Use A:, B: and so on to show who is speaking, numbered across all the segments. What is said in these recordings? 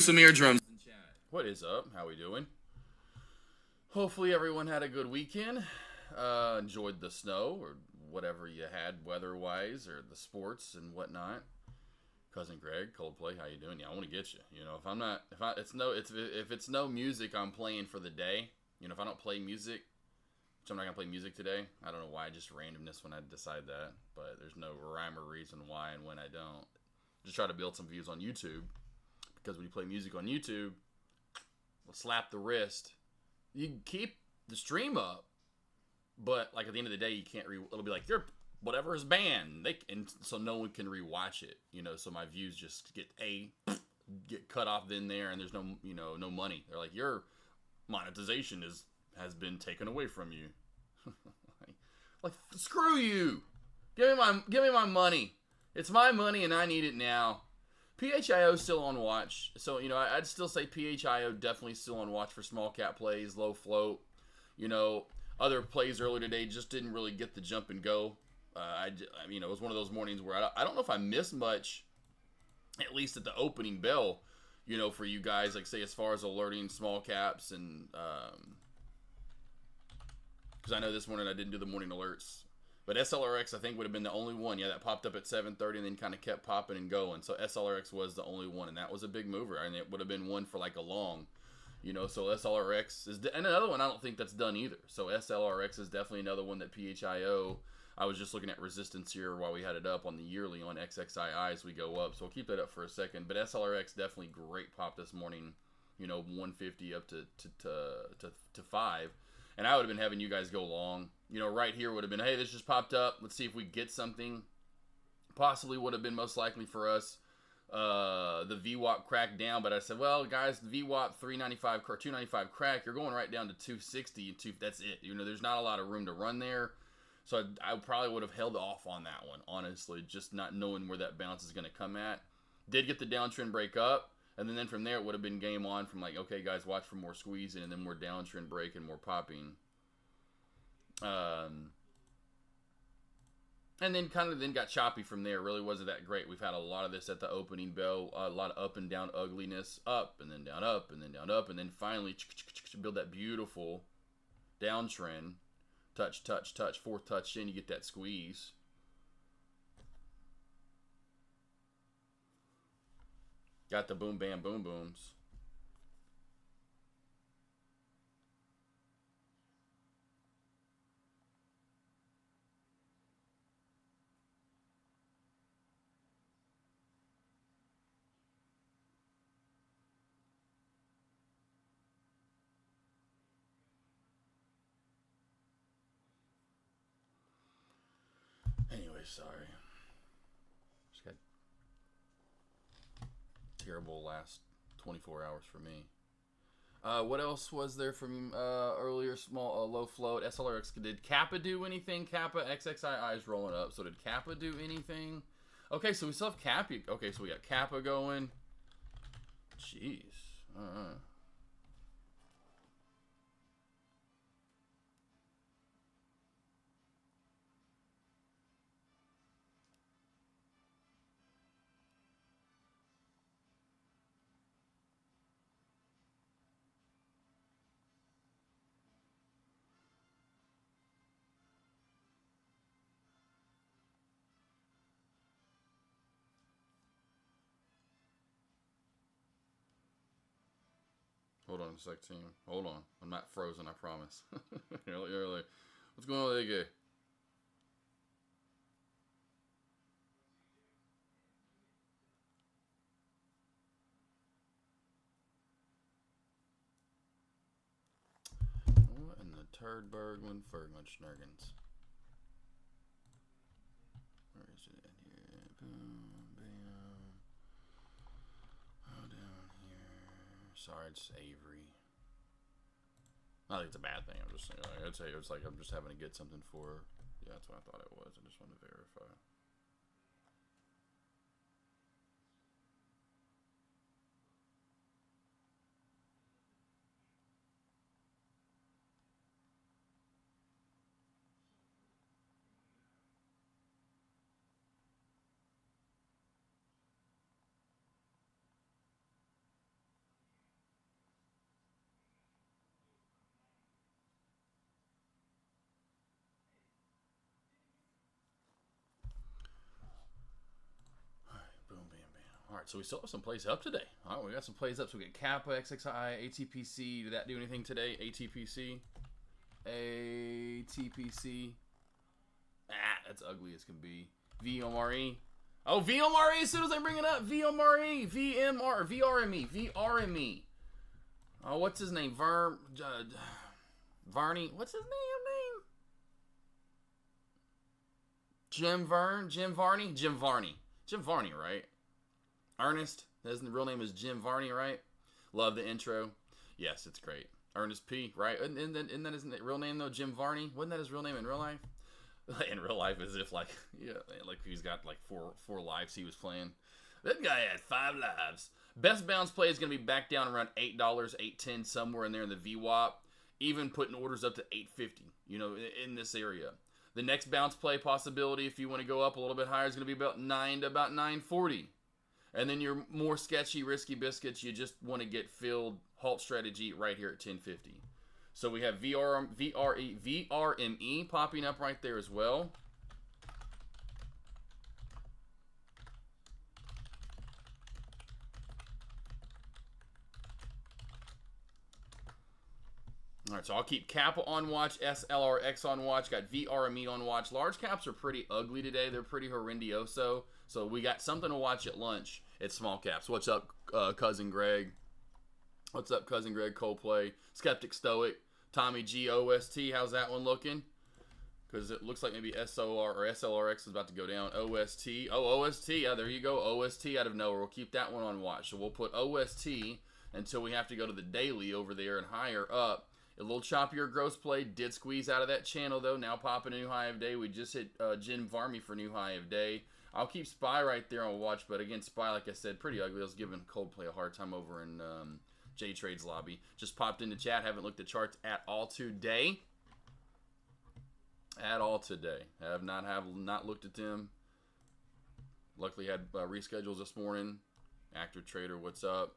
A: some eardrums in chat.
B: What is up? How we doing? Hopefully everyone had a good weekend. Enjoyed the snow or whatever you had weather-wise, or the sports and whatnot. Cousin Greg, Coldplay, how you doing? Yeah, I want to get you. You know, if it's no music I'm playing for the day. You know, if I don't play music, which I'm not gonna play music today. I don't know why, just randomness when I decide that, but there's no rhyme or reason why and when I don't. Just try to build some views on YouTube, because when you play music on YouTube, we'll slap the wrist. You can keep the stream up, but like at the end of the day, you can't. It'll be like your whatever is banned. And so no one can rewatch it. You know, so my views just get cut off then there, and there's no money. They're like, your monetization has been taken away from you. like screw you. Give me my money. It's my money and I need it now. PHIO still on watch. So, you know, I'd still say PHIO definitely still on watch for small cap plays, low float. You know, other plays earlier today just didn't really get the jump and go. It was one of those mornings where I don't know if I missed much, at least at the opening bell, you know, for you guys, like say as far as alerting small caps and, because I know this morning I didn't do the morning alerts. But SLRX, I think, would have been the only one, that popped up at 7:30 and then kind of kept popping and going. So SLRX was the only one, and that was a big mover. And it would have been one for like a long, so SLRX is, and another one I don't think that's done either. So SLRX is definitely another one that PHIO, I was just looking at resistance here while we had it up on the yearly on XXII as we go up. So we'll keep that up for a second. But SLRX definitely great pop this morning, 150 up to 5. And I would have been having you guys go long. Right here would have been, hey, this just popped up. Let's see if we get something. Possibly would have been most likely for us the VWAP crack down. But I said, well, guys, the VWAP 395 or 295 crack, you're going right down to 260. That's it. There's not a lot of room to run there. So I probably would have held off on that one, honestly, just not knowing where that bounce is going to come at. Did get the downtrend break up. And then from there, it would have been game on from like, okay, guys, watch for more squeezing and then more downtrend break and more popping. And then kind of got choppy from there. Really wasn't that great. We've had a lot of this at the opening bell, a lot of up and down ugliness, up and then down, up and then down, up, and then finally build that beautiful downtrend. Touch, touch, touch, fourth touch in, you get that squeeze. Got the boom, bam, boom, booms. Anyway, sorry. Just got terrible last 24 hours for me. What else was there from earlier? Small, low float. SLRX. Did Kappa do anything? Kappa XXII is rolling up. So did Kappa do anything? Okay, so we still have Kappa. Okay, so we got Kappa going. Jeez. Hold on a sec, team. Hold on. I'm not frozen, I promise. Early. What's going on with AK? What in the Turdbergman Fergman-Schnurgens? Where is it at here? Boom, bam. Oh, down here. Sorry, it's Avery. I think it's a bad thing. I'm just saying. I'd say it's like I'm just having to get something for. Yeah, that's what I thought it was. I just wanted to verify. right, so we still have some plays up today. All right, we got some plays up. So we get Kappa, XXI, ATPC. Did that do anything today? ATPC. ATPC. That's ugly as can be. VMRE. Oh, VMRE as soon as I bring it up. VMRE. VRME. VRME. Oh, what's his name? Varney. What's his name? Jim Varney? Jim Varney, right? Ernest. His real name is Jim Varney, right? Love the intro. Yes, it's great. Ernest P, right? Isn't that his real name, though? Jim Varney? Wasn't that his real name in real life? In real life, as if, like, yeah, like he's got, like, four lives he was playing. That guy had 5 lives. Best bounce play is going to be back down around $8, $8.10, somewhere in there in the VWAP. Even putting orders up to $8.50, you know, in this area. The next bounce play possibility, if you want to go up a little bit higher, is going to be about 9 to about 9.40. And then your more sketchy, risky biscuits, you just want to get filled halt strategy right here at 10.50. So we have VRME popping up right there as well. All right, so I'll keep Kappa on watch, SLRX on watch, got VRME on watch. Large caps are pretty ugly today. They're pretty horrendioso. So we got something to watch at lunch at small caps. What's up, Cousin Greg? What's up, Cousin Greg? Coldplay, Skeptic Stoic, Tommy G, OST. How's that one looking? Because it looks like maybe SOR or SLRX is about to go down. OST. Oh, OST. Yeah, there you go. OST out of nowhere. We'll keep that one on watch. So we'll put OST until we have to go to the daily over there and higher up. A little choppier gross play. Did squeeze out of that channel, though. Now popping a new high of day. We just hit Jim Varney for new high of day. I'll keep Spy right there on watch. But again, Spy, like I said, pretty ugly. I was giving Coldplay a hard time over in J-Trade's lobby. Just popped into chat. Haven't looked at charts at all today. I have not looked at them. Luckily had reschedules this morning. Actor Trader, what's up?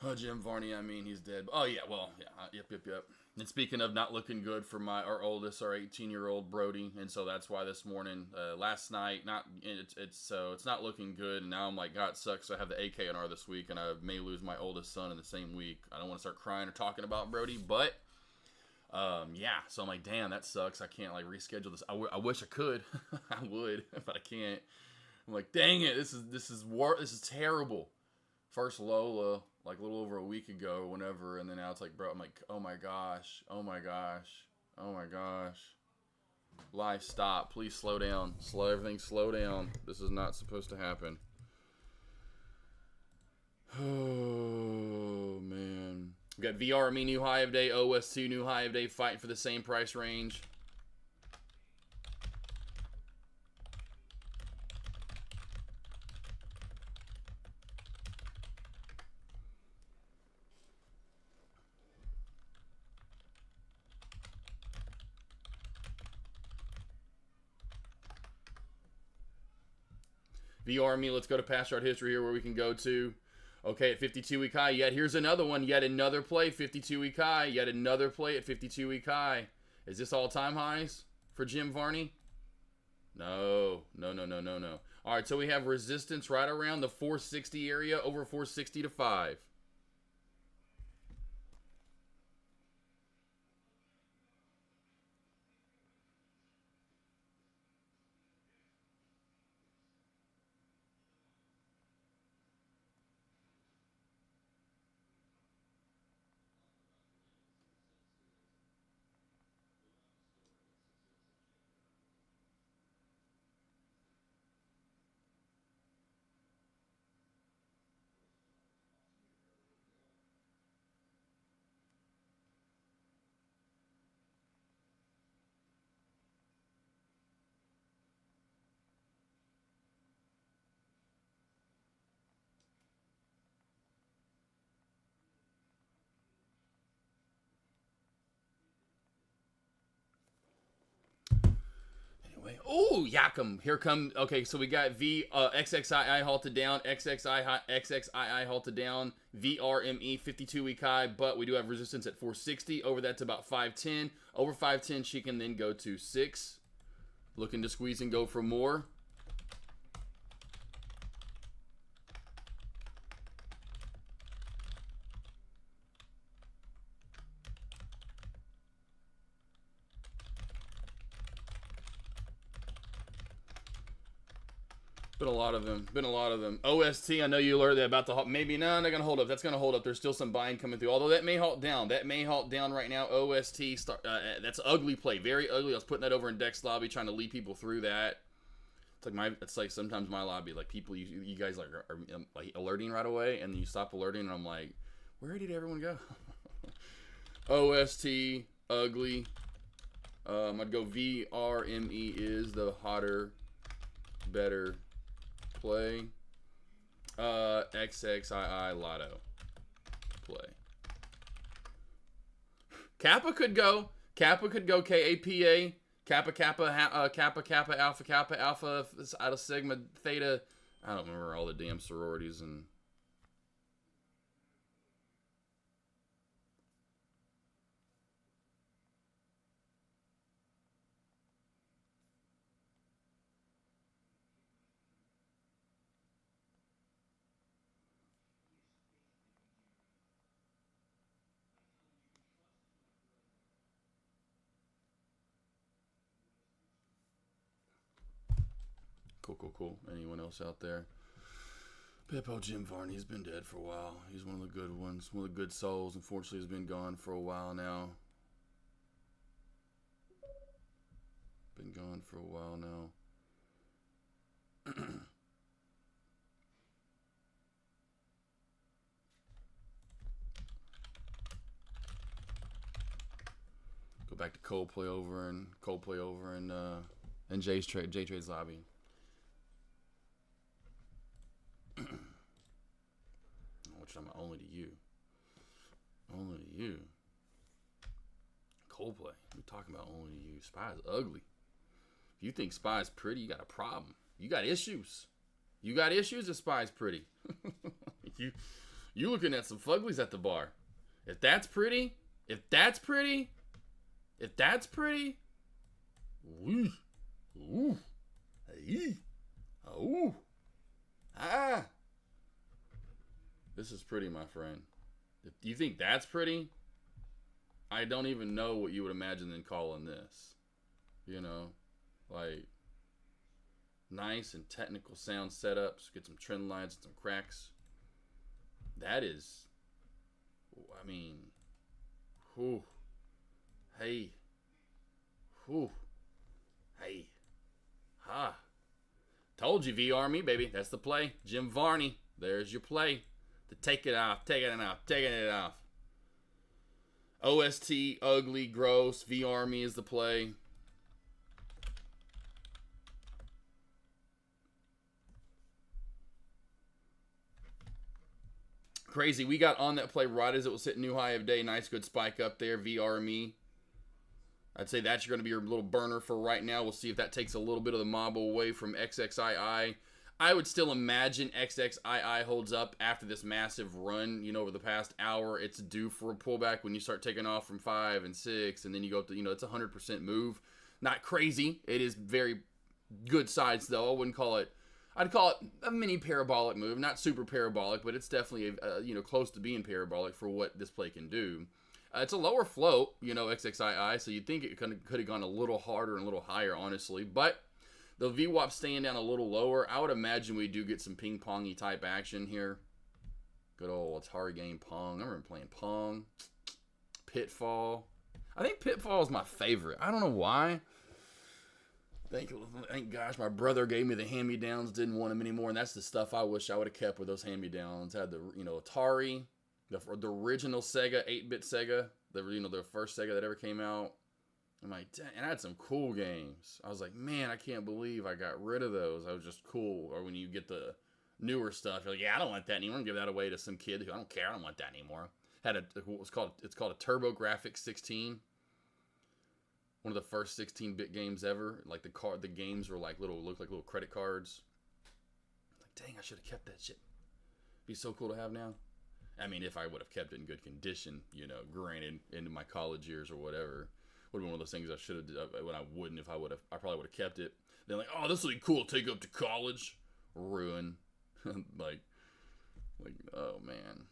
B: Oh, Jim Varney, I mean, he's dead. Oh, yeah, well, yeah, yep. And speaking of not looking good for our oldest, our 18-year-old Brody, and so that's why this morning, last night, it's not looking good, and now I'm like, God, it sucks. I have the AKNR this week, and I may lose my oldest son in the same week. I don't want to start crying or talking about Brody, but, yeah, so I'm like, damn, that sucks. I can't, like, reschedule this. I wish I could. I would, but I can't. I'm like, dang it, this is terrible. First Lola, like a little over a week ago or whenever, and then now it's like, bro, I'm like, oh my gosh. Life, stop. Please slow down. Everything slow down. This is not supposed to happen. Oh, man. We got VRME new high of day, OS2 new high of day, fighting for the same price range. VRME, let's go to past chart history here where we can go to. Okay, at 52-week high, here's another one. Yet another play, 52-week high. Yet another play at 52-week high. Is this all-time highs for Jim Varney? No. All right, so we have resistance right around the 460 area, over 460 to 5. Oh, Yakum. Here come. Okay, so we got XXII halted down, XXII halted down, VRME 52-week high, but we do have resistance at 460. Over that's about 510. Over 510, she can then go to 6. Looking to squeeze and go for more. Been a lot of them. Been a lot of them. OST, I know you learned that about the... Maybe, no, they're going to hold up. That's going to hold up. There's still some buying coming through. Although that may halt down. That may halt down right now. OST, that's ugly play. Very ugly. I was putting that over in Dex Lobby, trying to lead people through that. It's like sometimes my lobby, like people, you guys like are like alerting right away, and then you stop alerting, and I'm like, where did everyone go? OST, ugly. I'd go VRME is the hotter, better play. XXII Lotto play. Kappa could go. Kappa could go. KAPA. Kappa Alpha out of Sigma Theta. I don't remember all the damn sororities and. Cool. Anyone else out there? Pippo Jim Varney, he's been dead for a while. He's one of the good ones. One of the good souls. Unfortunately, he's been gone for a while now. Go back to Coldplay over in J Trade's lobby. Which I'm only to you. Only to you. Coldplay. We're talking about only to you. Spy's ugly. If you think Spy's pretty, you got a problem. You got issues. You got issues if Spy's pretty. you looking at some fuglies at the bar. If that's pretty, ooh, hey, oh, ah. This is pretty, my friend. If you think that's pretty, I don't even know what you would imagine them calling this. You know, like nice and technical sound setups, get some trend lines and some cracks. That is, I mean, whew, hey, whew, hey, ha. Told you, VR me, baby. That's the play. Jim Varney, there's your play. To take it off, taking it off. OST, ugly, gross. VR me is the play. Crazy. We got on that play right as it was hitting new high of day. Nice, good spike up there. VR me. I'd say that's going to be your little burner for right now. We'll see if that takes a little bit of the mob away from XXII. I would still imagine XXII holds up after this massive run, you know, over the past hour. It's due for a pullback when you start taking off from 5 and 6, and then you go up to, you know, it's a 100% move. Not crazy. It is very good size, though. I wouldn't call it, I'd call it a mini parabolic move. Not super parabolic, but it's definitely, you know, close to being parabolic for what this play can do. It's a lower float, you know, XXII, so you'd think it could have gone a little harder and a little higher, honestly, but the VWAP staying down a little lower. I would imagine we do get some ping-pongy type action here. Good old Atari game Pong. I remember playing Pong. Pitfall. I think Pitfall is my favorite. I don't know why. Thank gosh, my brother gave me the hand-me-downs. Didn't want them anymore, and that's the stuff I wish I would have kept with those hand-me-downs. Had the, you know, Atari, the original Sega, 8-bit Sega, the first Sega that ever came out. I'm like, dang, and I had some cool games. I was like, man, I can't believe I got rid of those. I was just cool. Or when you get the newer stuff, you're like, yeah, I don't want that anymore. Give that away to some kid who I don't care. I don't want that anymore. It's called a TurboGrafx 16. One of the first 16-bit games ever. Like the games were like looked like little credit cards. Like, dang, I should have kept that shit. Be so cool to have now. I mean, if I would have kept it in good condition, you know, granted, into my college years or whatever. Would have been one of those things I should have done when I wouldn't. If I would have, I probably would have kept it. Then like, oh, this will be cool. Take it up to college. Ruin. like, oh man.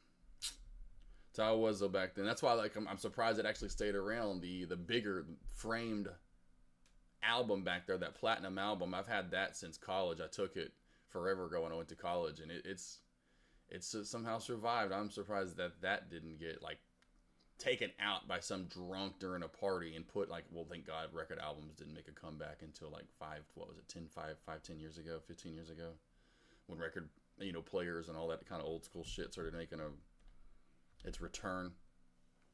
B: That's how it was though back then. That's why like I'm surprised it actually stayed around. The bigger framed album back there, that platinum album. I've had that since college. I took it forever ago when I went to college, and it's somehow survived. I'm surprised that didn't get like taken out by some drunk during a party and put like, well, thank God record albums didn't make a comeback until like 10 years ago, 15 years ago, when record, players and all that kind of old school shit started making its return,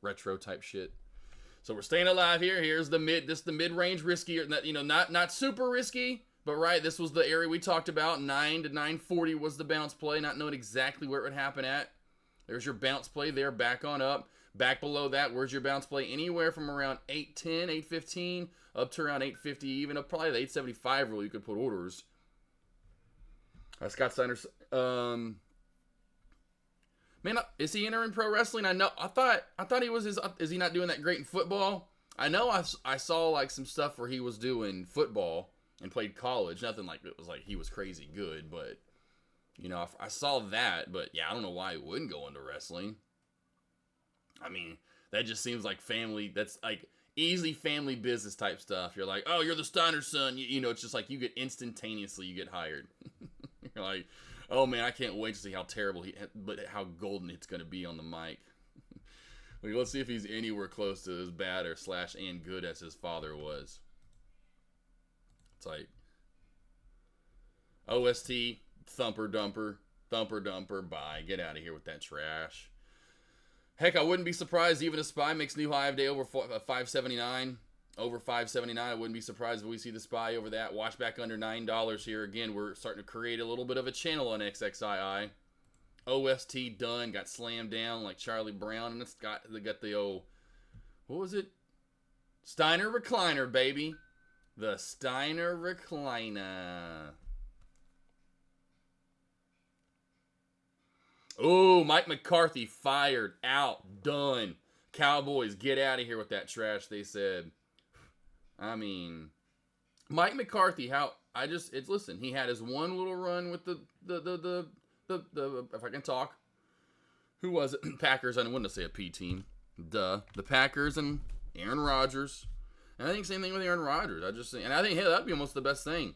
B: retro type shit. So we're staying alive here. Here's the mid-range risky, not super risky, but right, this was the area we talked about. 9 to 940 was the bounce play, not knowing exactly where it would happen at. There's your bounce play there, back on up. Back below that, where's your bounce play? Anywhere from around 810, 815, up to around 850, even up probably the 875 rule. You could put orders. Scott Steiner. Man, is he entering pro wrestling? I thought he was. Is he not doing that great in football? I know I saw like some stuff where he was doing football and played college. Nothing like it was like he was crazy good, but I saw that. But yeah, I don't know why he wouldn't go into wrestling. I mean, that just seems like family. That's like easy family business type stuff. You're like, oh, you're the Steiner son. It's just like you get instantaneously, you get hired. You're like, oh man, I can't wait to see how terrible but how golden it's going to be on the mic. Like, let's see if he's anywhere close to as bad or / and good as his father was. It's like, OST, thumper dumper, bye. Get out of here with that trash. Heck, I wouldn't be surprised even if SPY makes new high of day over 579. Over 579, I wouldn't be surprised if we see the SPY over that. Watch back under $9 here. Again, we're starting to create a little bit of a channel on XXII. OST done. Got slammed down like Charlie Brown. And they got the old, what was it? Steiner Recliner, baby. The Steiner Recliner. Oh, Mike McCarthy fired, out, done. Cowboys, get out of here with that trash, they said. I mean, Mike McCarthy, listen, he had his one little run with the if I can talk. Who was it? Packers, I wouldn't say a P team. The Packers and Aaron Rodgers. And I think same thing with Aaron Rodgers. I think, hey, that'd be almost the best thing.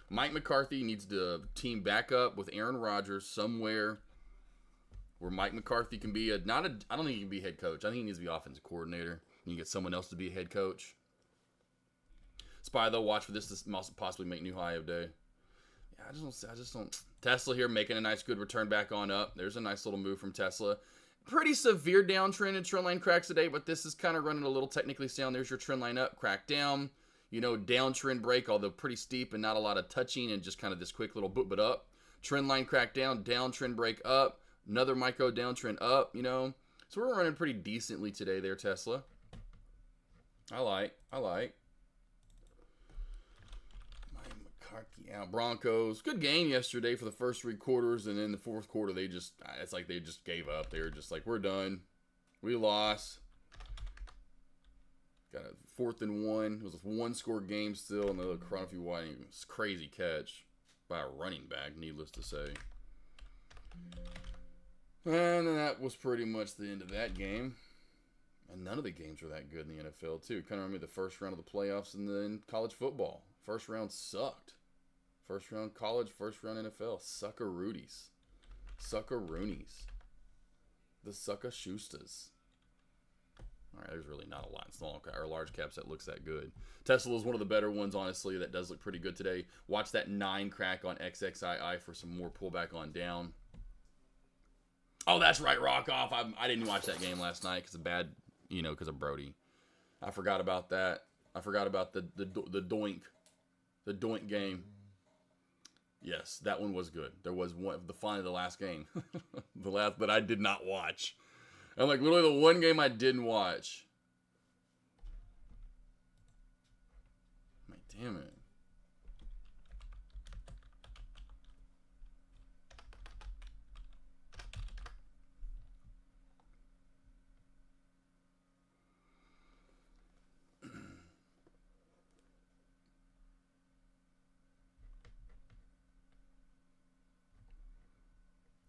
B: Mike McCarthy needs to team back up with Aaron Rodgers somewhere where Mike McCarthy can be I don't think he can be head coach. I think he needs to be offensive coordinator. You get someone else to be a head coach. SPY, though, watch for this to possibly make new high of day. Yeah, I just don't. Tesla here making a nice good return back on up. There's a nice little move from Tesla. Pretty severe downtrend and trend line cracks today, but this is kind of running a little technically sound. There's your trend line up, crack down. Downtrend break, although pretty steep and not a lot of touching and just kind of this quick little boop but up. Trend line crack down, downtrend break up. Another micro downtrend up, So we're running pretty decently today there, Tesla. I like. Mike McCarthy out. Broncos. Good game yesterday for the first 3 quarters, and then the fourth quarter, it's like they just gave up. They were just like, we're done. We lost. Got a 4th and 1. It was a 1-score game still, and the Chronofi Whiting. It was a crazy catch by a running back, needless to say. And then that was pretty much the end of that game. And none of the games were that good in the NFL, too. Kind of remember the first round of the playoffs and then college football. First round sucked. First round college, first round NFL. Suckaroonies. The Sucka-Shoostas. All right, there's really not a lot in small or large caps that looks that good. Tesla is one of the better ones, honestly. That does look pretty good today. Watch that 9 crack on XXII for some more pullback on down. Oh, that's right, Rock Off. I didn't watch that game last night because of Brody. I forgot about that. I forgot about the doink game. Yes, that one was good. There was finally the last game, that I did not watch. I'm like literally the one game I didn't watch. I'm like, damn it.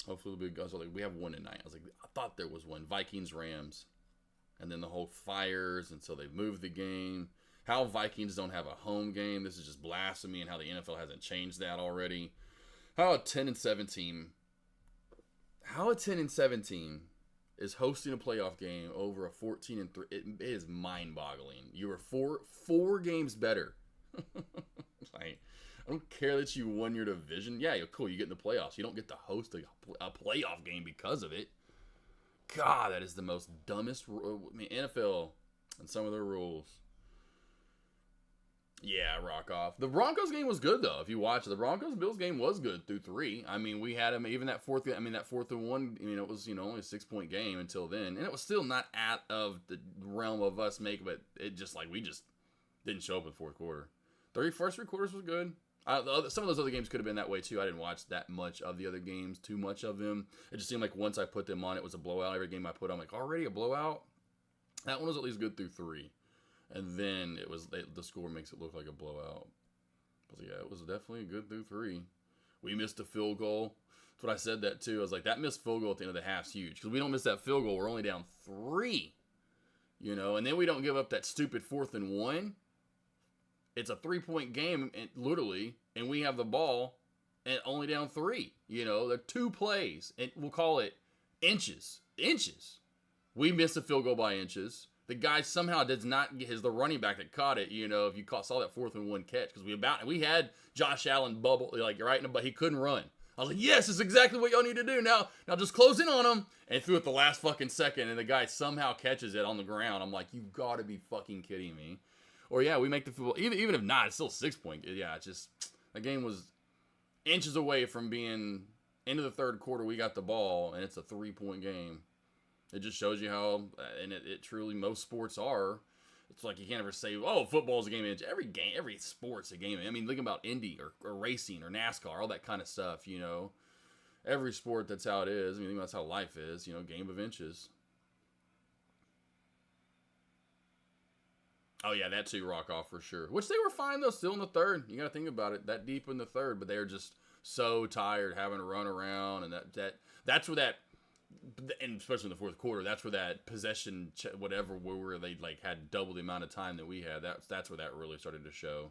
B: Hopefully it'll be good. I was like, we have one tonight. I was like, I thought there was one. Vikings, Rams. And then the whole fires. And so they moved the game. How Vikings don't have a home game. This is just blasphemy. And how the NFL hasn't changed that already. How a 10-7 team. How a 10-7 team is hosting a playoff game over a 14-3. It is mind-boggling. You are four games better. Like, I don't care that you won your division. Yeah, you're cool. You get in the playoffs. You don't get to host a playoff game because of it. God, that is the most dumbest. I mean, NFL and some of their rules. Yeah, rock off. The Broncos game was good though. If you watch it, the Broncos-Bills game was good through 3. I mean, we had them even that fourth. I mean, that 4th and 1. You know, it was only a 6-point game until then, and it was still not out of the realm of us making. But it just we just didn't show up in the fourth quarter. First 3 quarters was good. Some of those other games could have been that way too. I didn't watch that much of the other games, too much of them. It just seemed like once I put them on, it was a blowout. Every game I put on, I'm like, already a blowout? That one was at least good through 3. And then the score makes it look like a blowout. But yeah, it was definitely good through 3. We missed a field goal. That's what I said that too. I was like, that missed field goal at the end of the half is huge. Because we don't miss that field goal, we're only down 3. And then we don't give up that stupid 4th and 1. It's a 3-point game, literally, and we have the ball and only down 3. They're 2 plays, and we'll call it inches. We missed a field goal by inches. The guy somehow does not get the running back that caught it. If you saw that 4th and 1 catch, because we had Josh Allen bubble right in, but he couldn't run. I was like, yes, it's exactly what y'all need to do now. Now just close in on him, and threw it the last fucking second, and the guy somehow catches it on the ground. I'm like, you've got to be fucking kidding me. Or yeah, we make the field. Even if not, it's still 6-point. Yeah, it's just the game was inches away from being into the third quarter. We got the ball, and it's a 3-point game. It just shows you how, and it truly, most sports are. It's like you can't ever say, oh, football's a game of inches. Every sport's a game. I mean, think about Indy or racing or NASCAR, all that kind of stuff, Every sport, that's how it is. I mean, that's how life is, game of inches. Oh, yeah, that too, rock off for sure. Which they were fine, though, still in the third. You got to think about it, that deep in the third. But they were just so tired having to run around. And that's where that, and especially in the fourth quarter, that's where that possession, whatever, where they had double the amount of time that we had. That's where that really started to show.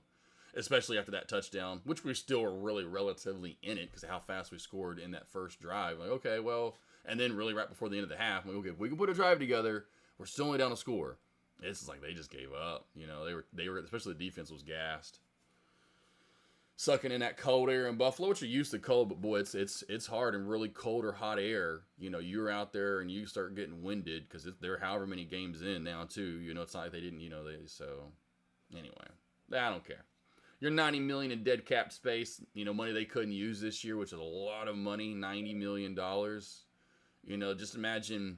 B: Especially after that touchdown, which we still were really relatively in it because of how fast we scored in that first drive. Like, okay, well, and then really right before the end of the half, I'm like, okay, if we can put a drive together, we're still only down a score. It's like they just gave up. They were especially the defense was gassed. Sucking in that cold air in Buffalo, which are used to cold, but boy, it's hard and really cold or hot air. You're out there and you start getting winded because they're however many games in now too. It's not like they didn't. So anyway, I don't care. You're $90 million in dead cap space. Money they couldn't use this year, which is a lot of money. $90 million. Just imagine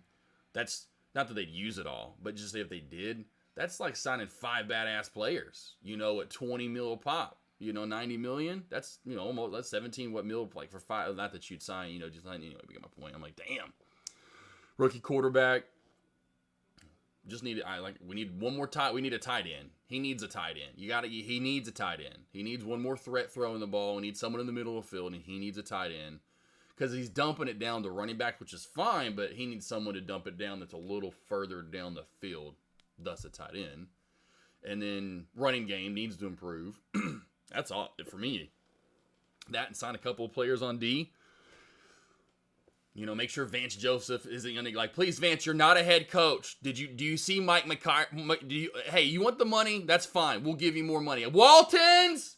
B: that's. Not that they'd use it all, but just if they did, that's like signing 5 badass players, at 20 mil a pop, 90 million. That's, almost, that's 17 mil, for 5, not that you'd sign, just sign, you get my point. I'm like, damn. Rookie quarterback. We need one more tight, we need a tight end. He needs a tight end. He needs a tight end. He needs one more threat throwing the ball. We need someone in the middle of the field, and he needs a tight end. Because he's dumping it down to running back, which is fine, but he needs someone to dump it down that's a little further down the field, thus a tight end. And then running game needs to improve. That's all for me. That and sign a couple of players on D. Make sure Vance Joseph isn't going to please, Vance, you're not a head coach. Do you see Mike McCarthy? Hey, you want the money? That's fine. We'll give you more money. Waltons,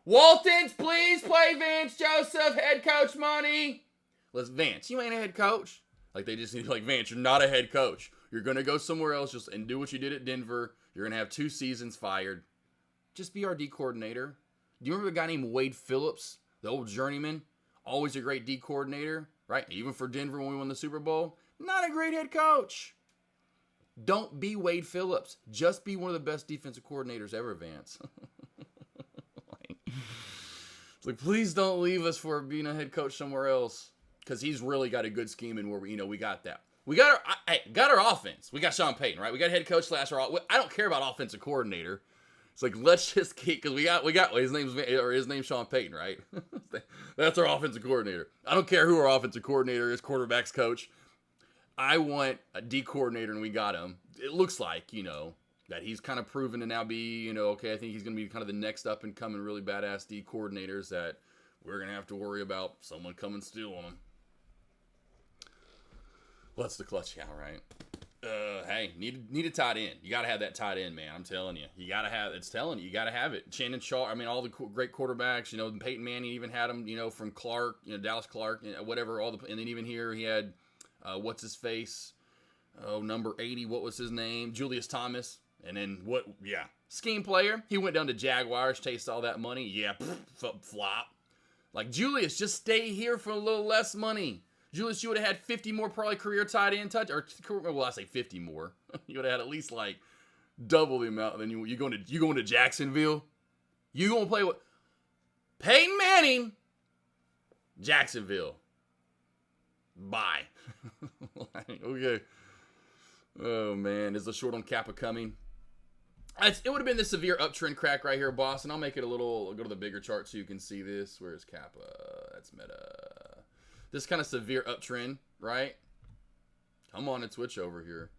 B: please play Vance Joseph head coach money. Vance, you ain't a head coach. They just need Vance, you're not a head coach. You're going to go somewhere else and do what you did at Denver. You're going to have 2 seasons fired. Just be our D coordinator. Do you remember a guy named Wade Phillips, the old journeyman? Always a great D coordinator, right? Even for Denver when we won the Super Bowl. Not a great head coach. Don't be Wade Phillips. Just be one of the best defensive coordinators ever, Vance. It's please don't leave us for being a head coach somewhere else. Because he's really got a good scheme and where we got that. We got our offense. We got Sean Payton, right? We got head coach / I don't care about offensive coordinator. It's let's just keep, because we got his name's Sean Payton, right? That's our offensive coordinator. I don't care who our offensive coordinator is, quarterback's coach. I want a D coordinator, and we got him. It looks like, that he's kind of proven to now be, okay, I think he's going to be kind of the next up and coming really badass D coordinators that we're going to have to worry about someone coming stealing them. What's the clutch count, right? Hey, need a tight end. You got to have that tight end, man. I'm telling you. You got to have you got to have it. Shannon Sharp, I mean, all the great quarterbacks, Peyton Manning even had him, from Clark, Dallas Clark, whatever, and then even here he had, what's his face? Oh, number 80, what was his name? Julius Thomas. And then scheme player. He went down to Jaguars, chased all that money. Yeah, flop. Like, Julius, just stay here for a little less money. Julius, you would have had 50 more probably career tight end touch, or well, I say 50 more. You would have had at least like double the amount. Then you going to Jacksonville. You going to play with Peyton Manning, Jacksonville. Bye. Okay. Oh man, is the short on Kappa coming? It would have been the severe uptrend crack right here, boss. And I'll make it I'll go to the bigger chart so you can see this. Where's Kappa? That's meta. This kind of severe uptrend, right? Come on and switch over here.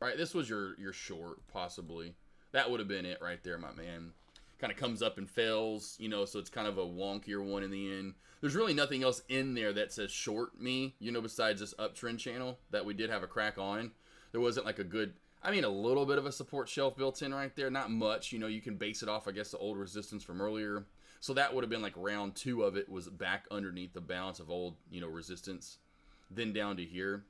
B: Right, this was your short, possibly. That would have been it right there, my man. Kind of comes up and fails, so it's kind of a wonkier one in the end. There's really nothing else in there that says short me, besides this uptrend channel that we did have a crack on. There wasn't like a little bit of a support shelf built in right there. Not much, you can base it off, I guess, the old resistance from earlier. So that would have been like round 2 of it was back underneath the balance of old, resistance. Then down to here.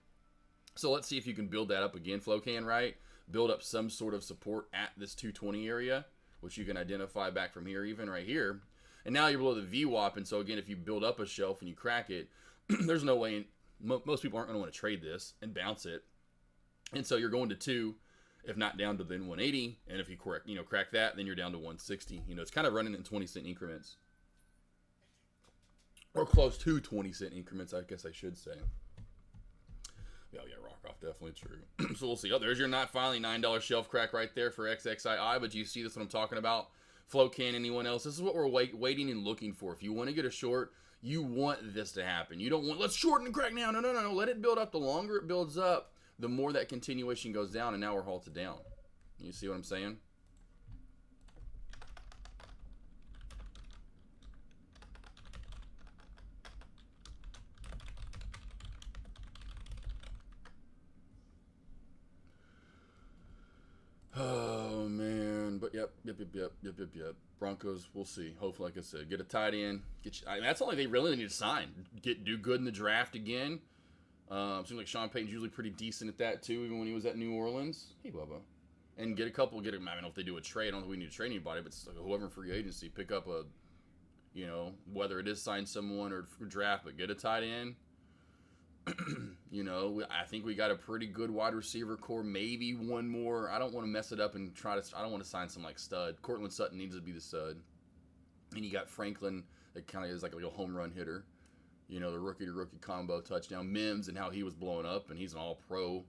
B: So let's see if you can build that up again, Flocan, right? Build up some sort of support at this 220 area, which you can identify back from here, even right here. And now you're below the VWAP, and so again, if you build up a shelf and you crack it, there's no way, most people aren't going to want to trade this and bounce it. And so you're going to 2, if not down to then 180, and if you crack that, then you're down to 160. It's kind of running in 20-cent increments. Or close to 20-cent increments, I guess I should say. Yeah, rock off, definitely true. So we'll see. Oh, there's your finally $9 shelf crack right there for XXII, but you see this what I'm talking about? Flocan, anyone else? This is what we're waiting and looking for. If you want to get a short, you want this to happen. You don't want, let's shorten and crack now. No. Let it build up. The longer it builds up, the more that continuation goes down, and now we're halted down. You see what I'm saying? Oh man, but yep. Broncos, we'll see. Hopefully, like I said, get a tight end. That's all they really need to sign. Do good in the draft again. Seems like Sean Payton's usually pretty decent at that too, even when he was at New Orleans. Hey, Bubba. And get him. I don't know if they do a trade. I don't think we need to trade anybody, but whoever in free agency, pick up a, whether it is sign someone or draft, but get a tight end. I think we got a pretty good wide receiver core. Maybe one more. I don't want to mess it up and I don't want to sign some like stud. Cortland Sutton needs to be the stud. And you got Franklin that kind of is like a home run hitter. The rookie-to-rookie combo touchdown. Mims and how he was blowing up, and he's an all-pro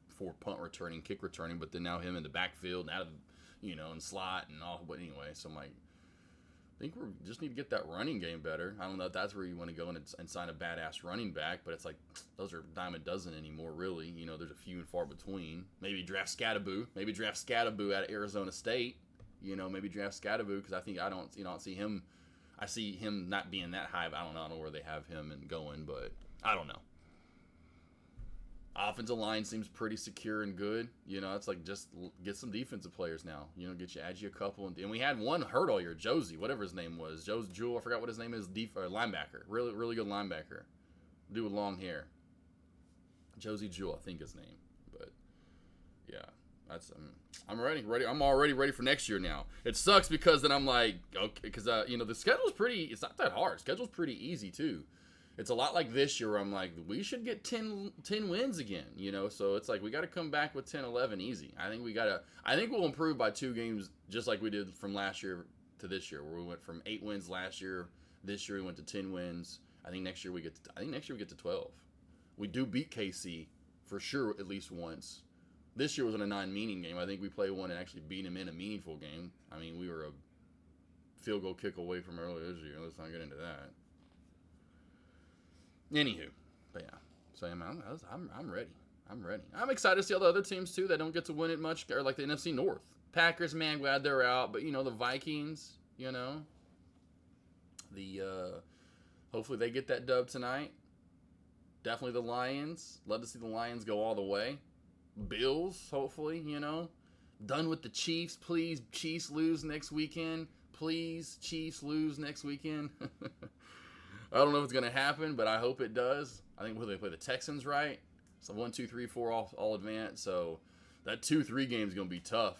B: for punt returning, kick returning, but then now him in the backfield and out of, and slot and all. But anyway, so I'm like, I think we just need to get that running game better. I don't know if that's where you want to go and sign a badass running back, but it's like, those are dime a dozen anymore, really. There's a few and far between. Maybe draft Scattaboo. Out of Arizona State. Maybe draft Scattaboo, because I don't see him. I see him not being that high, but I don't know where they have him and going, but I don't know. Offensive line seems pretty secure and good. It's like just get some defensive players now. Add you a couple. And we had one hurt all year, Josie, whatever his name was. Jewel, I forgot what his name is, linebacker. Really, really good linebacker. Dude with long hair. Josie Jewell, I think his name. But, yeah. I'm ready. I'm already ready for next year now. It sucks because then I'm like, okay, because the schedule's it's not that hard. Schedule's pretty easy too. It's a lot like this year where I'm like, we should get 10 wins again, so it's like we got to come back with 10-11 easy. I think we'll improve by 2 games just like we did from last year to this year, where we went from 8 wins last year. This year we went to 10 wins. I think next year we get to 12. We do beat KC for sure at least once. This year was in a non-meaning game. I think we played one and actually beat him in a meaningful game. I mean, we were a field goal kick away from earlier this year. Let's not get into that. Anywho, but yeah. So I'm ready. I'm ready. I'm excited to see all the other teams too that don't get to win it much, or like the NFC North. Packers, man, glad they're out. But the Vikings, the Hopefully they get that dub tonight. Definitely the Lions. Love to see the Lions go all the way. Bills, hopefully, you know. Done with the Chiefs. Please, Chiefs lose next weekend. Please, Chiefs lose next weekend. I don't know if it's going to happen, but I hope it does. I think they play the Texans, right? So 1, 2, 3, 4 all advance. So that 2-3 game is going to be tough,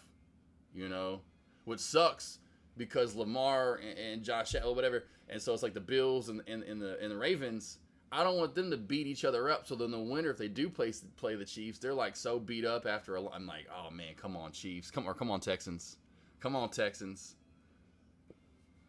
B: you know. Which sucks because Lamar and Josh Allen, whatever. And so it's like the Bills and the Ravens. I don't want them to beat each other up. So then the winner, if they do play the Chiefs, they're like so beat up after I'm like, oh man, come on Chiefs, come on Texans, come on Texans.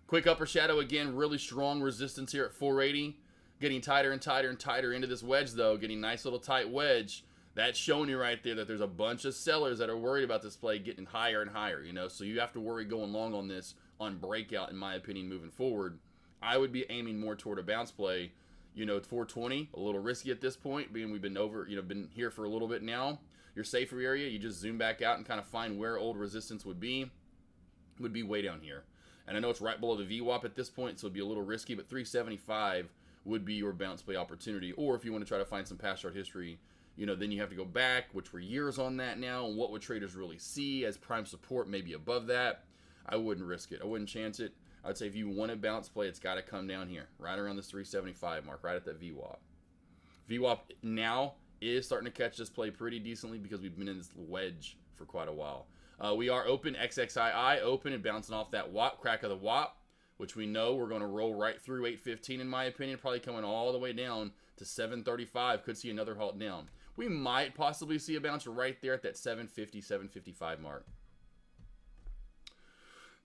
B: Quick upper shadow again, really strong resistance here at 480. Getting tighter and tighter and tighter into this wedge though, getting nice little tight wedge. That's showing you right there that there's a bunch of sellers that are worried about this play getting higher and higher, you know. So you have to worry going long on this on breakout, in my opinion, moving forward. I would be aiming more toward a bounce play. You know, 420, a little risky at this point, being we've been been here for a little bit now. Your safer area, you just zoom back out and kind of find where old resistance would be way down here. And I know it's right below the VWAP at this point, so it'd be a little risky, but 375 would be your bounce play opportunity. Or if you want to try to find some past chart history, you know, then you have to go back, which we're years on that now, and what would traders really see as prime support, maybe above that. I wouldn't risk it. I wouldn't chance it. I'd say if you want to bounce play, it's got to come down here, right around this 375 mark, right at that VWAP. VWAP now is starting to catch this play pretty decently because we've been in this wedge for quite a while. We are open, XXII open and bouncing off that WAP, crack of the WAP, which we know we're going to roll right through 815 in my opinion, probably coming all the way down to 735. Could see another halt down. We might possibly see a bounce right there at that 750, 755 mark.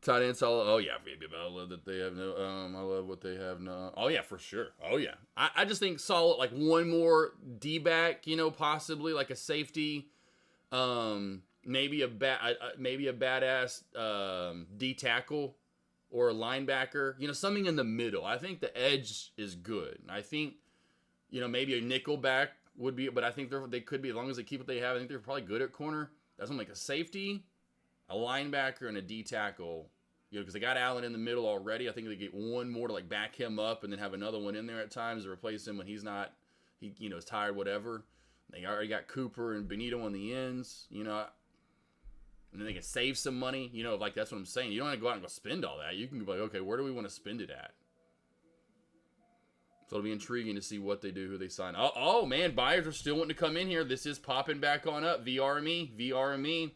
B: Tight end solid. Oh yeah, I love that they have no. I love what they have now. Oh yeah, for sure. Oh yeah. I just think solid. Like one more D back, you know, possibly like a safety. Maybe a badass D tackle or a linebacker. You know, something in the middle. I think the edge is good. I think, you know, maybe a nickel back would be, but I think they could be, as long as they keep what they have. I think they're probably good at corner. That's like a safety, a linebacker, and a D tackle. You know, because they got Allen in the middle already. I think they get one more to like back him up, and then have another one in there at times to replace him when he's not, you know, is tired, whatever. They already got Cooper and Benito on the ends, you know, and then they can save some money. You know, like that's what I'm saying. You don't have to go out and go spend all that. You can be like, okay, where do we want to spend it at? So it'll be intriguing to see what they do, who they sign. Oh man, buyers are still wanting to come in here. This is popping back on up. VRME.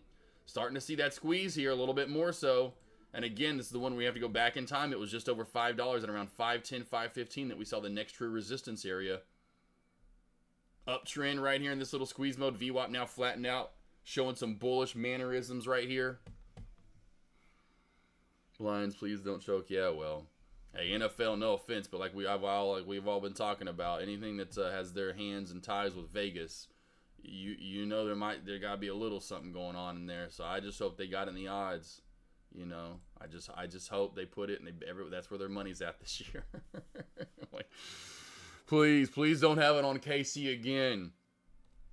B: Starting to see that squeeze here a little bit more so. And again, this is the one where we have to go back in time. It was just over $5 at around 510, 515 that we saw the next true resistance area. Uptrend right here in this little squeeze mode. VWAP now flattened out, showing some bullish mannerisms right here. Lions, please don't choke. Yeah, well, hey, NFL, no offense, but like we've all been talking about, anything that has their hands and ties with Vegas, you know there gotta be a little something going on in there. So I just hope they got in the odds. You know, I just hope they put it, and that's where their money's at this year. Like, please don't have it on KC again.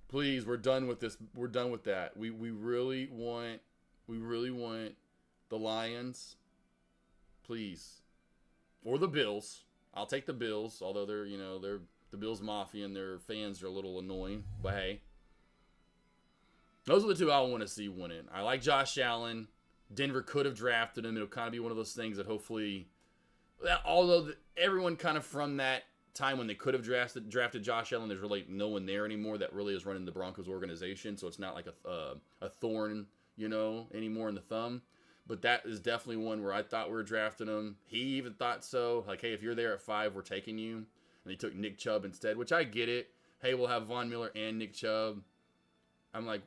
B: Please, we're done with this. We're done with that. We really want the Lions, please, or the Bills. I'll take the Bills, although they're the Bills Mafia and their fans are a little annoying. But hey, those are the two I want to see winning. I like Josh Allen. Denver could have drafted him. It'll kind of be one of those things that hopefully, although everyone kind of from that time when they could have drafted Josh Allen, there's really no one there anymore that really is running the Broncos organization. So it's not like a thorn, you know, anymore in the thumb. But that is definitely one where I thought we were drafting him. He even thought so. Like, hey, if you're there at 5, we're taking you. And they took Nick Chubb instead, which I get it. Hey, we'll have Von Miller and Nick Chubb. I'm like,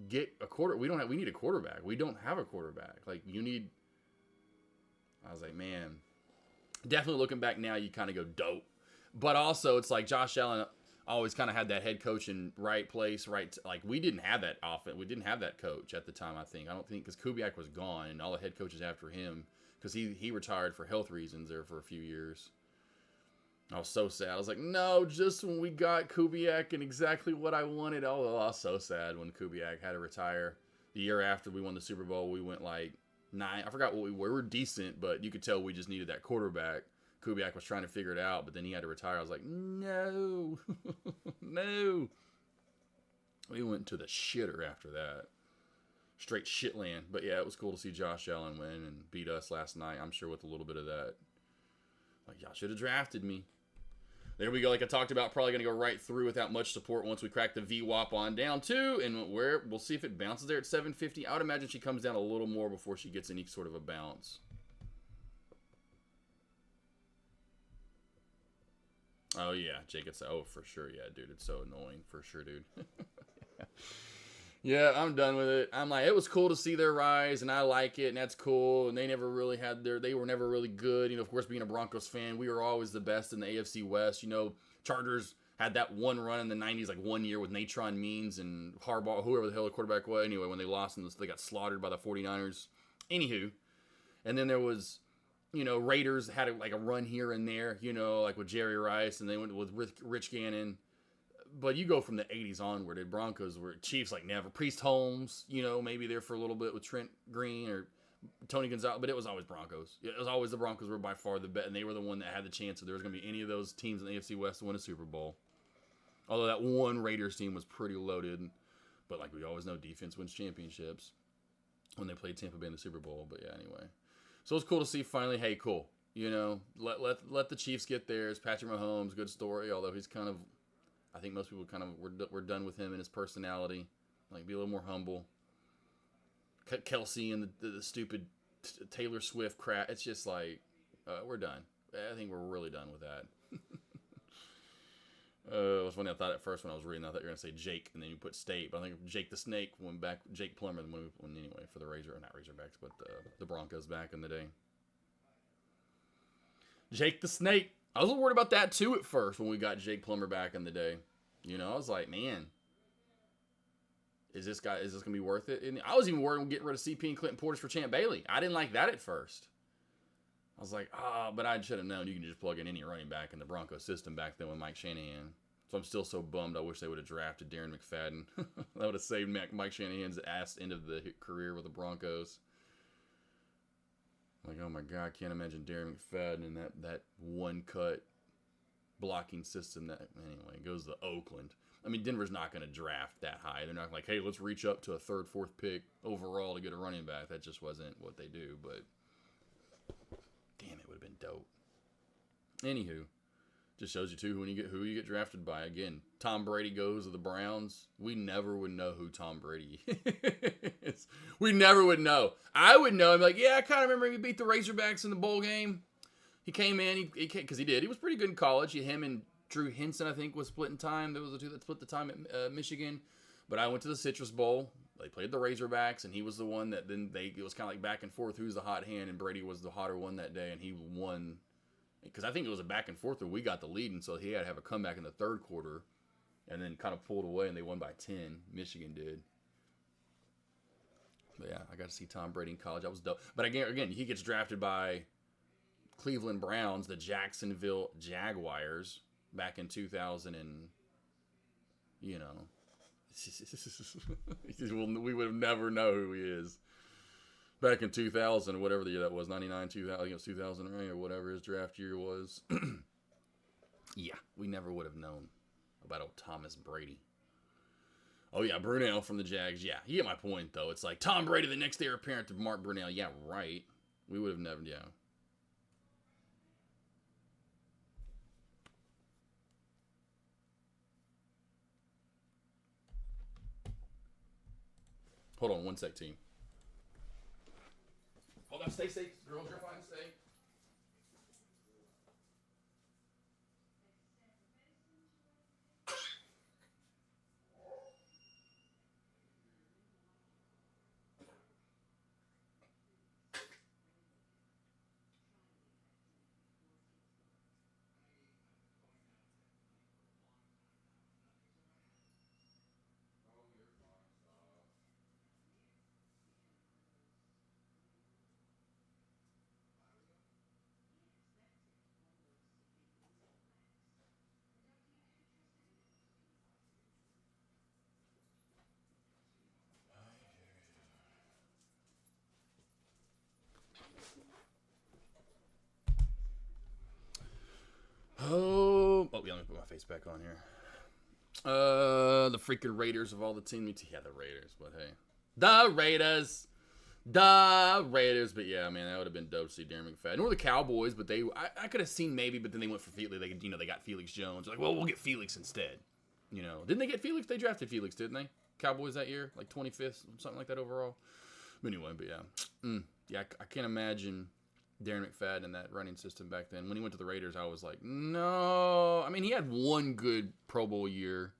B: get a quarter. We need a quarterback. We don't have a quarterback. Like, I was like, man, definitely looking back now, you kind of go dope. But also, it's like Josh Allen always kind of had that head coach in right place, right. Like, we didn't have that offense. We didn't have that coach at the time, I don't think, because Kubiak was gone and all the head coaches after him, because he retired for health reasons there for a few years. I was so sad. I was like, no, just when we got Kubiak and exactly what I wanted. Oh, I was so sad when Kubiak had to retire. The year after we won the Super Bowl, we went like 9. I forgot what we were. We were decent, but you could tell we just needed that quarterback Kubiak was trying to figure it out, but then he had to retire. I was like, no, no. We went to the shitter after that. Straight shitland. But yeah, it was cool to see Josh Allen win and beat us last night. I'm sure with a little bit of that. Like, y'all should have drafted me. There we go. Like I talked about, probably going to go right through without much support once we crack the VWAP on down too. And we'll see if it bounces there at 750. I would imagine she comes down a little more before she gets any sort of a bounce. Oh, yeah. Jake, oh, for sure. Yeah, dude. It's so annoying. For sure, dude. Yeah, I'm done with it. I'm like, it was cool to see their rise, and I like it, and that's cool. And they never really they were never really good. You know, of course, being a Broncos fan, we were always the best in the AFC West. You know, Chargers had that one run in the 90s, like 1 year with Natron Means and Harbaugh, whoever the hell the quarterback was. Anyway, when they lost, and they got slaughtered by the 49ers. Anywho, and then there was, you know, Raiders had a run here and there, you know, like with Jerry Rice, and they went with Rich Gannon. But you go from the 80s onward, the Broncos were Chiefs like never. Priest Holmes, you know, maybe there for a little bit with Trent Green or Tony Gonzalez, but it was always Broncos. It was always the Broncos were by far the best, and they were the one that had the chance if there was going to be any of those teams in the AFC West to win a Super Bowl. Although that one Raiders team was pretty loaded, but like we always know, defense wins championships when they played Tampa Bay in the Super Bowl. But yeah, anyway. So it's cool to see finally, hey, cool. You know, let the Chiefs get theirs. Patrick Mahomes, good story, although he's kind of, I think most people kind of we're done with him and his personality. Like, be a little more humble. Kelsey and the stupid Taylor Swift crap. It's just like, we're done. I think we're really done with that. It was funny. I thought at first when I was reading, I thought you were going to say Jake, and then you put State. But I think Jake the Snake went back. Jake Plummer when anyway for the not Razorbacks, but the Broncos back in the day. Jake the Snake. I was a little worried about that too at first when we got Jake Plummer back in the day. You know, I was like, man, is this going to be worth it? And I was even worried about getting rid of CP and Clinton Portis for Champ Bailey. I didn't like that at first. I was like, but I should have known you can just plug in any running back in the Broncos system back then with Mike Shanahan. So I'm still so bummed. I wish they would have drafted Darren McFadden. That would have saved Mike Shanahan's ass end of the career with the Broncos. Like, oh my God, I can't imagine Darren McFadden and that one-cut blocking system. That anyway, goes to Oakland. I mean, Denver's not going to draft that high. They're not like, hey, let's reach up to a third, fourth pick overall to get a running back. That just wasn't what they do, but damn, it would have been dope. Anywho, just shows you too who you get drafted by. Again, Tom Brady goes to the Browns. We never would know who Tom Brady is. We never would know. I would know. I'm like, yeah, I kind of remember he beat the Razorbacks in the bowl game. He came in, because he did. He was pretty good in college. Him and Drew Henson, I think, was splitting time. There was the two that split the time at Michigan. But I went to the Citrus Bowl. They played the Razorbacks, and he was the one that then it was kind of like back and forth who's the hot hand, and Brady was the hotter one that day, and he won. Because I think it was a back and forth where we got the lead, and so he had to have a comeback in the third quarter and then kind of pulled away, and they won by 10. Michigan did. But yeah, I got to see Tom Brady in college. That was dope. But again, he gets drafted by Cleveland Browns, the Jacksonville Jaguars, back in 2000, and, you know, we would have never know who he is. Back in 2000, whatever the year that was, 99, 2000, I think it was 2000, right, or whatever his draft year was. Yeah, we never would have known about old Thomas Brady. Oh, yeah, Brunell from the Jags. Yeah, you get my point, though. It's like Tom Brady, the next heir apparent of Mark Brunell. Yeah, right. We would have never, yeah. Hold on one sec, team. Hold on, stay safe. Girls, you're fine, stay. face back on here. The freaking Raiders of all the teams. Yeah, the Raiders, but hey. The Raiders. But yeah, man, that would have been dope to see Darren McFadden. Or the Cowboys, but I could have seen maybe, but then they went for Felix. They got Felix Jones. Like, well, we'll get Felix instead. Didn't they get Felix? They drafted Felix, didn't they? Cowboys that year, like 25th, something like that overall. But anyway, but yeah. Yeah, I can't imagine Darren McFadden in that running system back then. When he went to the Raiders, I was like, no. I mean, he had one good Pro Bowl year.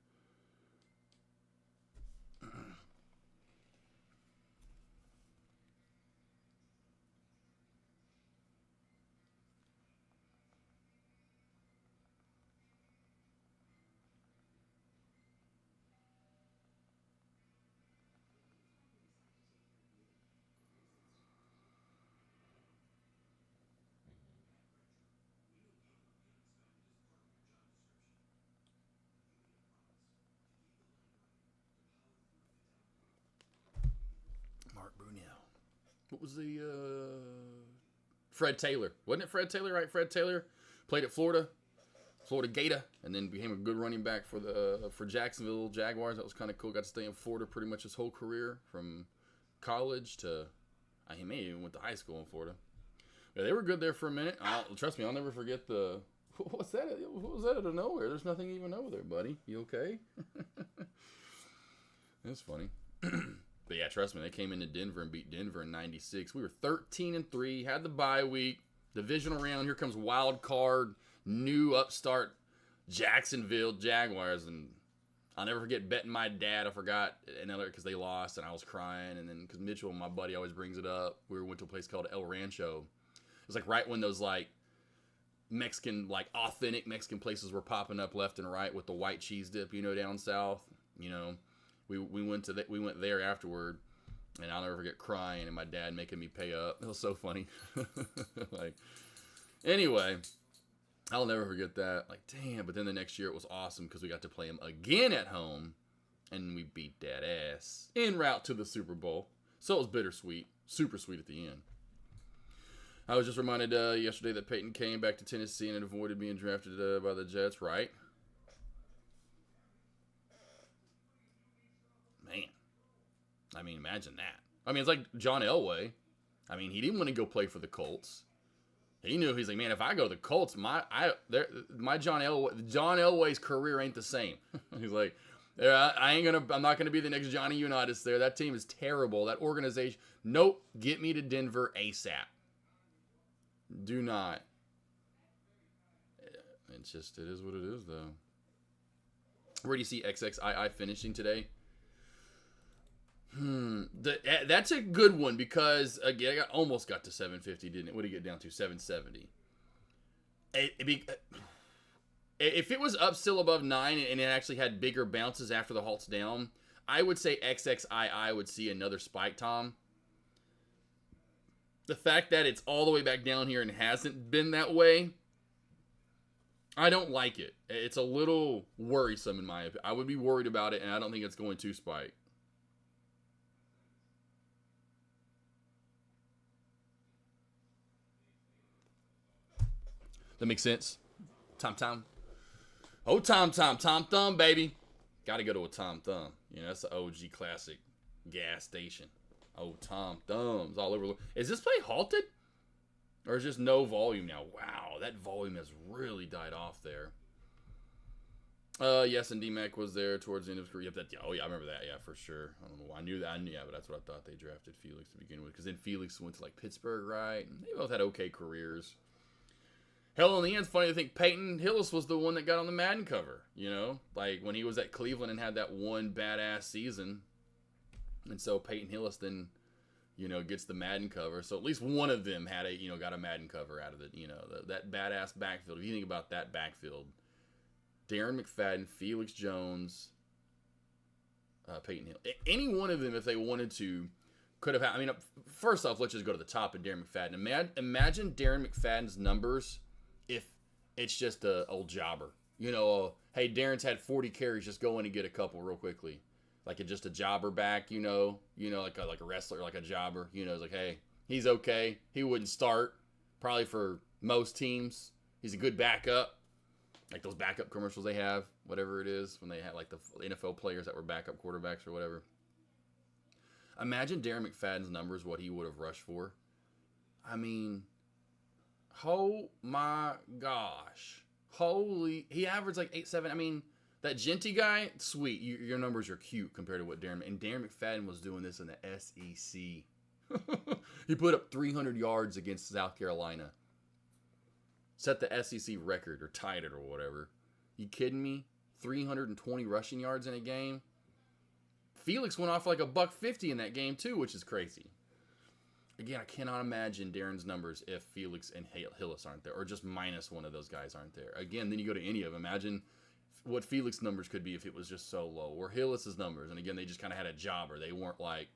B: What was the Fred Taylor? Wasn't it Fred Taylor, right? Fred Taylor played at Florida Gator, and then became a good running back for Jacksonville Jaguars. That was kind of cool. Got to stay in Florida pretty much his whole career, from college to he may even went to high school in Florida. Yeah, they were good there for a minute. Trust me, I'll never forget the. What's that? What was that out of nowhere? There's nothing even over there, buddy. You okay? That's funny. But yeah, trust me, they came into Denver and beat Denver in '96. We were 13-3, had the bye week, divisional round. Here comes wild card, new upstart Jacksonville Jaguars, and I'll never forget betting my dad. I forgot another because they lost, and I was crying. And then because Mitchell, my buddy, always brings it up. We went to a place called El Rancho. It was like right when those like Mexican, like authentic Mexican places were popping up left and right with the white cheese dip, down south, We went there afterward, and I'll never forget crying and my dad making me pay up. It was so funny. Anyway, I'll never forget that. Like, damn. But then the next year it was awesome because we got to play them again at home, and we beat that ass en route to the Super Bowl. So it was bittersweet, super sweet at the end. I was just reminded yesterday that Peyton came back to Tennessee and avoided being drafted by the Jets, right? Man. I mean, imagine that. I mean, it's like John Elway. I mean, he didn't want to go play for the Colts. He knew, he's like, man, if I go to the Colts, my John Elway's career ain't the same. He's like, I'm not gonna be the next Johnny Unitas there. That team is terrible. That organization, nope. Get me to Denver ASAP. Do not. It's just, it is what it is, though. Where do you see XXII finishing today? That's a good one because again, I almost got to 750, didn't it? What did it get down to? 770. If it was up still above 9 and it actually had bigger bounces after the halts down, I would say XXII would see another spike, Tom. The fact that it's all the way back down here and hasn't been that way, I don't like it. It's a little worrisome in my opinion. I would be worried about it, and I don't think it's going to spike. That makes sense. Tom. Oh, Tom Thumb, baby. Got to go to a Tom Thumb. That's the OG classic gas station. Oh, Tom Thumbs all over. Is this play halted? Or is just no volume now? Wow, that volume has really died off there. Yes, and D-Mac was there towards the end of his career. Yep, I remember that. Yeah, for sure. I don't know why I knew that. Yeah, but that's what I thought they drafted Felix to begin with. Because then Felix went to like Pittsburgh, right? And they both had okay careers. Hell, in the end, it's funny to think Peyton Hillis was the one that got on the Madden cover. Like when he was at Cleveland and had that one badass season. And so Peyton Hillis then, gets the Madden cover. So at least one of them had got a Madden cover out of it. That badass backfield. If you think about that backfield, Darren McFadden, Felix Jones, Peyton Hill. Any one of them, if they wanted to, could have had. I mean, first off, let's just go to the top of Darren McFadden. Imagine Darren McFadden's numbers if it's just a old jobber. Hey, Darren's had 40 carries. Just go in and get a couple real quickly. Like just a jobber back, like a wrestler, like a jobber. It's like, hey, he's okay. He wouldn't start probably for most teams. He's a good backup. Like those backup commercials they have, whatever it is, when they had like the NFL players that were backup quarterbacks or whatever. Imagine Darren McFadden's numbers, what he would have rushed for. I mean, oh my gosh. He averaged like 8-7. I mean, that Genty guy, sweet. Your numbers are cute compared to what and Darren McFadden was doing this in the SEC. He put up 300 yards against South Carolina. Set the SEC record or tied it or whatever. You kidding me? 320 rushing yards in a game. Felix went off like $150 in that game too, which is crazy. Again, I cannot imagine Darren's numbers if Felix and Hillis aren't there, or just minus one of those guys aren't there. Again, then you go to any of them. Imagine what Felix numbers could be if it was just so low, or Hillis's numbers. And again, they just kind of had a jobber. They weren't like,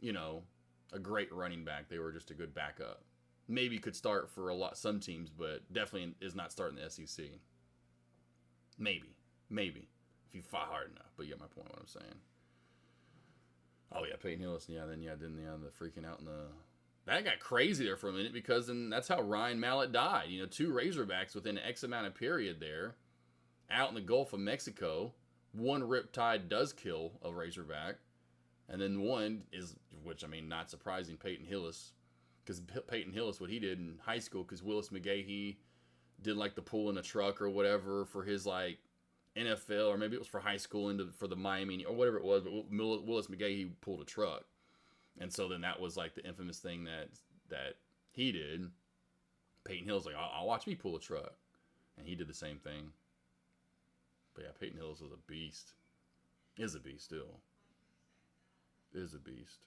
B: a great running back. They were just a good backup. Maybe could start for some teams, but definitely is not starting the SEC. Maybe if you fought hard enough. But you get my point. What I'm saying. Oh yeah, Peyton Hillis. Yeah, then the freaking out in the. That got crazy there for a minute because then that's how Ryan Mallett died. 2 Razorbacks within X amount of period there, out in the Gulf of Mexico. One riptide does kill a Razorback, and then one is, which I mean, not surprising, Peyton Hillis. Because Peyton Hillis, what he did in high school, because Willis McGahee did like the pull in a truck or whatever for his like NFL, or maybe it was for high school for the Miami or whatever it was. But Willis McGahee pulled a truck, and so then that was like the infamous thing that he did. Peyton Hillis like, I'll watch me pull a truck, and he did the same thing. But yeah, Peyton Hillis was a beast. Is a beast still. Is a beast.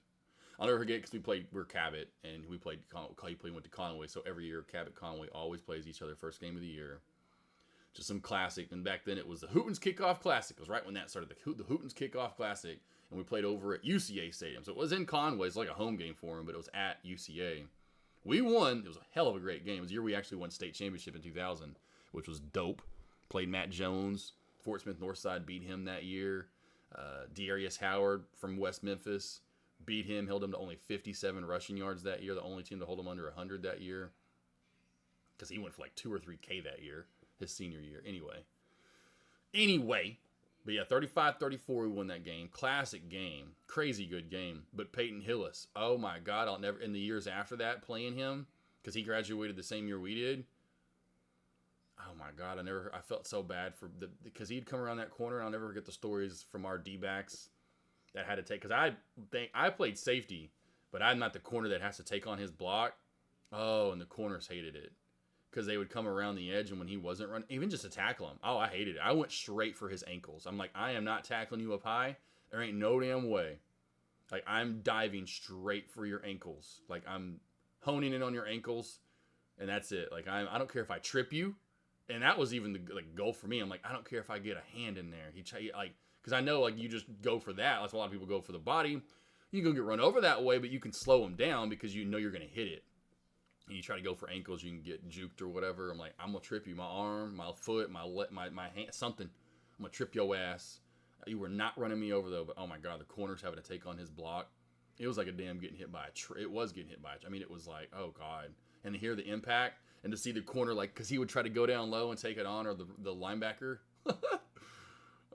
B: I'll never forget because we're Cabot, and he went to Conway, so every year Cabot Conway always plays each other first game of the year. Just some classic, and back then it was the Hootens Kickoff Classic. It was right when that started, the Hootens Kickoff Classic, and we played over at UCA Stadium. So it was in Conway, it's like a home game for him, but it was at UCA. We won, it was a hell of a great game. It was the year we actually won state championship in 2000, which was dope. Played Matt Jones, Fort Smith Northside beat him that year. Darius Howard from West Memphis beat him, held him to only 57 rushing yards that year, the only team to hold him under 100 that year. Because he went for like 2 or 3K that year, his senior year. Anyway, but yeah, 35-34 we won that game. Classic game. Crazy good game. But Peyton Hillis, oh my God, I'll never, in the years after that, playing him, because he graduated the same year we did. Oh my God, I felt so bad because he'd come around that corner, and I'll never forget the stories from our D-backs that had to take, because I played safety, but I'm not the corner that has to take on his block. Oh, and the corners hated it because they would come around the edge, and when he wasn't running, even just to tackle him, oh, I hated it. I went straight for his ankles. I'm like, I am not tackling you up high. There ain't no damn way. Like, I'm diving straight for your ankles. Like, I'm honing in on your ankles, and that's it. Like, I don't care if I trip you, and that was even the goal for me. I'm like, I don't care if I get a hand in there. Because I know, like, you just go for that. That's why a lot of people go for the body. You can get run over that way, but you can slow them down because you know you're going to hit it. And you try to go for ankles, you can get juked or whatever. I'm like, I'm going to trip you. My arm, my foot, my hand, something. I'm going to trip your ass. You were not running me over, though. But, oh, my God, the corner's having to take on his block. It was like a damn getting hit by a tree. It was getting hit by a tree. I mean, it was like, oh, God. And to hear the impact and to see the corner, like, because he would try to go down low and take it on, or the linebacker.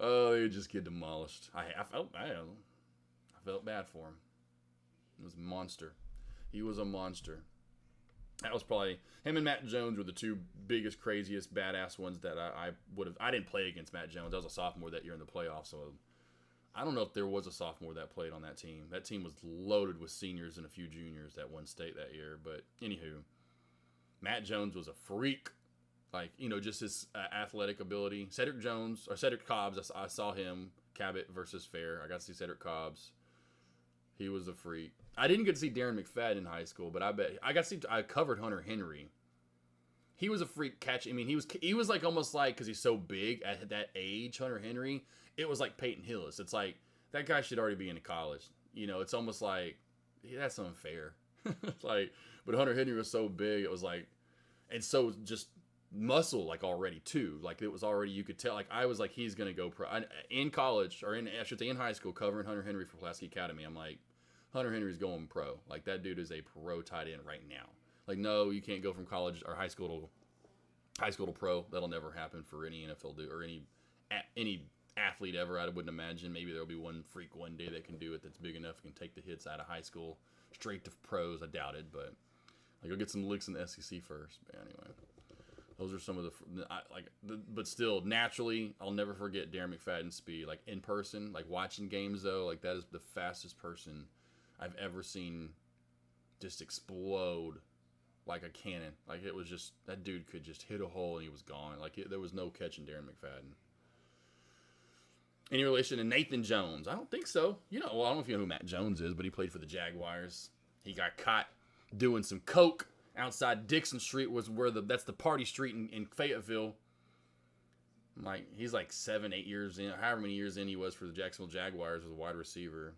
B: Oh, they just get demolished. I felt bad. I felt bad for him. He was a monster. He was a monster. That was probably him and Matt Jones were the two biggest, craziest, badass ones that I would have. I didn't play against Matt Jones. I was a sophomore that year in the playoffs, so I don't know if there was a sophomore that played on that team. That team was loaded with seniors and a few juniors that won state that year. But anywho, Matt Jones was a freak. Like, just his athletic ability. Cedric Cobbs, I saw him, Cabot versus Fair. I got to see Cedric Cobbs. He was a freak. I didn't get to see Darren McFadden in high school, but I covered Hunter Henry. He was a freak catch. I mean, he was like almost like, because he's so big at that age, Hunter Henry, it was like Peyton Hillis. It's like, that guy should already be in college. It's almost like, that's unfair. But Hunter Henry was so big, it was like, and so just muscle, like, already too. Like, it was already, you could tell, like, I was like, he's going to go pro. In college, or I should say in high school, covering Hunter Henry for Pulaski Academy, I'm like, Hunter Henry's going pro. Like, that dude is a pro tight end right now. Like, no, you can't go from college or high school high school to pro. That'll never happen for any NFL dude or any athlete ever. I wouldn't imagine. Maybe there'll be one freak one day that can do it that's big enough and can take the hits out of high school straight to pros. I doubt it, but like I'll get some licks in the SEC first. But anyway, those are some of but still, naturally, I'll never forget Darren McFadden's speed. Like in person, like watching games though, like that is the fastest person I've ever seen just explode like a cannon. Like it was just, that dude could just hit a hole and he was gone. Like there was no catching Darren McFadden. Any relation to Nathan Jones? I don't think so. You know, well, I don't know if you know who Matt Jones is, but he played for the Jaguars. He got caught doing some coke outside Dixon Street, was where that's the party street in Fayetteville. Like he's like 7-8 years in, however many years in he was for the Jacksonville Jaguars as a wide receiver.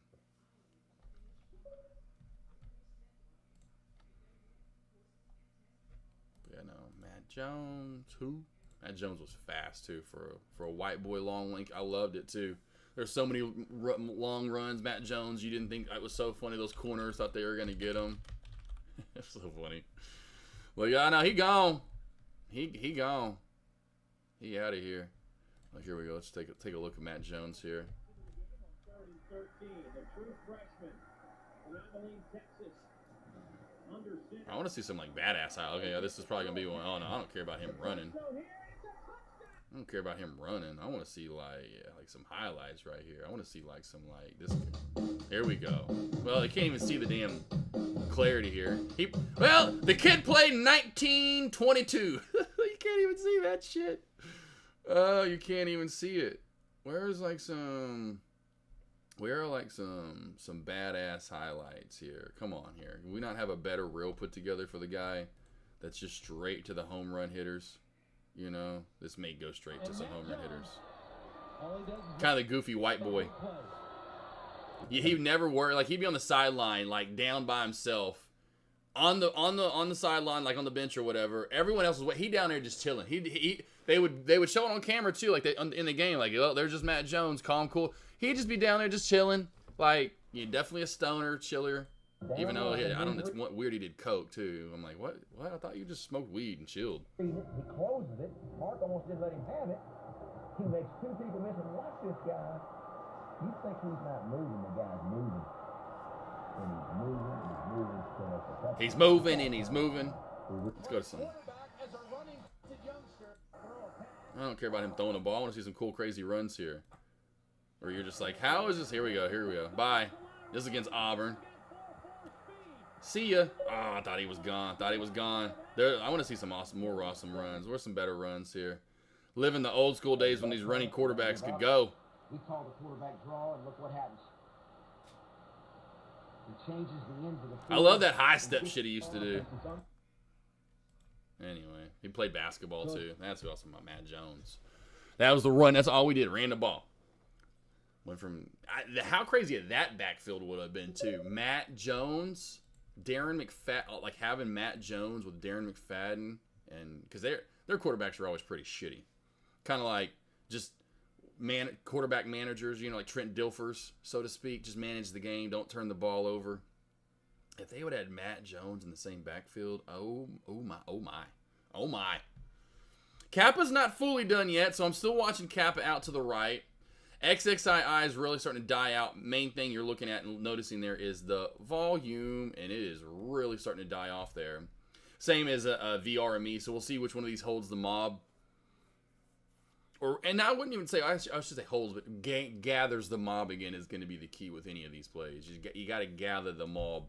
B: Yeah, no, Matt Jones. Who? Matt Jones was fast too for a white boy long link. I loved it too. There's so many long runs. Matt Jones, you didn't think it was so funny. Those corners thought they were gonna get him. It's so funny. Well, yeah, no, he gone. He gone. He out of here. Well, here we go. Let's take a look at Matt Jones here. I want to see some like badass. Okay, yeah, this is probably gonna be one. Oh no, I don't care about him running. I don't care about him running. I want to see like some highlights right here. I want to see like some like this. Here we go. Well, you can't even see the damn clarity here. Well, the kid played in 1922. You can't even see that shit. Oh, you can't even see it. Where are like some badass highlights here? Come on here. Can we not have a better reel put together for the guy that's just straight to the home run hitters? You know, this may go straight to some home run hitters. Kind of the goofy white boy. He'd never worry. Like he'd be on the sideline, like down by himself, on the sideline, like on the bench or whatever. Everyone else was he down there just chilling. They would show it on camera too, like in the game, like oh, there's just Matt Jones, calm, cool. He'd just be down there just chilling, like definitely a stoner, chiller. Even though it's weird he did coke too. I'm like, what? I thought you just smoked weed and chilled.
A: He closes it. Mark almost didn't let him have it. He makes two people miss it. Watch this guy. You think he's not moving? The guy's moving. And he's moving.
B: He's moving. Let's go to some. I don't care about him throwing the ball. I want to see some cool, crazy runs here. Or you're just like, how is this? Here we go. Bye. This is against Auburn. See ya. Oh, I thought he was gone. I want to see some more awesome runs. Where's some better runs here? Living the old school days when these running quarterbacks could go.
A: We call the quarterback draw, and look what happens. He changes the ends of the field.
B: I love that high step shit he used to do. Anyway, he played basketball too. That's who else about Matt Jones. That was the run. That's all we did. Ran the ball. Went from how crazy that backfield would have been too. Matt Jones, Darren McFadden, like having Matt Jones with Darren McFadden, and because their quarterbacks are always pretty shitty, kind of like just quarterback managers, like Trent Dilfers, so to speak, just manage the game, don't turn the ball over. If they would have had Matt Jones in the same backfield, oh my. Kappa's not fully done yet, so I'm still watching Kappa out to the right. XXII is really starting to die out. Main thing you're looking at and noticing there is the volume, and it is really starting to die off there. Same as a VRME, so we'll see which one of these holds the mob. And I wouldn't even say, I should say holds, but gathers the mob again is going to be the key with any of these plays. You got to gather the mob.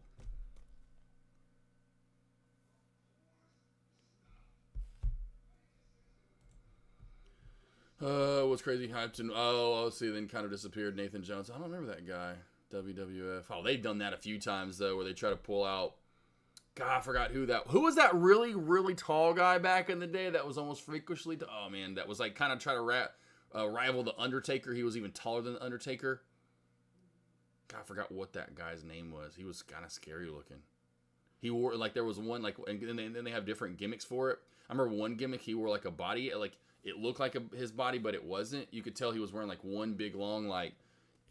B: What's crazy? Let's see, then kind of disappeared. Nathan Jones. I don't remember that guy. WWF. Oh, they've done that a few times, though, where they try to pull out. God, I forgot who was that really, really tall guy back in the day that was almost freakishly oh, man, that was like kind of try to rival the Undertaker. He was even taller than the Undertaker. God, I forgot what that guy's name was. He was kind of scary looking. He wore, like, there was one, like, and then they have different gimmicks for it. I remember one gimmick, he wore, like, a body, like, it looked like his body, but it wasn't. You could tell he was wearing, like, one big, long, like,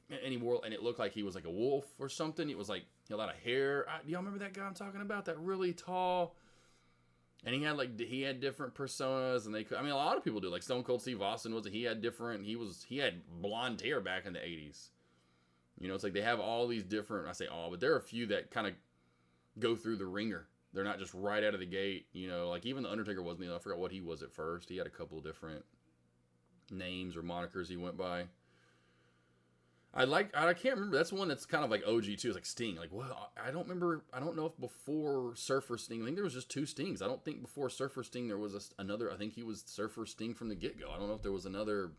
B: and it looked like he was, like, a wolf or something. It was, like, he had a lot of hair. Do y'all remember that guy I'm talking about? That really tall. And he had different personas, and I mean, a lot of people do. Like Stone Cold Steve Austin he had blonde hair back in the 80s. You know, it's like they have all these different, I say all, but there are a few that kind of go through the ringer. They're not just right out of the gate, you know, like even The Undertaker wasn't, I forgot what he was at first. He had a couple of different names or monikers he went by. I can't remember. That's one that's kind of like OG too. It's like Sting. Like, well, I don't know if before Surfer Sting, I think there was just 2 Stings. I don't think before Surfer Sting there was another. I think he was Surfer Sting from the get-go. I don't know if there was another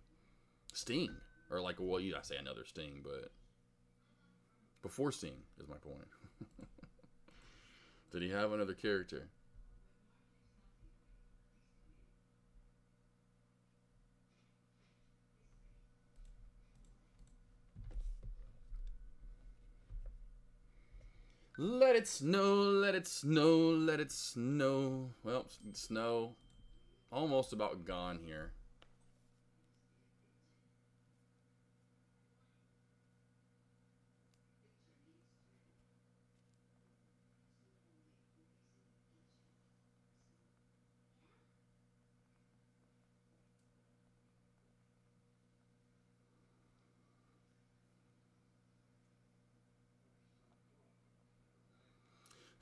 B: Sting. Or like, well, I say another Sting, but before Sting is my point. Did he have another character? Let it snow, let it snow, let it snow. Well, snow almost about gone here.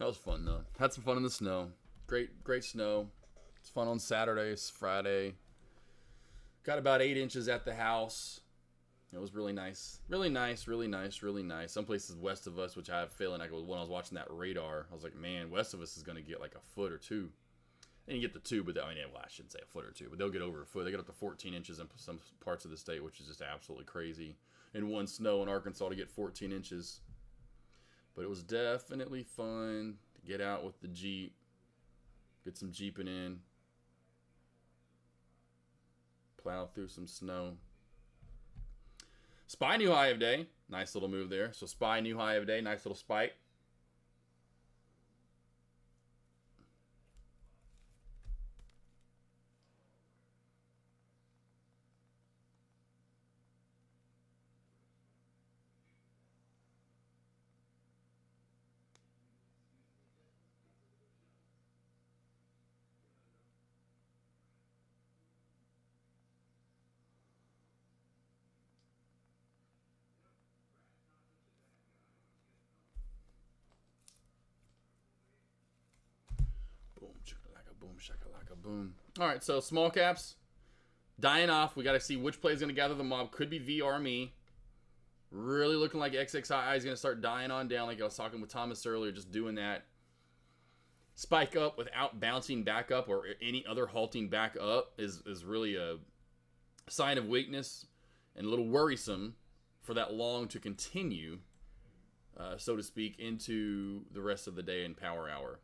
B: That was fun, though. Had some fun in the snow. Great snow. It's fun on Saturdays, Friday. Got about 8 inches at the house. It was really nice. Really nice. Some places west of us, which I have a feeling, when I was watching that radar, I was like, man, west of us is going to get like a foot or 2. And you get the 2, but I shouldn't say a foot or 2, but they'll get over a foot. They get up to 14 inches in some parts of the state, which is just absolutely crazy. In one snow in Arkansas to get 14 inches. But it was definitely fun to get out with the Jeep, get some Jeeping in, plow through some snow. Spy new high of day. Nice little move there. So Spy new high of day. Nice little spike. Boom, shakalaka, boom. All right, so small caps dying off. We got to see which play is going to gather the mob. Could be VR me. Really looking like XXI is going to start dying on down, like I was talking with Thomas earlier, just doing that spike up without bouncing back up or any other halting back up is really a sign of weakness and a little worrisome for that long to continue, so to speak, into the rest of the day and power hour.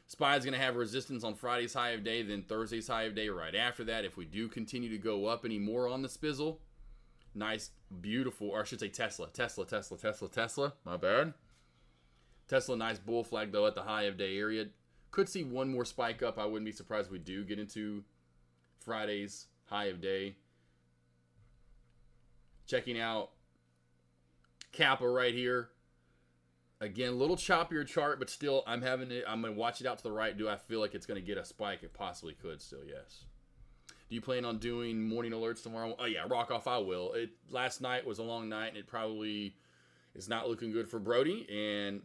B: Spy is going to have resistance on Friday's high of day, then Thursday's high of day right after that. If we do continue to go up any more on the Spizzle, nice, beautiful, or I should say Tesla. My bad. Tesla, nice bull flag, though, at the high of day area. Could see one more spike up. I wouldn't be surprised if we do get into Friday's high of day. Checking out Kappa right here. Again, a little choppier chart, but still, I'm going to watch it out to the right. Do I feel like it's going to get a spike? It possibly could still, yes. Do you plan on doing morning alerts tomorrow? Oh, yeah, rock off, I will. Last night was a long night, and it probably is not looking good for Brody.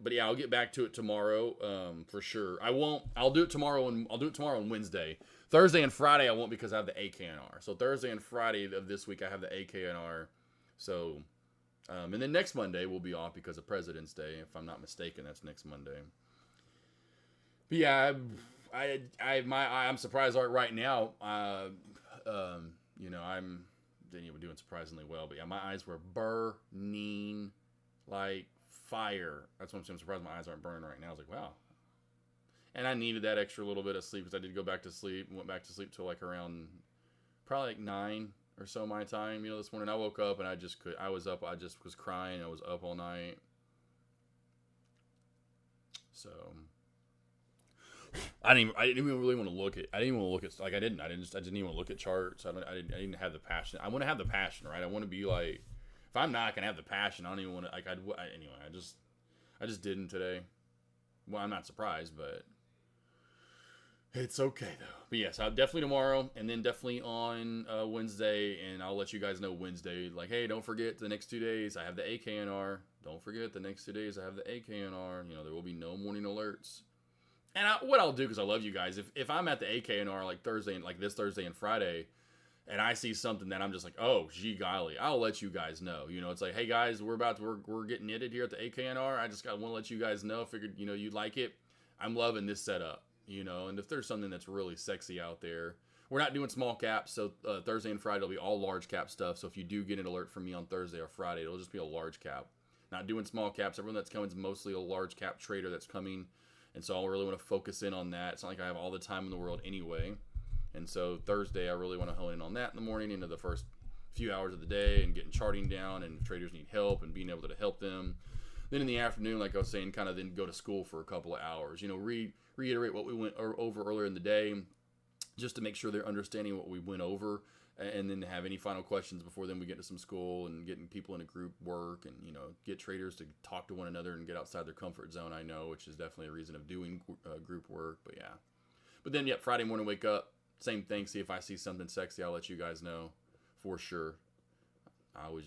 B: But yeah, I'll get back to it tomorrow, for sure. I'll do it tomorrow, and I'll do it tomorrow on Wednesday. Thursday and Friday, I won't because I have the AKNR. So Thursday and Friday of this week, I have the AKNR. So... and then next Monday we'll be off because of President's Day. If I'm not mistaken, that's next Monday. But yeah, I'm surprised right now. I'm doing surprisingly well. But yeah, my eyes were burning like fire. That's what I'm saying. I'm surprised my eyes aren't burning right now. I was like, wow. And I needed that extra little bit of sleep because I did go back to sleep. Went back to sleep till like around probably like 9 or so my time. This morning I woke up and I was up. I just was crying. I was up all night. So I didn't even really want to look at. I didn't even want to look at like I didn't even want to look at charts. I didn't have the passion. I want to have the passion, right? I want to be like, if I'm not gonna have the passion, I don't even want to. Anyway, I just didn't today. Well, I'm not surprised, but It's okay though. But yes, I'll definitely tomorrow, and then definitely on Wednesday, and I'll let you guys know Wednesday. Like, hey, don't forget the next 2 days I have the AKNR. Don't forget the next 2 days I have the AKNR. You know, there will be no morning alerts. And what I'll do, because I love you guys, if I'm at the AKNR like Thursday and like this Thursday and Friday, and I see something that I'm just like, oh, gee golly, I'll let you guys know. You know, it's like, hey guys, we're getting knitted here at the AKNR. I just want to let you guys know. Figured, you know, you'd like it. I'm loving this setup. You know, and if there's something that's really sexy out there, we're not doing small caps, so Thursday and Friday will be all large cap stuff. So if you do get an alert from me on Thursday or Friday, it'll just be a large cap. Not doing small caps. Everyone that's coming is mostly a large cap trader that's coming, and so I really want to focus in on that. It's not like I have all the time in the world anyway, and so Thursday I really want to hone in on that in the morning into the first few hours of the day and getting charting down, and if traders need help and being able to help them. Then in the afternoon, like I was saying, kind of then go to school for a couple of hours. You know, reiterate what we went over earlier in the day, just to make sure they're understanding what we went over, and then have any final questions before then we get to some school and getting people in a group work, and you know, get traders to talk to one another and get outside their comfort zone. I know, which is definitely a reason of doing group work. But yeah, but then Friday morning wake up, same thing. See if I see something sexy, I'll let you guys know for sure. I always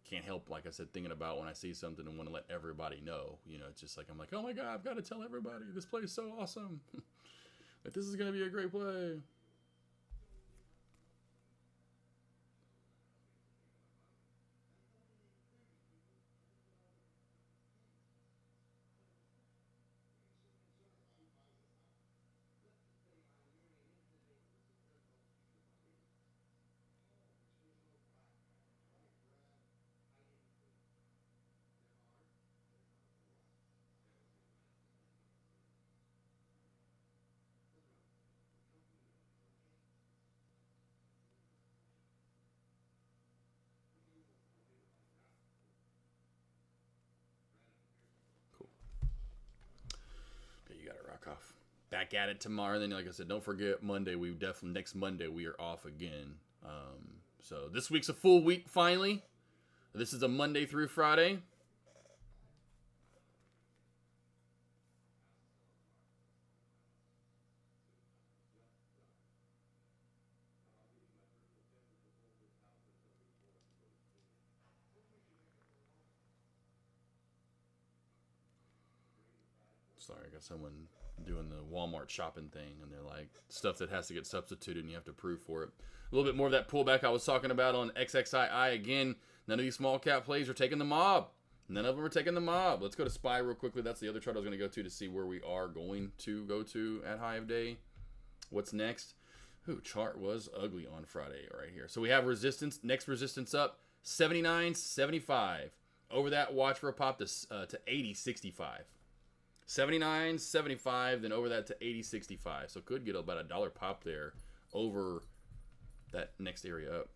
B: can't help, like I said, thinking about when I see something and want to let everybody know. You know, it's just like, I'm like, oh my God, I've got to tell everybody this play is so awesome. Like, this is going to be a great play. Cool. Okay, you got to rock off. Back at it tomorrow. Then, like I said, don't forget Monday. Next Monday we are off again. So this week's a full week finally. This is a Monday through Friday. Sorry, I got someone doing the Walmart shopping thing, and they're like, stuff that has to get substituted and you have to prove for it. A little bit more of that pullback I was talking about on XXII. Again, none of these small cap plays are taking the mob. None of them are taking the mob. Let's go to SPY real quickly. That's the other chart I was going to go to see where we are going to go to at high of day. What's next? Ooh, chart was ugly on Friday right here. So we have resistance. Next resistance up, 79.75. Over that, watch for a pop to 80.65. 79.75, then over that to 80.65. So could get about a dollar pop there over that next area up.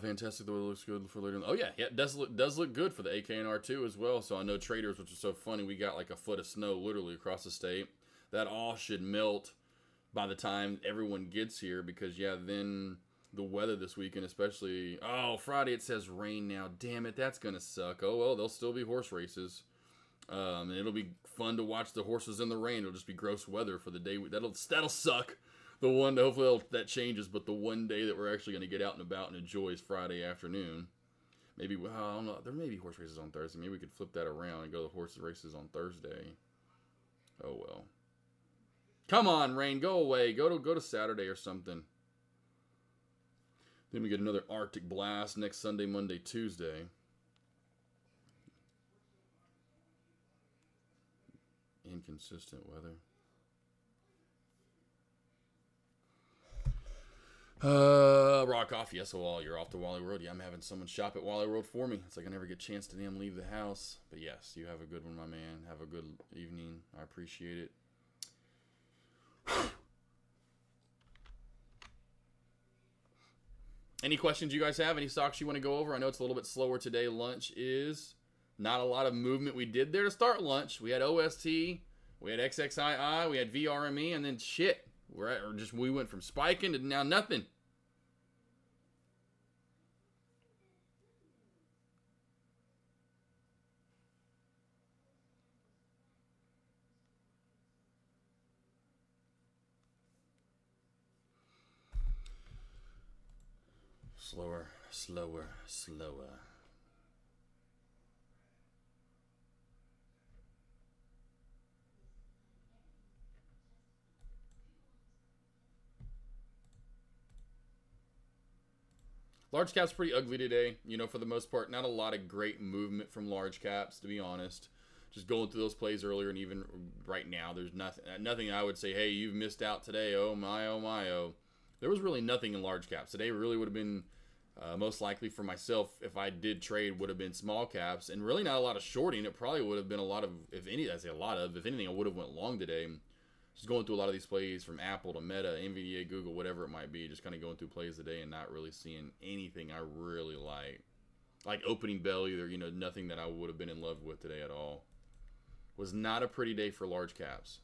B: Fantastic. The way it looks good for later. Oh yeah, it does look good for the AKNR too as well. So I know traders, which is so funny, we got like a foot of snow literally across the state. That all should melt by the time everyone gets here, because yeah, then the weather this weekend, especially, oh, Friday it says rain now. Damn it, that's gonna suck. Oh well, there'll still be horse races, and it'll be fun to watch the horses in the rain. It'll just be gross weather for the day. That'll suck. Hopefully that changes, but the one day that we're actually gonna get out and about and enjoy is Friday afternoon. Maybe, well, I don't know. There may be horse races on Thursday. Maybe we could flip that around and go to horse races on Thursday. Oh well. Come on, rain, go away. Go to Saturday or something. Then we get another Arctic blast next Sunday, Monday, Tuesday. Inconsistent weather. Rock off. Yes, well, you're off to Wally World. Yeah, I'm having someone shop at Wally World for me. It's like I never get a chance to damn leave the house. But yes, you have a good one, my man. Have a good evening. I appreciate it. Any questions you guys have? Any stocks you want to go over? I know it's a little bit slower today. Lunch is not a lot of movement we did there to start lunch. We had OST, we had XXII, we had VRME, and then shit. We went from spiking to now nothing. Slower, slower, slower. Large caps pretty ugly today, you know, for the most part. Not a lot of great movement from large caps, to be honest. Just going through those plays earlier, and even right now, there's nothing I would say, hey, you've missed out today. Oh my, oh my, oh. There was really nothing in large caps today. Really would have been most likely for myself, if I did trade, would have been small caps, and really not a lot of shorting. It probably would have been a lot of, if anything, I would have went long today. Just going through a lot of these plays from Apple to Meta, NVIDIA, Google, whatever it might be. Just kind of going through plays today and not really seeing anything I really like. Like opening bell either, you know, nothing that I would have been in love with today at all. Was not a pretty day for large caps.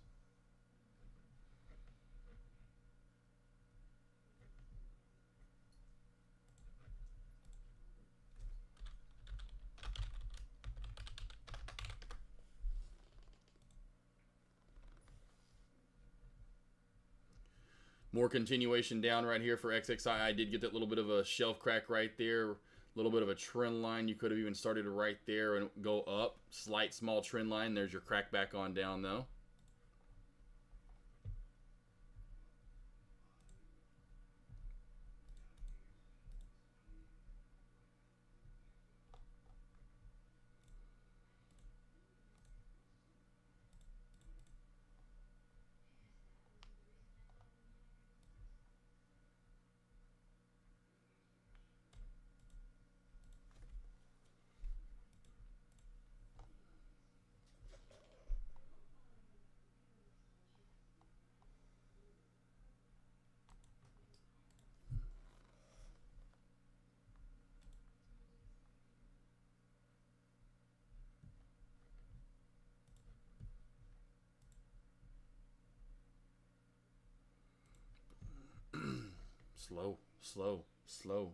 B: More continuation down right here for XXI. I did get that little bit of a shelf crack right there. A little bit of a trend line. You could have even started right there and go up. Slight small trend line. There's your crack back on down though. Slow, slow, slow.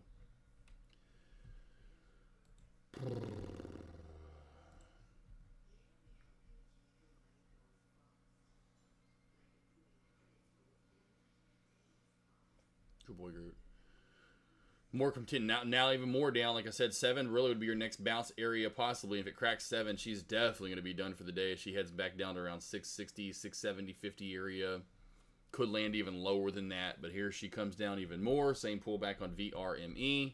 B: Good boy, Groot. More continue now even more down. Like I said, 7 really would be your next bounce area possibly. If it cracks 7, she's definitely going to be done for the day. She heads back down to around 660, 670, 50 area. Could land even lower than that, but here she comes down even more. Same pullback on VRME.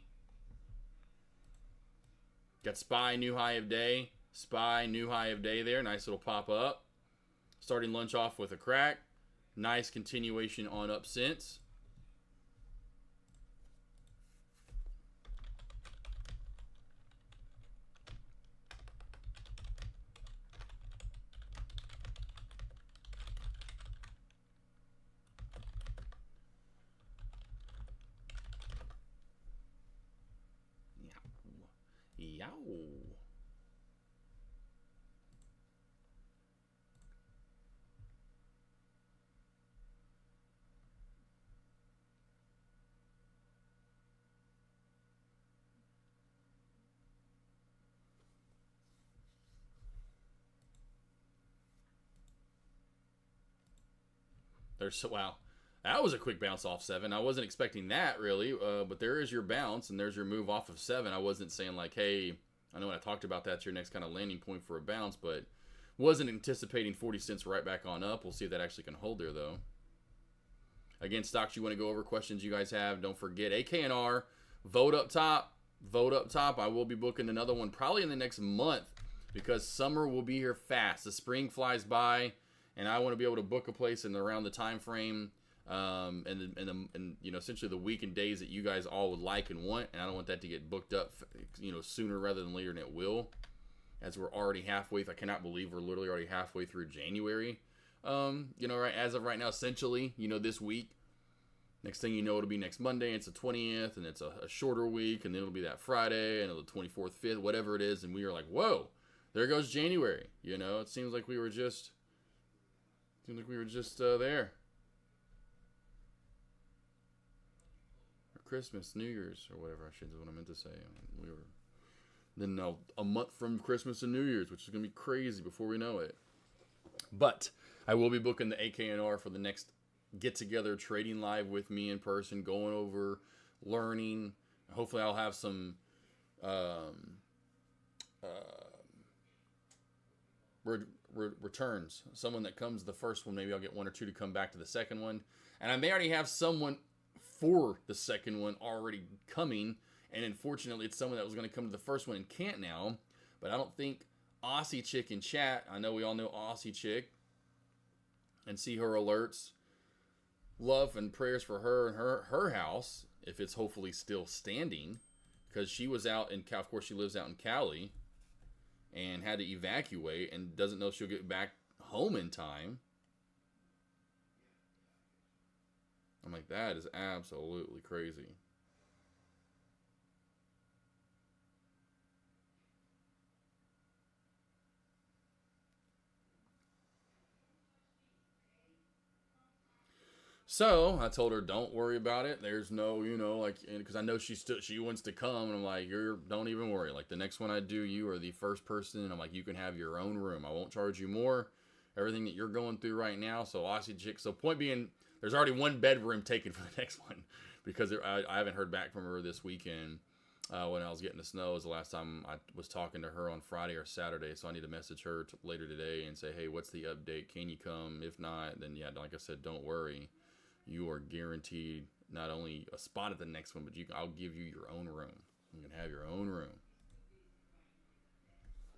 B: Got SPY, new high of day. SPY, new high of day there. Nice little pop up. Starting lunch off with a crack. Nice continuation on up since. Yow. Wow. That was a quick bounce off 7. I wasn't expecting that, really. But there is your bounce, and there's your move off of 7. I wasn't saying, like, hey, I know when I talked about that's your next kind of landing point for a bounce, but wasn't anticipating 40 cents right back on up. We'll see if that actually can hold there, though. Again, stocks you want to go over, questions you guys have. Don't forget, AKNR, vote up top. Vote up top. I will be booking another one probably in the next month because summer will be here fast. The spring flies by, and I want to be able to book a place in around the time frame. And you know, essentially the week and days that you guys all would like and want, and I don't want that to get booked up, you know, sooner rather than later, and it will, as we're already halfway. I cannot believe we're literally already halfway through January. You know, right as of right now, essentially, you know, this week. Next thing you know, it'll be next Monday. It's the 20th, and it's a shorter week, and then it'll be that Friday, and the 24th, 5th, whatever it is, and we are like, whoa, there goes January. You know, it seems like we were just, there. Christmas, New Year's, or whatever I should, is what I meant to say. I mean, then now a month from Christmas and New Year's, which is going to be crazy before we know it. But I will be booking the AKNR for the next get-together trading live with me in person, going over, learning, Hopefully I'll have some returns. Someone that comes the first one, maybe I'll get one or two to come back to the second one. And I may already have someone for the second one already coming. And unfortunately, it's someone that was going to come to the first one and can't now. But I don't think Aussie Chick in chat, I know we all know Aussie Chick and see her alerts. Love and prayers for her and her house, if it's hopefully still standing, because she was out in, of course she lives out in Cali and had to evacuate and doesn't know if she'll get back home in time. I'm like, that is absolutely crazy. So I told her, don't worry about it. There's no, like, because I know she wants to come, and I'm like, don't even worry. Like, the next one I do, you are the first person, and I'm like, you can have your own room. I won't charge you more. Everything that you're going through right now. So Aussie Chick. So point being, there's already one bedroom taken for the next one, because I haven't heard back from her this weekend. When I was getting the snow was the last time I was talking to her on Friday or Saturday. So I need to message her later today and say, hey, what's the update? Can you come? If not, then yeah, like I said, don't worry. You are guaranteed not only a spot at the next one, but I'll give you your own room. You can have your own room.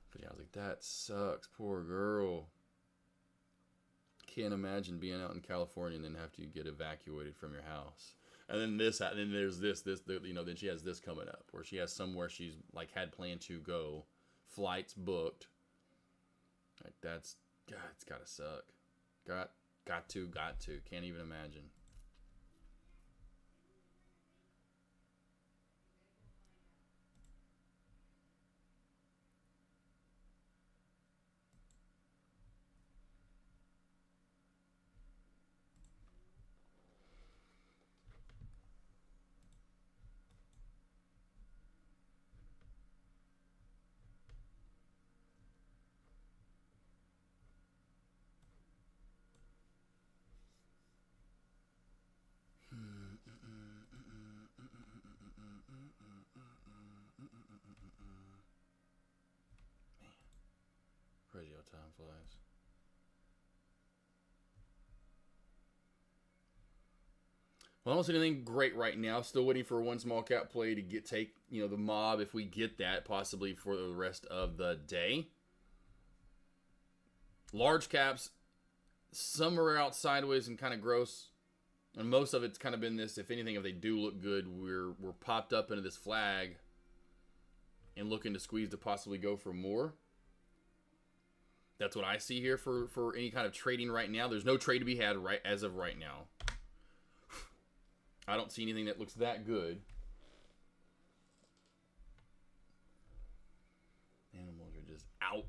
B: But yeah, I was like, that sucks. Poor girl. Can't imagine being out in California and then have to get evacuated from your house. And then there's this, then she has this coming up where she has somewhere she's like had planned to go, flights booked. Like God, it's gotta suck. Got to. Can't even imagine. Crazy how time flies. Well, I don't see anything great right now. Still waiting for one small cap play to take the mob, if we get that, possibly for the rest of the day. Large caps, some are out sideways and kind of gross. And most of it's kind of been this, if anything, if they do look good, we're popped up into this flag and looking to squeeze to possibly go for more. That's what I see here for any kind of trading right now. There's no trade to be had as of right now. I don't see anything that looks that good. Animals are just out.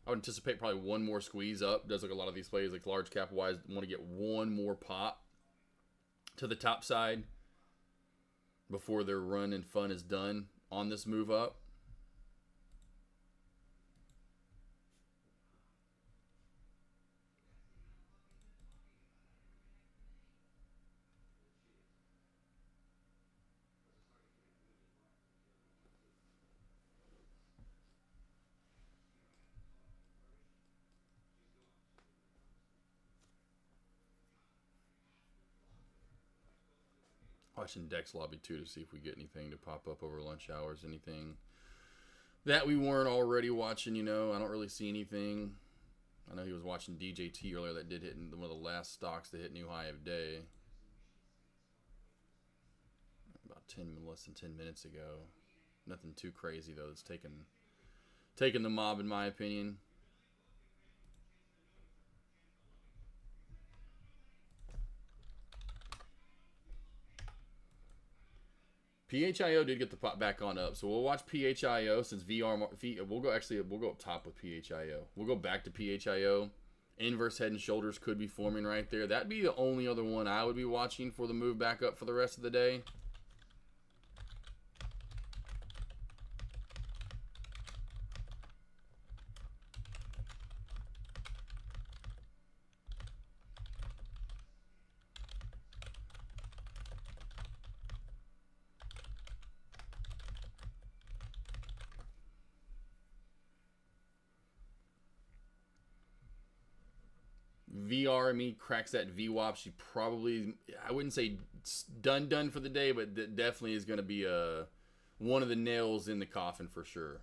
B: I would anticipate probably one more squeeze up. Does look a lot of these plays, like large cap wise, want to get one more pop to the top side before their run and fun is done on this move up. Watching Dex Lobby too to see if we get anything to pop up over lunch hours. Anything that we weren't already watching, I don't really see anything. I know he was watching DJT earlier that did hit in one of the last stocks to hit new high of day. About less than 10 minutes ago. Nothing too crazy though. It's taking the mob in my opinion. PHIO did get the pop back on up, so we'll watch PHIO since we'll go up top with PHIO. We'll go back to PHIO Inverse head and shoulders could be forming right there. That'd be the only other one I would be watching for the move back up for the rest of the day. VRME cracks that VWAP. She probably, I wouldn't say done for the day, but definitely is going to be one of the nails in the coffin for sure.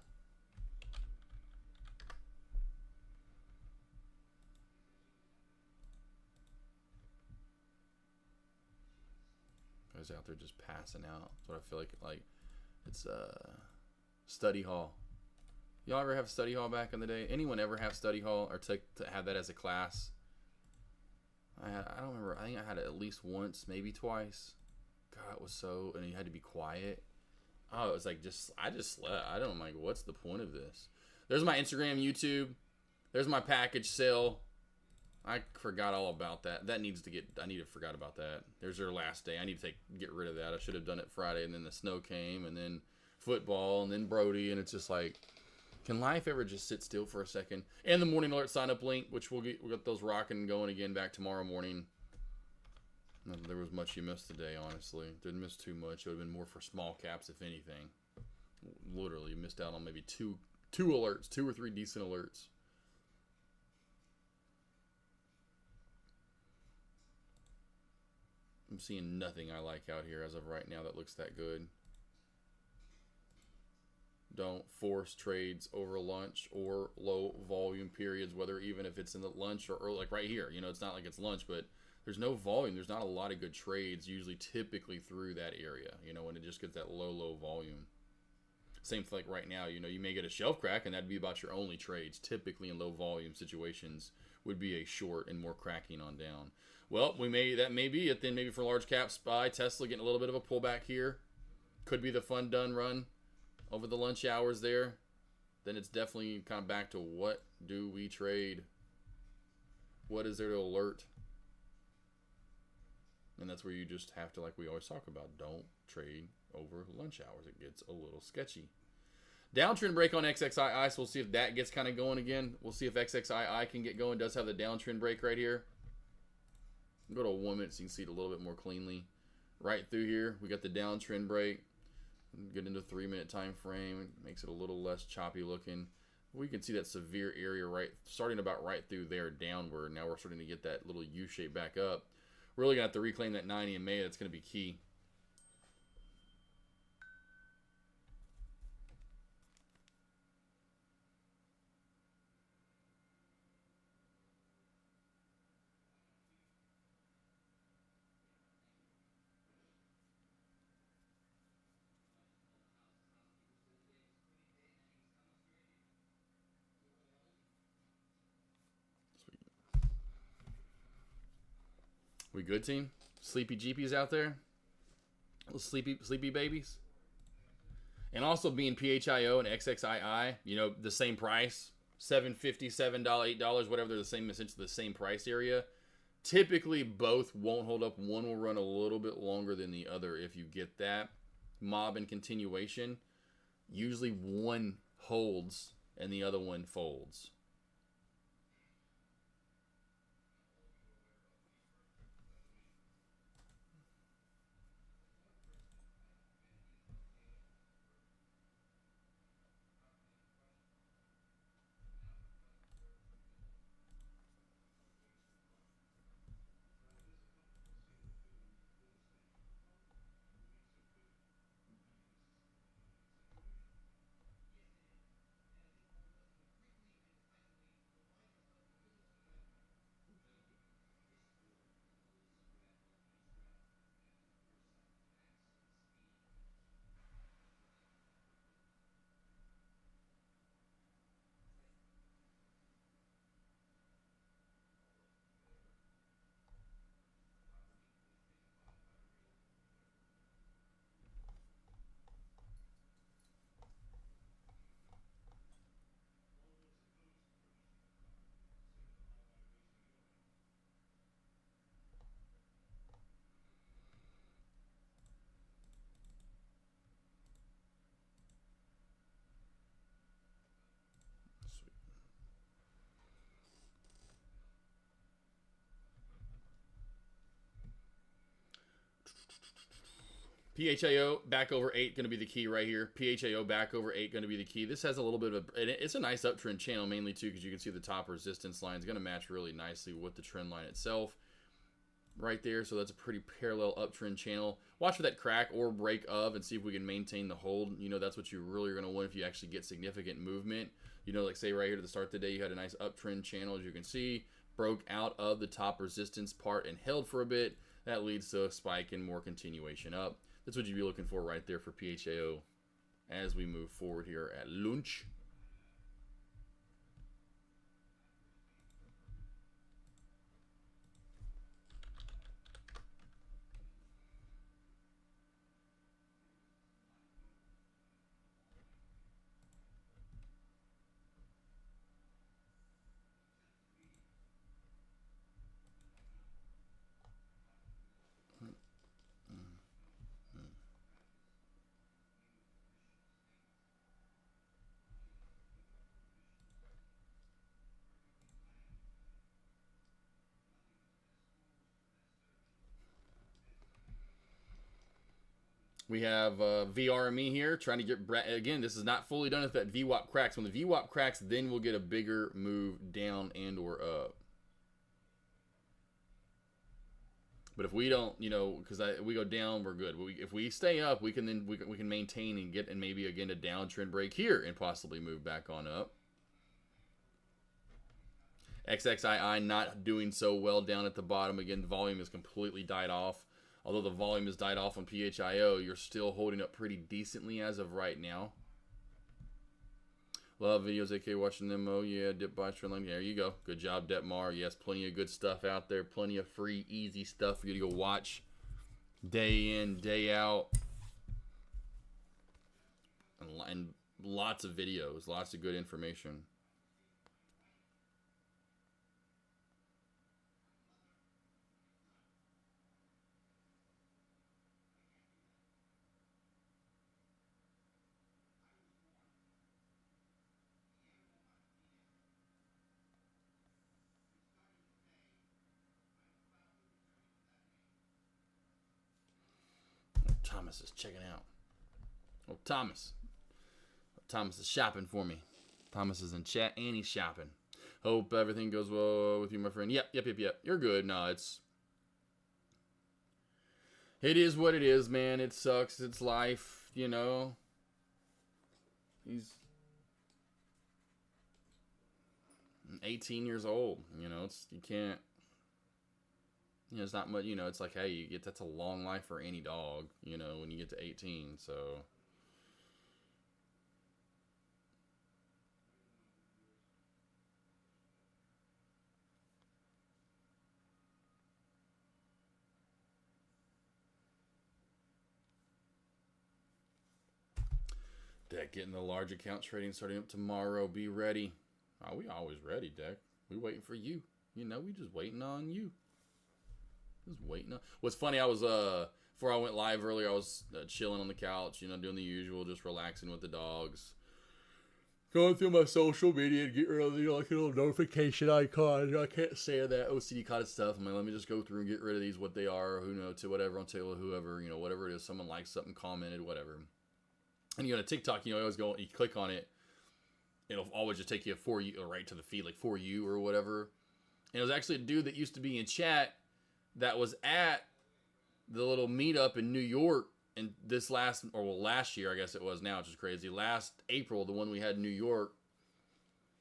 B: I was out there just passing out. That's what I feel like it's study hall. Y'all ever have study hall back in the day? Anyone ever have study hall or to have that as a class? I don't remember. I think I had it at least once, maybe twice. God, it was so, and you had to be quiet. Oh, it was like I just slept. I don't like. What's the point of this? There's my Instagram, YouTube. There's my package sale. I forgot all about that. I need to forgot about that. There's their last day. I need to get rid of that. I should have done it Friday, and then the snow came, and then football, and then Brody, and it's just like, can life ever just sit still for a second? And the morning alert sign up link, which we'll get those rocking and going again back tomorrow morning. There was much you missed today, honestly. Didn't miss too much. It would have been more for small caps, if anything. Literally, you missed out on maybe two alerts, 2 or 3 decent alerts. I'm seeing nothing I like out here as of right now that looks that good. Don't force trades over lunch or low volume periods, whether even if it's in the lunch or like right here. You know, it's not like it's lunch, but there's no volume. There's not a lot of good trades usually typically through that area, you know, when it just gets that low volume. Same thing like right now, you know, you may get a shelf crack and that'd be about your only trades. Typically in low volume situations would be a short and more cracking on down. Well, that may be it then. Maybe for large cap SPY, Tesla getting a little bit of a pullback here. Could be the fun done run over the lunch hours there. Then it's definitely kind of back to what do we trade? What is there to alert? And that's where you just have to, like we always talk about, don't trade over lunch hours. It gets a little sketchy. Downtrend break on XXII, so we'll see if that gets kind of going again. We'll see if XXII can get going. It does have the downtrend break right here. Go to 1 minute so you can see it a little bit more cleanly. Right through here, we got the downtrend break. Get into 3 minute time frame. It makes it a little less choppy looking. We can see that severe area starting about right through there downward. Now we're starting to get that little U shape back up. We're really going to have to reclaim that 90 in May. That's going to be key. We good, team? Sleepy Jeepies out there? Little sleepy babies? And also being PHIO and XXII, you know, the same price, $7.50, $7, $8, whatever, they're the same, essentially the same price area. Typically, both won't hold up. One will run a little bit longer than the other if you get that mob and continuation. Usually one holds and the other one folds. PHAO back over 8 going to be the key right here. PHAO back over 8 going to be the key. This has a little bit of it's a nice uptrend channel mainly too, because you can see the top resistance line is going to match really nicely with the trend line itself right there. So that's a pretty parallel uptrend channel. Watch for that crack or break of and see if we can maintain the hold. You know, that's what you really are going to want if you actually get significant movement. You know, like say right here to the start of the day, you had a nice uptrend channel, as you can see, broke out of the top resistance part and held for a bit. That leads to a spike and more continuation up. That's what you'd be looking for right there for PHAO as we move forward here at lunch. We have VRME here trying to get, again, this is not fully done if that VWAP cracks. When the VWAP cracks, then we'll get a bigger move down and or up. But if we don't, you know, because we go down, we're good. If we stay up, we can maintain and get, and maybe again a downtrend break here and possibly move back on up. XXII not doing so well down at the bottom. Again, the volume has completely died off. Although the volume has died off on PHIO, you're still holding up pretty decently as of right now. Love videos, AK watching them. Oh yeah, dip by trend line. There you go. Good job, Detmar. Yes, plenty of good stuff out there. Plenty of free, easy stuff for you to go watch day in, day out. And lots of videos, lots of good information. Thomas is checking out. Oh, Thomas. Thomas is shopping for me. Thomas is in chat and he's shopping. Hope everything goes well with you, my friend. Yep. You're good. No, it is what it is, man. It sucks. It's life, you know. He's 18 years old. You know, you can't. You know, it's not much, you know, it's like, hey, that's a long life for any dog, you know, when you get to 18, so. Deck getting the large account trading starting up tomorrow. Be ready. Oh, we always ready, Deck. We waiting for you. You know, we just waiting on you. Just waiting on. What's funny, I was before I went live earlier, I was chilling on the couch, you know, doing the usual, just relaxing with the dogs, going through my social media and get rid of, you know, like a little notification icon. I can't say that OCD kind of stuff. I'm like, let me just go through and get rid of these, what they are, who knows, to whatever, on Taylor, whoever, you know, whatever it is, someone likes something, commented, whatever. And you go to TikTok, you know, you always go, you click on it, it'll always just take you for you, right to the feed, like for you or whatever. And it was actually a dude that used to be in chat that was at the little meetup in New York, and this last year, I guess it was now, which is crazy. Last April, the one we had in New York,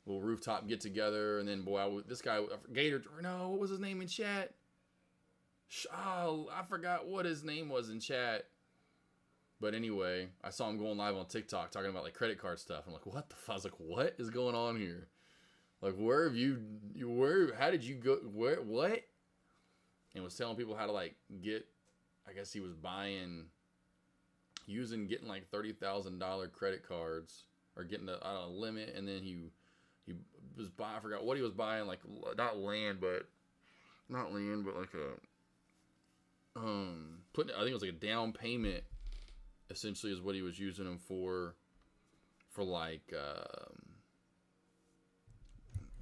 B: little rooftop get together, and then boy, this guy Gator, no, what was his name in chat? Oh, I forgot what his name was in chat. But anyway, I saw him going live on TikTok talking about like credit card stuff. I'm like, what the fuck? I was like, what is going on here? Like, where have you how did you go? Where, what? And was telling people how to like get, I guess he was getting like $30,000 credit cards, or getting a limit, and then he was buying, I forgot what he was buying, like not land, but like I think it was like a down payment, essentially, is what he was using them for like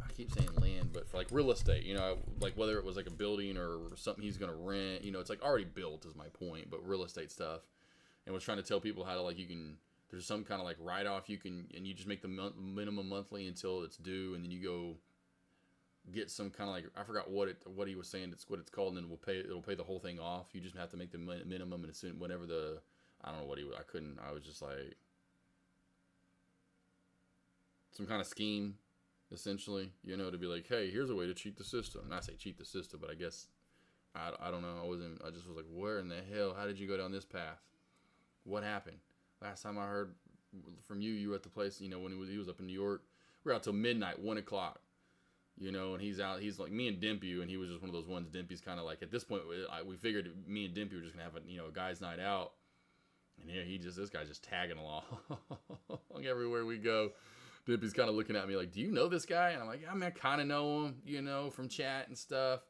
B: I keep saying land, but for like real estate, you know, like whether it was like a building or something he's going to rent, you know, it's like already built is my point, but real estate stuff. and was trying to tell people how to, like, you can, there's some kind of like write-off you can, and you just make the minimum monthly until it's due, and then you go get some kind of like, I forgot what he was saying, it's what it's called, and then it'll pay the whole thing off. You just have to make the minimum, and assume whenever I don't know what I was just like, some kind of scheme, essentially, you know, to be like, hey, here's a way to cheat the system. And I say cheat the system, but I guess, I don't know, I just was like, where in the hell, how did you go down this path? What happened? Last time I heard from you, you were at the place, you know, when he was up in New York. We were out till midnight, 1 o'clock. You know, and he's like me and Dimpy, and he was just one of those ones. Dimpy's kind of like, at this point, we figured me and Dimpy were just gonna have a guys' night out, and yeah, this guy's just tagging along everywhere we go. Dimpy's kind of looking at me like, do you know this guy? And I'm like, I mean, I kind of know him, you know, from chat and stuff.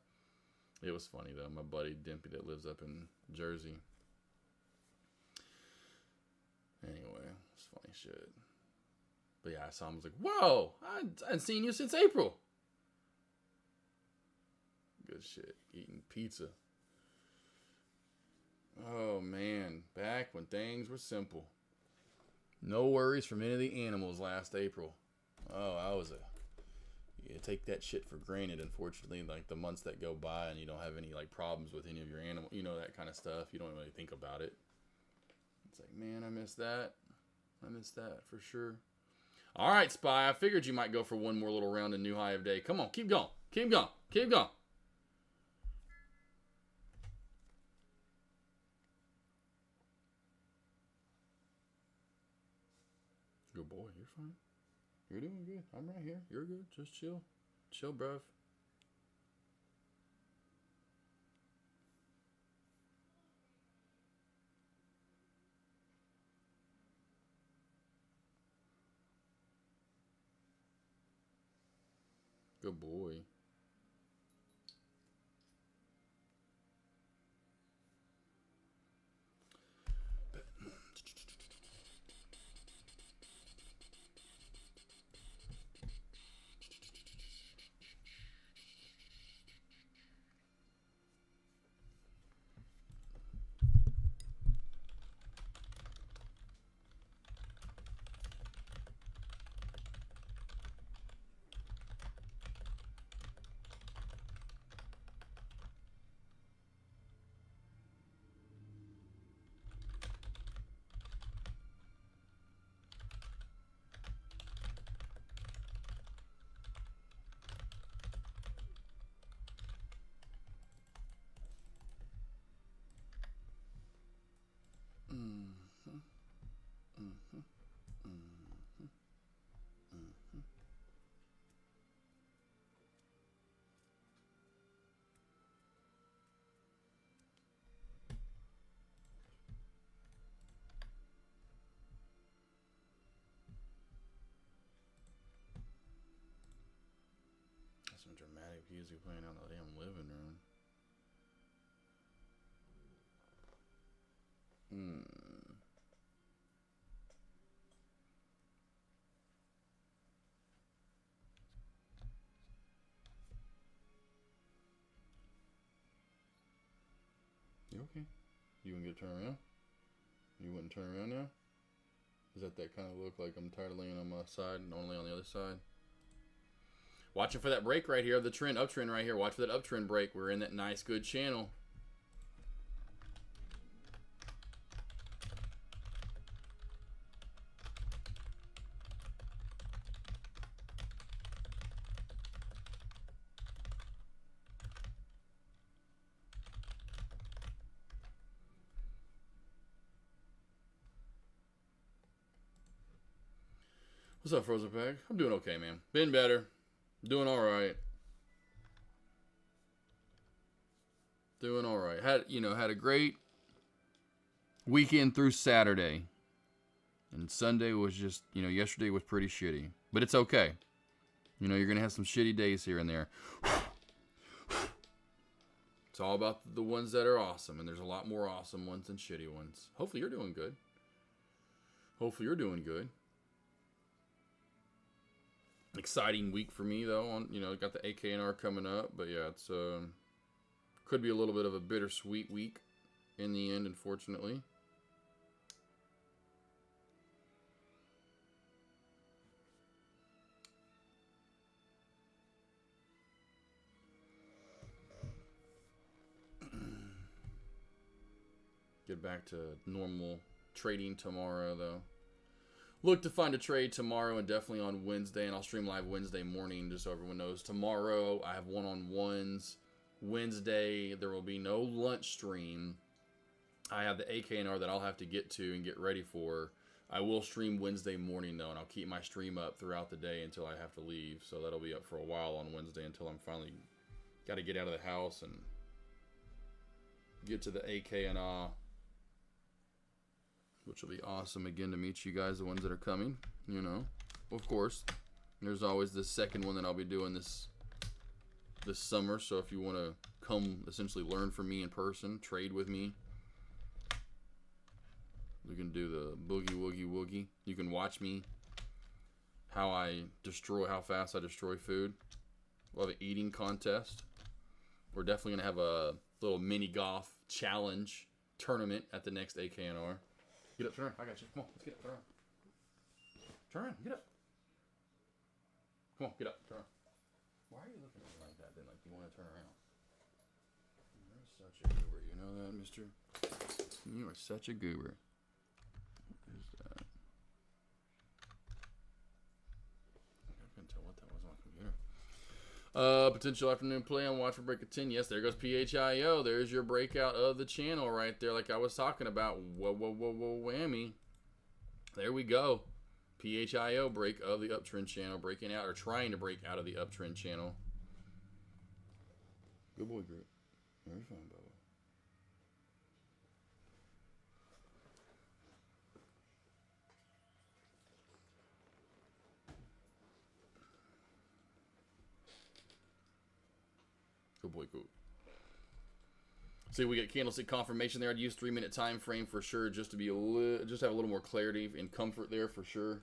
B: It was funny though, my buddy Dimpy that lives up in Jersey. Anyway, it's funny shit. But yeah, I saw him, I was like, whoa, I hadn't seen you since April. Good shit. Eating pizza. Oh man, back when things were simple. No worries from any of the animals last April. Oh, you take that shit for granted, unfortunately, like the months that go by and you don't have any like problems with any of your animal, you know, that kind of stuff. You don't really think about it. It's like, man, I miss that. I miss that for sure. All right, Spy, I figured you might go for one more little round in New High of Day. Come on, keep going. Keep going. Keep going. Good boy, you're fine. You're doing good. I'm right here. You're good. Just chill. Chill, bruv. Good boy. Some dramatic music playing out in the damn living room. You okay? You wouldn't get turned around? You wouldn't turn around now? Is that kind of look like I'm tired of laying on my side and only on the other side? Watching for that break right here, the trend, uptrend right here. Watch for that uptrend break. We're in that nice, good channel. What's up, Frozen Pack? I'm doing okay, man. Been better. Doing all right. Doing all right. Had a great weekend through Saturday. And Sunday was just, yesterday was pretty shitty. But it's okay. You're going to have some shitty days here and there. It's all about the ones that are awesome. And there's a lot more awesome ones than shitty ones. Hopefully you're doing good. Hopefully you're doing good. Exciting week for me, though. Got the AKNR coming up. But yeah, it's could be a little bit of a bittersweet week in the end, unfortunately. Get back to normal trading tomorrow, though. Look to find a trade tomorrow and definitely on Wednesday, and I'll stream live Wednesday morning just so everyone knows. Tomorrow, I have one-on-ones. Wednesday, there will be no lunch stream. I have the AKNR that I'll have to get to and get ready for. I will stream Wednesday morning, though, and I'll keep my stream up throughout the day until I have to leave. So that'll be up for a while on Wednesday until I'm finally got to get out of the house and get to the AKNR. Which will be awesome again to meet you guys, the ones that are coming, you know. Of course, there's always the second one that I'll be doing this summer. So if you want to come essentially learn from me in person, trade with me, we can do the boogie woogie woogie. You can watch me how fast I destroy food. We'll have an eating contest. We're definitely gonna have a little mini golf challenge tournament at the next AKNR. Get up, turn around. I got you. Come on, let's get up, turn around. Turn around, get up. Come on, get up, turn around. Why are you looking at me like that then? Like you want to turn around? You're such a goober. You know that, mister? You are such a goober. What is that? I couldn't tell what that was on the computer. Potential afternoon play on Watch for Break of 10. Yes, there goes PHIO. There's your breakout of the channel right there, like I was talking about. Whoa, whoa, whoa, whoa, whammy. There we go. PHIO break of the uptrend channel, breaking out or trying to break out of the uptrend channel. Good boy, group. Very fun, Bubba. Good boy, cool. See, we get candlestick confirmation there. I'd use 3-minute time frame for sure, just to be just have a little more clarity and comfort there for sure.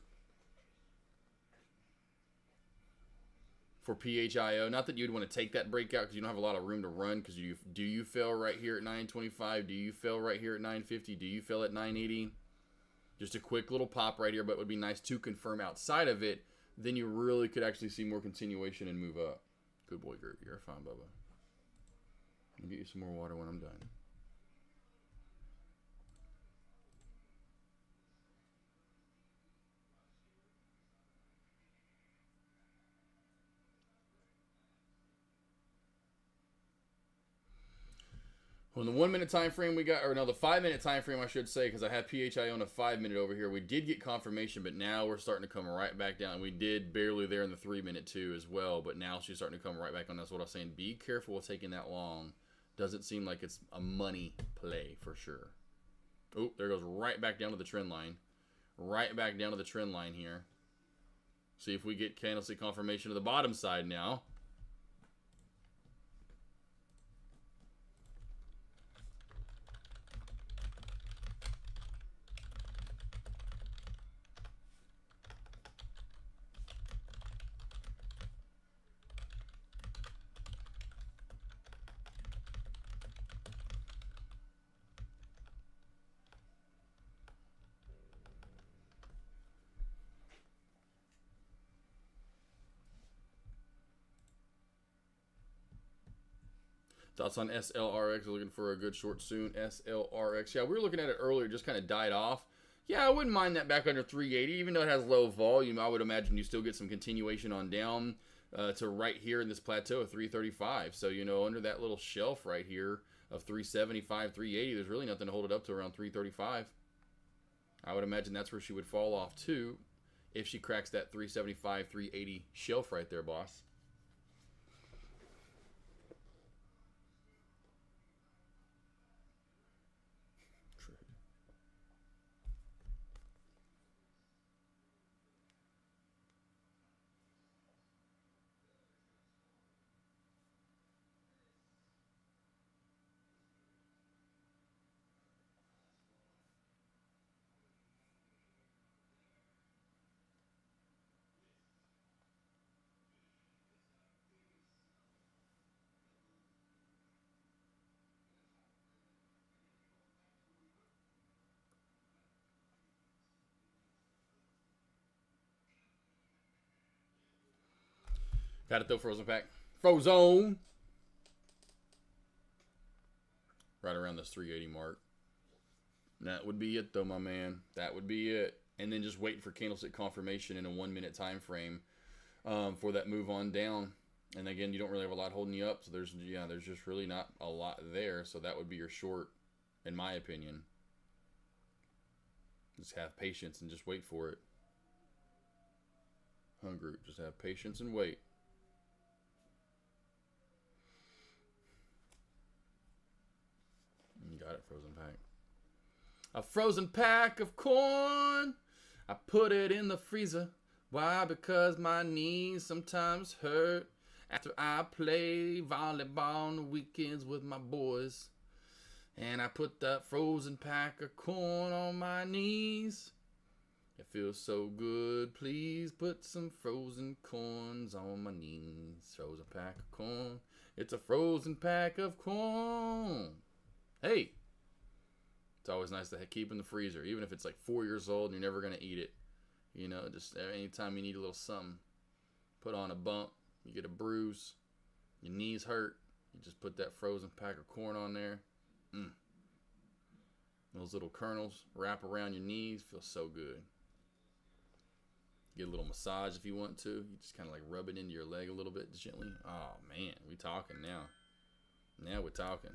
B: For PHIO, not that you'd want to take that breakout because you don't have a lot of room to run. Because do you fail right here at 925? Do you fail right here at 950? Do you fail at 980? Just a quick little pop right here, but it would be nice to confirm outside of it. Then you really could actually see more continuation and move up. Good boy, group. You're fine, Bubba. I'll get you some more water when I'm done. On the 1-minute time frame we got, or no, the 5-minute time frame I should say, because I have PHI on a 5-minute over here. We did get confirmation, but now we're starting to come right back down. We did barely there in the 3-minute too as well, but now she's starting to come right back on. That's what I was saying. Be careful with taking that long. Doesn't seem like it's a money play for sure. Oh, there goes right back down to the trend line. Right back down to the trend line here. See if we get candlestick confirmation to the bottom side now. Thoughts on SLRX? Looking for a good short soon. SLRX. Yeah, we were looking at it earlier. Just kind of died off. Yeah, I wouldn't mind that back under 380. Even though it has low volume, I would imagine you still get some continuation on down to right here in this plateau of 335. So, you know, under that little shelf right here of 375, 380, there's really nothing to hold it up to around 335. I would imagine that's where she would fall off too if she cracks that 375, 380 shelf right there, boss. Got it though, Frozen Pack. Frozone! Right around this 380 mark. That would be it, though, my man. That would be it. And then just waiting for candlestick confirmation in a 1 minute time frame for that move on down. And again, you don't really have a lot holding you up, so there's just really not a lot there. So that would be your short, in my opinion. Just have patience and just wait for it. Group, just have patience and wait. You got it, frozen pack. A frozen pack of corn. I put it in the freezer. Why? Because my knees sometimes hurt after I play volleyball on the weekends with my boys. And I put that frozen pack of corn on my knees. It feels so good. Please put some frozen corns on my knees. Frozen pack of corn. It's a frozen pack of corn. Hey. It's always nice to keep in the freezer. Even if it's like 4 years old and you're never going to eat it. You know, just anytime you need a little something. Put on a bump. You get a bruise. Your knees hurt. You just put that frozen pack of corn on there. Those little kernels wrap around your knees. Feels so good. Get a little massage if you want to. You just kind of like rub it into your leg a little bit gently. Oh, man. We talking now. Now we're talking.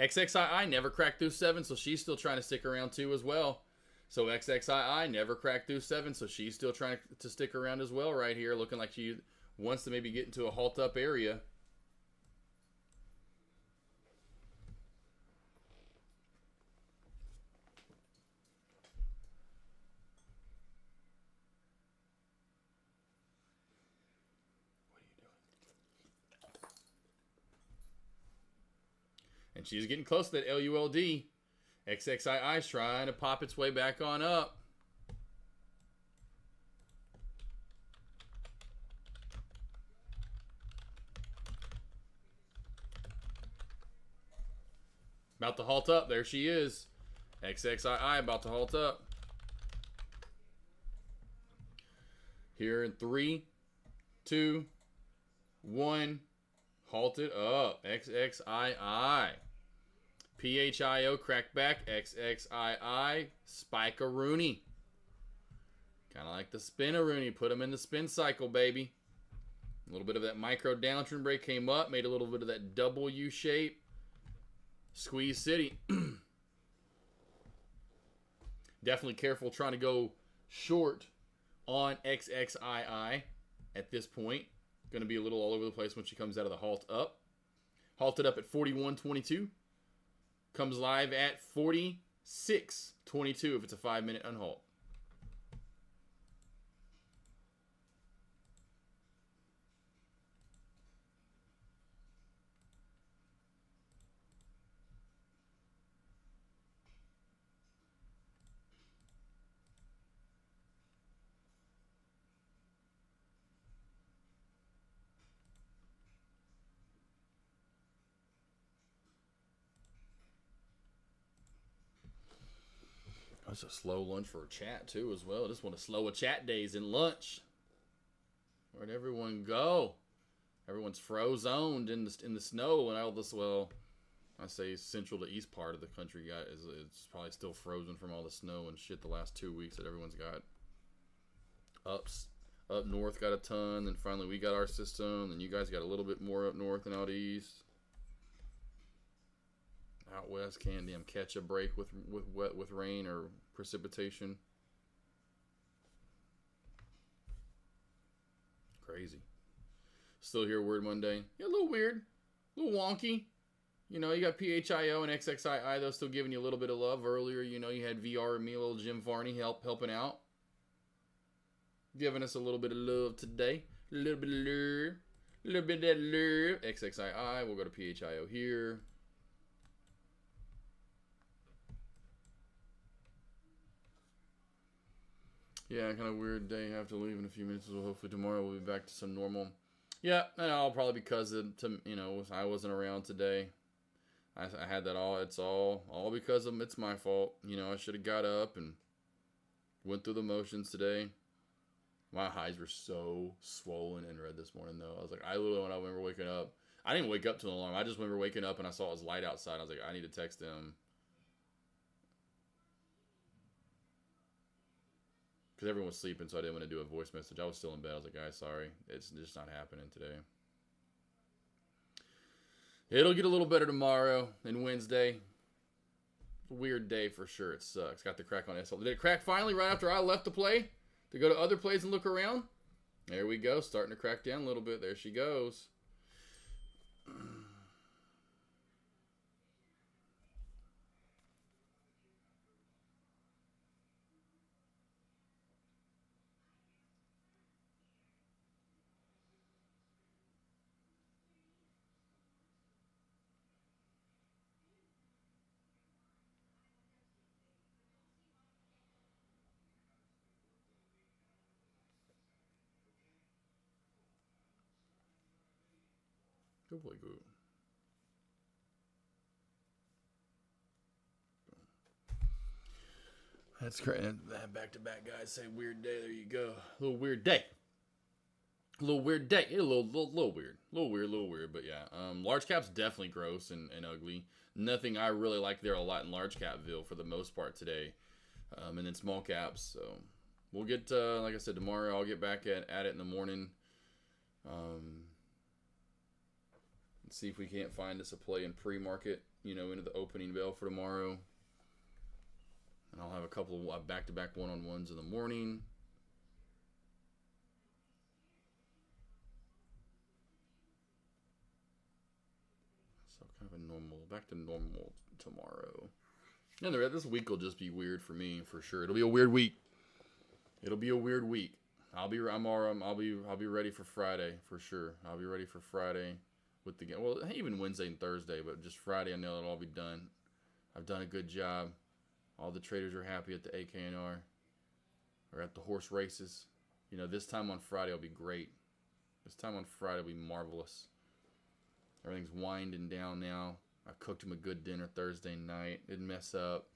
B: XXII never cracked through 7, so she's still trying to stick around too as well. So XXII never cracked through 7, so she's still trying to stick around as well right here. Looking like she wants to maybe get into a halt up area. And she's getting close to that LULD. XXII is trying to pop its way back on up. About to halt up. There she is. XXII about to halt up. Here in 3, 2, 1. Halted up. XXII. PHIO crack back. XXII. Spike-a-rooney. Kind of like the spin-a-rooney. Put them in the spin cycle, baby. A little bit of that micro downtrend break came up. Made a little bit of that W shape. Squeeze City. Definitely careful trying to go short on XXII at this point. Going to be a little all over the place when she comes out of the halt up. Halted up at 41.22. Comes live at 46.22 if it's a 5-minute unhalt. That's a slow lunch for a chat too as well. Just want to slow a chat days in lunch. Where'd everyone go? Everyone's frozoned in the snow and all this. Well, I say central to east part of the country it's probably still frozen from all the snow and shit the last 2 weeks that everyone's got. Up north got a ton, then finally we got our system, then you guys got a little bit more up north and out east. Out west can't damn catch a break with rain or precipitation. Crazy. Still here Word Monday. Yeah, a little weird. A little wonky. You know, you got PHIO and XXII, though, still giving you a little bit of love. Earlier, you know, you had VR and me, little Jim Varney helping out. Giving us a little bit of love today. A little bit of love. A little bit of that love. XXII. We'll go to PHIO here. Yeah, kind of weird day. I have to leave in a few minutes, so hopefully tomorrow we'll be back to some normal Yeah, and all probably because I wasn't around today. I had that all. It's all because of it's my fault. I should have got up and went through the motions today. My eyes were so swollen and red this morning, though. I was like, when I remember waking up, I didn't wake up to an alarm. I just remember waking up and I saw it was light outside. I was like, I need to text him. Because everyone was sleeping, so I didn't want to do a voice message. I was still in bed. I was like, guys, sorry. It's just not happening today. It'll get a little better tomorrow and Wednesday. Weird day for sure. It sucks. Got the crack on SL. Did it crack finally right after I left the play? To go to other plays and look around? There we go. Starting to crack down a little bit. There she goes. Good boy, good. That's great. Back-to-back guys say weird day. There you go. A little weird day. A little weird day. A little weird. A little weird. But yeah, large cap's definitely gross and ugly. Nothing I really like there a lot in large capville for the most part today. And then small caps. So we'll get, like I said, tomorrow I'll get back at it in the morning. See if we can't find us a play in pre-market, into the opening bell for tomorrow. And I'll have a couple of back-to-back one-on-ones in the morning. So kind of a back to normal tomorrow. And this week will just be weird for me, for sure. It'll be a weird week. I'll be ready for Friday, for sure. I'll be ready for Friday. With the game. Well, even Wednesday and Thursday, but just Friday, I know it'll all be done. I've done a good job. All the traders are happy at the AKNR or at the horse races. This time on Friday will be great. This time on Friday will be marvelous. Everything's winding down now. I cooked him a good dinner Thursday night. Didn't mess up.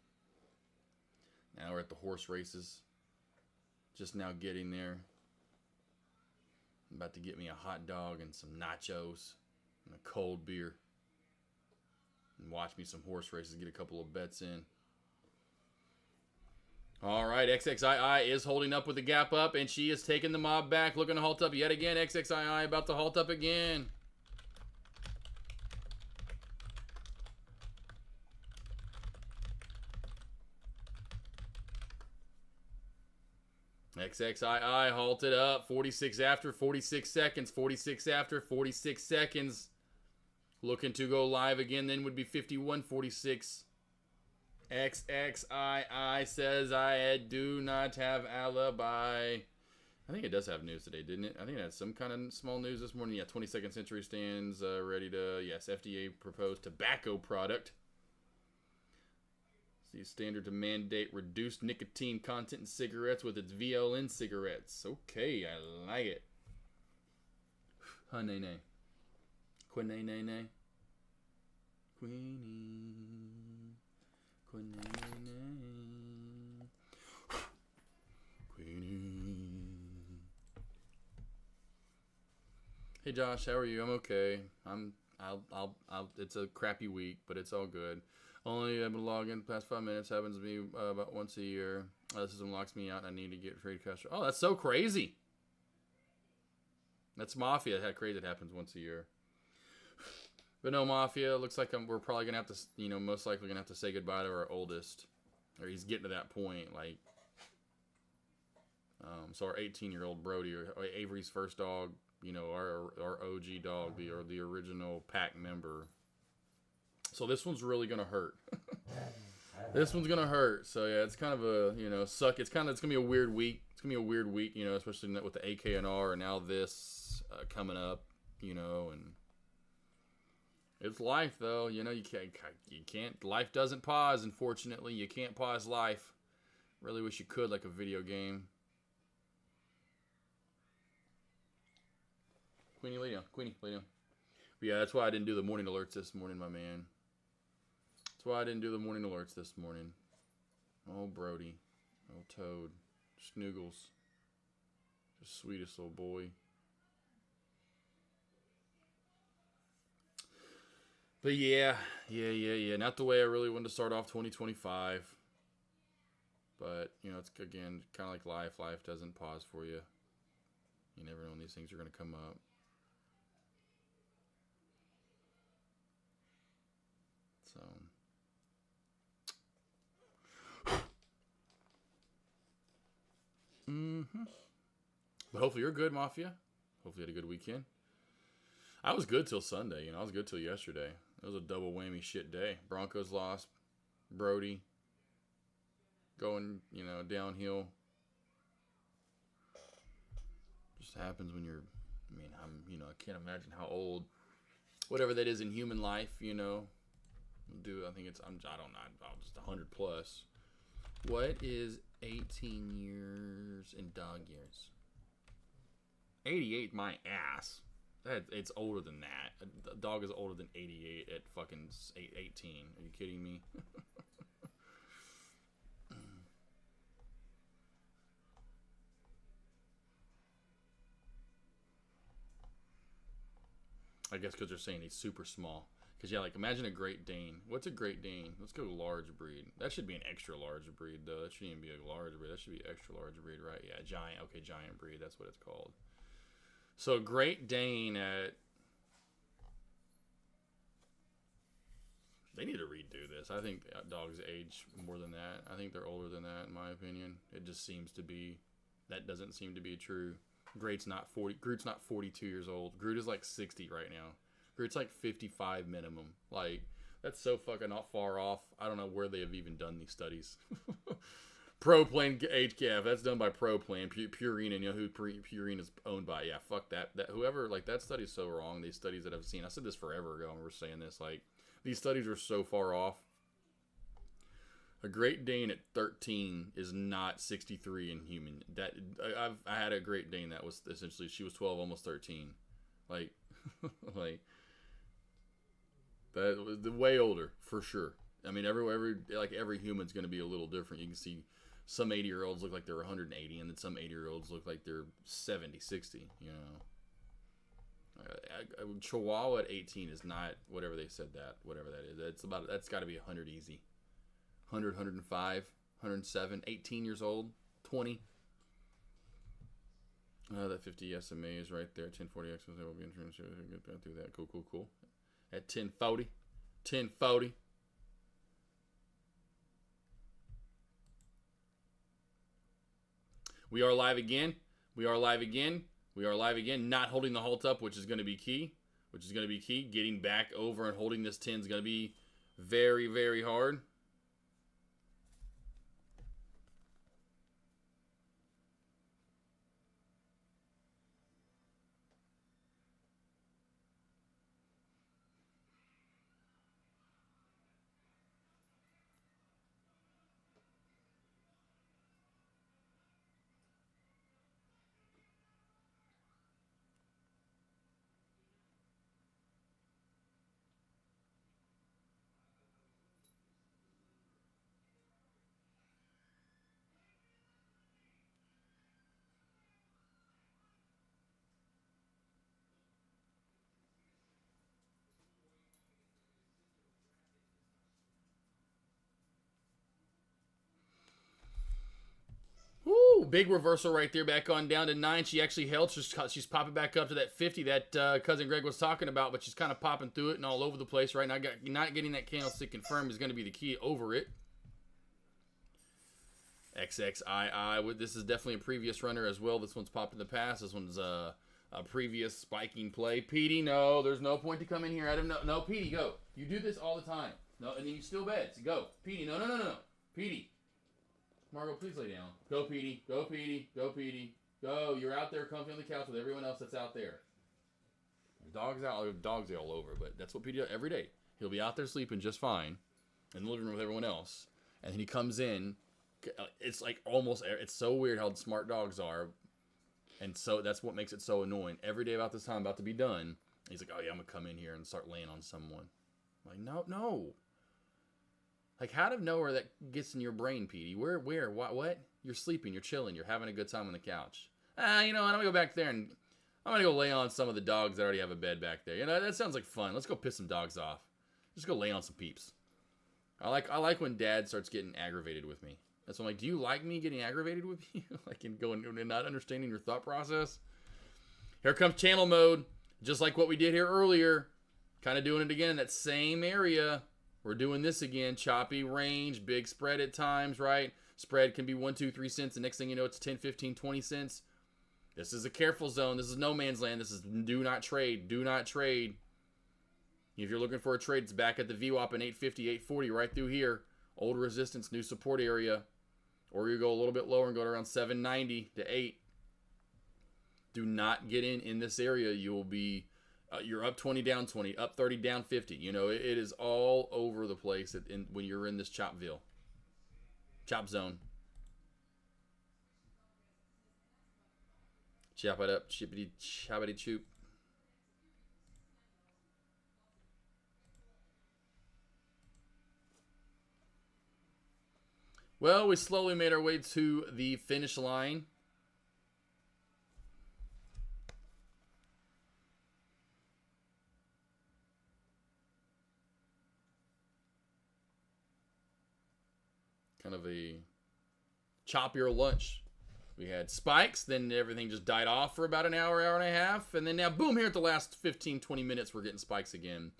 B: Now we're at the horse races. Just now getting there. I'm about to get me a hot dog and some nachos. And a cold beer. And watch me some horse races. Get a couple of bets in. All right. XXII is holding up with the gap up. And she is taking the mob back. Looking to halt up yet again. XXII about to halt up again. XXII halted up. 46 after. 46 seconds. 46 after. 46 seconds. Looking to go live again, then would be 51.46. XXII says I do not have alibi. I think it does have news today, didn't it? I think it had some kind of small news this morning. Yeah, 22nd Century stands ready to, yes, FDA proposed tobacco product. See, standard to mandate reduced nicotine content in cigarettes with its VLN cigarettes. Okay, I like it. Honey, nay. Quinay, nay, nay. Queenie. Quinay, nay. Queenie. Hey Josh, how are you? I'm okay. It's a crappy week, but it's all good. Only I've been logging the past 5 minutes. Happens to me about once a year. The system locks me out and I need to get trade cash. Oh, that's so crazy. That's Mafia. How crazy it happens once a year. But no, Mafia, looks like we're probably going to have to, most likely going to have to say goodbye to our oldest. Or he's getting to that point, like. So our 18-year-old Brody, or Avery's first dog, our OG dog, the original pack member. So this one's really going to hurt. This one's going to hurt. So yeah, it's kind of a, suck. It's going to be a weird week. It's going to be a weird week, especially with the AKNR and now this coming up, and it's life though. You can't, life doesn't pause, unfortunately. You can't pause life. Really wish you could, like a video game. Queenie, lay down. Queenie, lay down. But yeah, that's why I didn't do the morning alerts this morning, my man. That's why I didn't do the morning alerts this morning. Oh, Brody. Oh, Toad. Snoogles. The sweetest little boy. But yeah. Not the way I really wanted to start off 2025. But, you know, it's, again, kind of like life. Life doesn't pause for you. You never know when these things are going to come up. So. But hopefully you're good, Mafia. Hopefully you had a good weekend. I was good till Sunday. You know, I was good till yesterday. It was a double whammy shit day. Broncos lost. Brody going, you know, downhill. Just happens when you're, I mean, I can't imagine how old, whatever that is in human life, you know. I think it's, I don't know, just 100 plus. What is 18 years in dog years? 88, my ass. It's older than that. A dog is older than 88 at fucking 18. Are you kidding me? I guess because they're saying he's super small. Because, yeah, like, imagine a Great Dane. What's a Great Dane? Let's go large breed. That should be an extra large breed, though. That shouldn't even be a large breed. That should be extra large breed, right? Yeah, giant. Okay, giant breed. That's what it's called. So, Great Dane at... They need to redo this. I think dogs age more than that. I think they're older than that, in my opinion. It just seems to be... That doesn't seem to be true. Groot's not 42 years old. Groot is like 60 right now. Groot's like 55 minimum. Like, that's so fucking not far off. I don't know where they have even done these studies. ProPlan HCAF, that's done by ProPlan. Purina, you know who Purina is owned by. Yeah, fuck that. Whoever, like, that study's so wrong. These studies that I've seen. I said this forever ago when we were saying this. Like, these studies are so far off. A Great Dane at 13 is not 63 in human. I had a Great Dane that was essentially, she was 12, almost 13. Like, like, that was way older for sure. I mean, every human's going to be a little different. You can see some 80-year-olds look like they're 180, and then some 80-year-olds look like they're 70, 60. You know, Chihuahua at 18 is not whatever they said that. Whatever that is, that's got to be 100 easy. 100, 105, 107, 18 years old, 20. That 50 SMA is right there. 1040X will be insurance. Get through that. Cool. At 1040. We are live again. Not holding the halt up, which is going to be key. Getting back over and holding this 10 is going to be very, very hard. Woo! Big reversal right there, back on down to 9. She actually held. She's popping back up to that 50 that Cousin Greg was talking about, but she's kind of popping through it and all over the place right now. Not getting that candlestick confirmed is going to be the key over it. XXII. This is definitely a previous runner as well. This one's popped in the past. This one's a previous spiking play. Petey, no, there's no point to come in here. Adam, no, Petey, go. You do this all the time. No, and then you still beds. Go, Petey. No. Petey. Margot, please lay down. Go, Petey. Go. You're out there comfy on the couch with everyone else that's out there. Dogs all over, but that's what Petey does every day. He'll be out there sleeping just fine in the living room with everyone else, and then he comes in. It's like it's so weird how smart dogs are. And so that's what makes it so annoying. Every day about this time, about to be done, he's like, oh yeah, I'm going to come in here and start laying on someone. I'm like, no. Like, out of nowhere that gets in your brain, Petey. Where, what? You're sleeping, you're chilling, you're having a good time on the couch. You know, I'm going to go back there and I'm going to go lay on some of the dogs that already have a bed back there. You know, that sounds like fun. Let's go piss some dogs off. Just go lay on some peeps. I like when Dad starts getting aggravated with me. That's why I'm like, do you like me getting aggravated with you? Like, in going and not understanding your thought process? Here comes channel mode. Just like what we did here earlier. Kind of doing it again in that same area. We're doing this again. Choppy range, big spread at times, right? Spread can be 1, 2, 3 cents. The next thing you know, it's 10, 15, 20 cents. This is a careful zone. This is no man's land. This is do not trade. Do not trade. If you're looking for a trade, it's back at the VWAP in 850, 840, right through here. Old resistance, new support area. Or you go a little bit lower and go to around 790 to 8. Do not get in this area. You will be, you're up 20, down 20, up 30, down 50. You know, it is all over the place when you're in this Chopville. Chop zone. Chop it up, chippity, choppity choop. Well, we slowly made our way to the finish line. Kind of a choppier lunch. We had spikes, then everything just died off for about an hour, hour and a half, and then now, boom, here at the last 15, 20 minutes, we're getting spikes again.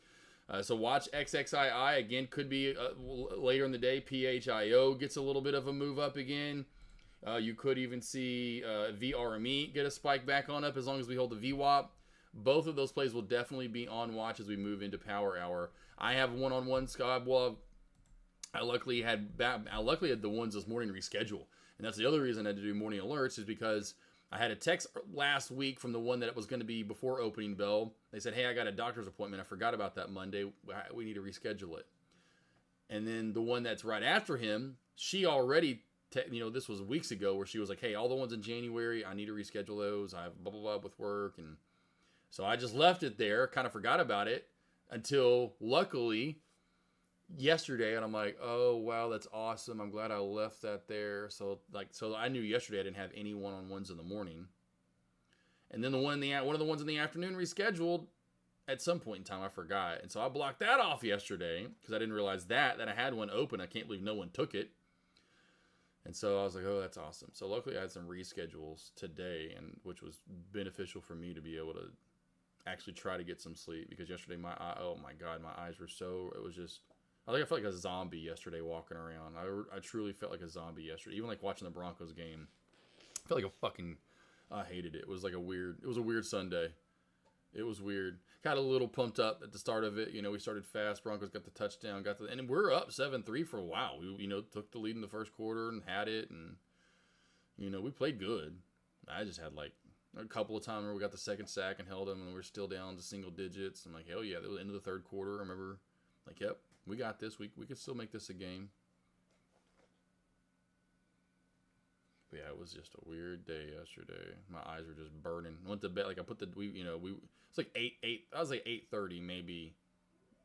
B: So watch XXII, again, could be later in the day. PHIO gets a little bit of a move up again. You could even see VRME get a spike back on up as long as we hold the VWAP. Both of those plays will definitely be on watch as we move into Power Hour. I have one-on-one, Scott. Well, I luckily had the ones this morning reschedule. And that's the other reason I had to do morning alerts is because I had a text last week from the one that it was going to be before opening bell. They said, hey, I got a doctor's appointment. I forgot about that Monday. We need to reschedule it. And then the one that's right after him, she already, this was weeks ago where she was like, hey, all the ones in January, I need to reschedule those. I have blah, blah, blah with work. And so I just left it there, kind of forgot about it until luckily yesterday, and I'm like, oh wow, that's awesome. I'm glad I left that there. So I knew yesterday I didn't have any one-on-ones in the morning, and then one of the ones in the afternoon rescheduled at some point in time. I forgot, and so I blocked that off yesterday because I didn't realize that I had one open. I can't believe no one took it, and so I was like, oh, that's awesome. So luckily I had some reschedules today, and which was beneficial for me to be able to actually try to get some sleep because yesterday oh my god, my eyes were it was just. I felt like a zombie yesterday walking around. I truly felt like a zombie yesterday. Even like watching the Broncos game. I felt like I hated it. It was a weird Sunday. It was weird. Got a little pumped up at the start of it. We started fast. Broncos got the touchdown. And we're up 7-3 for a while. We, took the lead in the first quarter and had it. And, we played good. I just had like a couple of times where we got the second sack and held them and we're still down to single digits. I'm like, hell yeah. That was the end of the third quarter. I remember like, yep. We got this. We could still make this a game. But yeah, it was just a weird day yesterday. My eyes were just burning. Went to bed. Like I put it's like 8. I was like 8:30 maybe,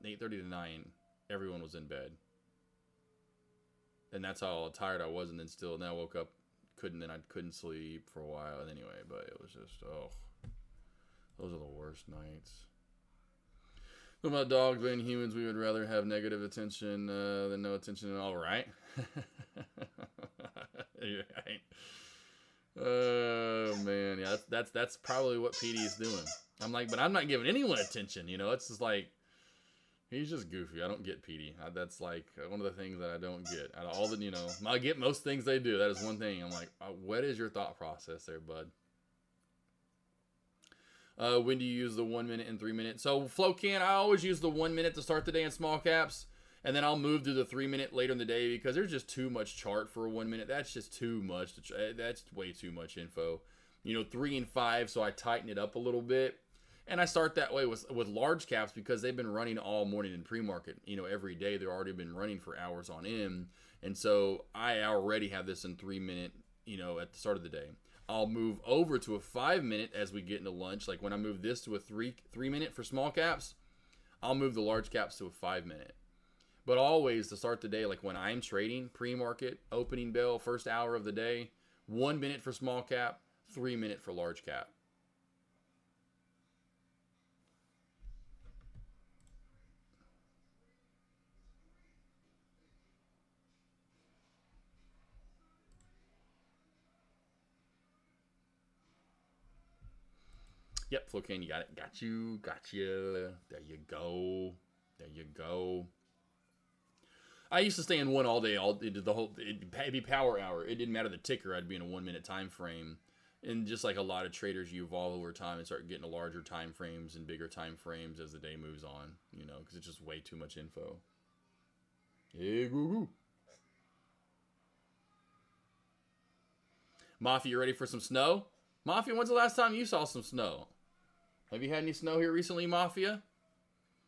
B: 8:30 to 9. Everyone was in bed, and that's how tired I was. And then I woke up, I couldn't sleep for a while. And anyway, but it was just those are the worst nights. About dogs being humans, we would rather have negative attention than no attention at all, right? Right. Oh man, yeah, that's probably what PD is doing. I'm like, but I'm not giving anyone attention. It's just like he's just goofy. I don't get PD. That's like one of the things that I don't get. Out of all the, I get most things they do. That is one thing. I'm like, what is your thought process there, bud? When do you use the 1 minute and 3 minute? So Flocan, I always use the 1 minute to start the day in small caps, and then I'll move to the 3 minute later in the day because there's just too much chart for a 1 minute. That's just too much. That's way too much info. 3 and 5, so I tighten it up a little bit, and I start that way with large caps because they've been running all morning in pre-market. Every day they've already been running for hours on end, and so I already have this in 3 minute. At the start of the day. I'll move over to a 5-minute as we get into lunch. Like when I move this to a 3-minute for small caps, I'll move the large caps to a 5-minute. But always to start the day, like when I'm trading, pre-market, opening bell, first hour of the day, 1 minute for small cap, 3-minute for large cap. Yep, Flocane, you got it. Got you. There you go. There you go. I used to stay in one all day. It'd be power hour. It didn't matter the ticker. I'd be in a 1-minute time frame. And just like a lot of traders, you evolve over time and start getting to larger time frames and bigger time frames as the day moves on. You know, because it's just way too much info. Hey, goo-goo. Mafia, you ready for some snow? Mafia, when's the last time you saw some snow? Have you had any snow here recently, Mafia?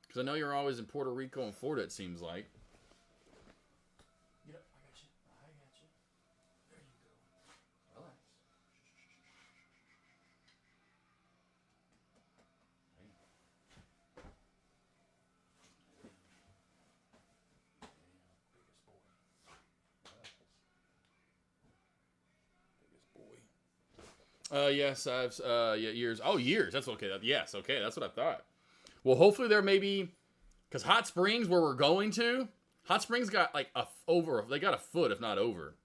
B: Because I know you're always in Puerto Rico and Florida, it seems like. Yep, I got you. There you go. Relax. Yes, I've years. Oh, years. That's okay. Yes, okay. That's what I thought. Well, hopefully there may be, because Hot Springs, where we're going to, Hot Springs got like they got a foot, if not over.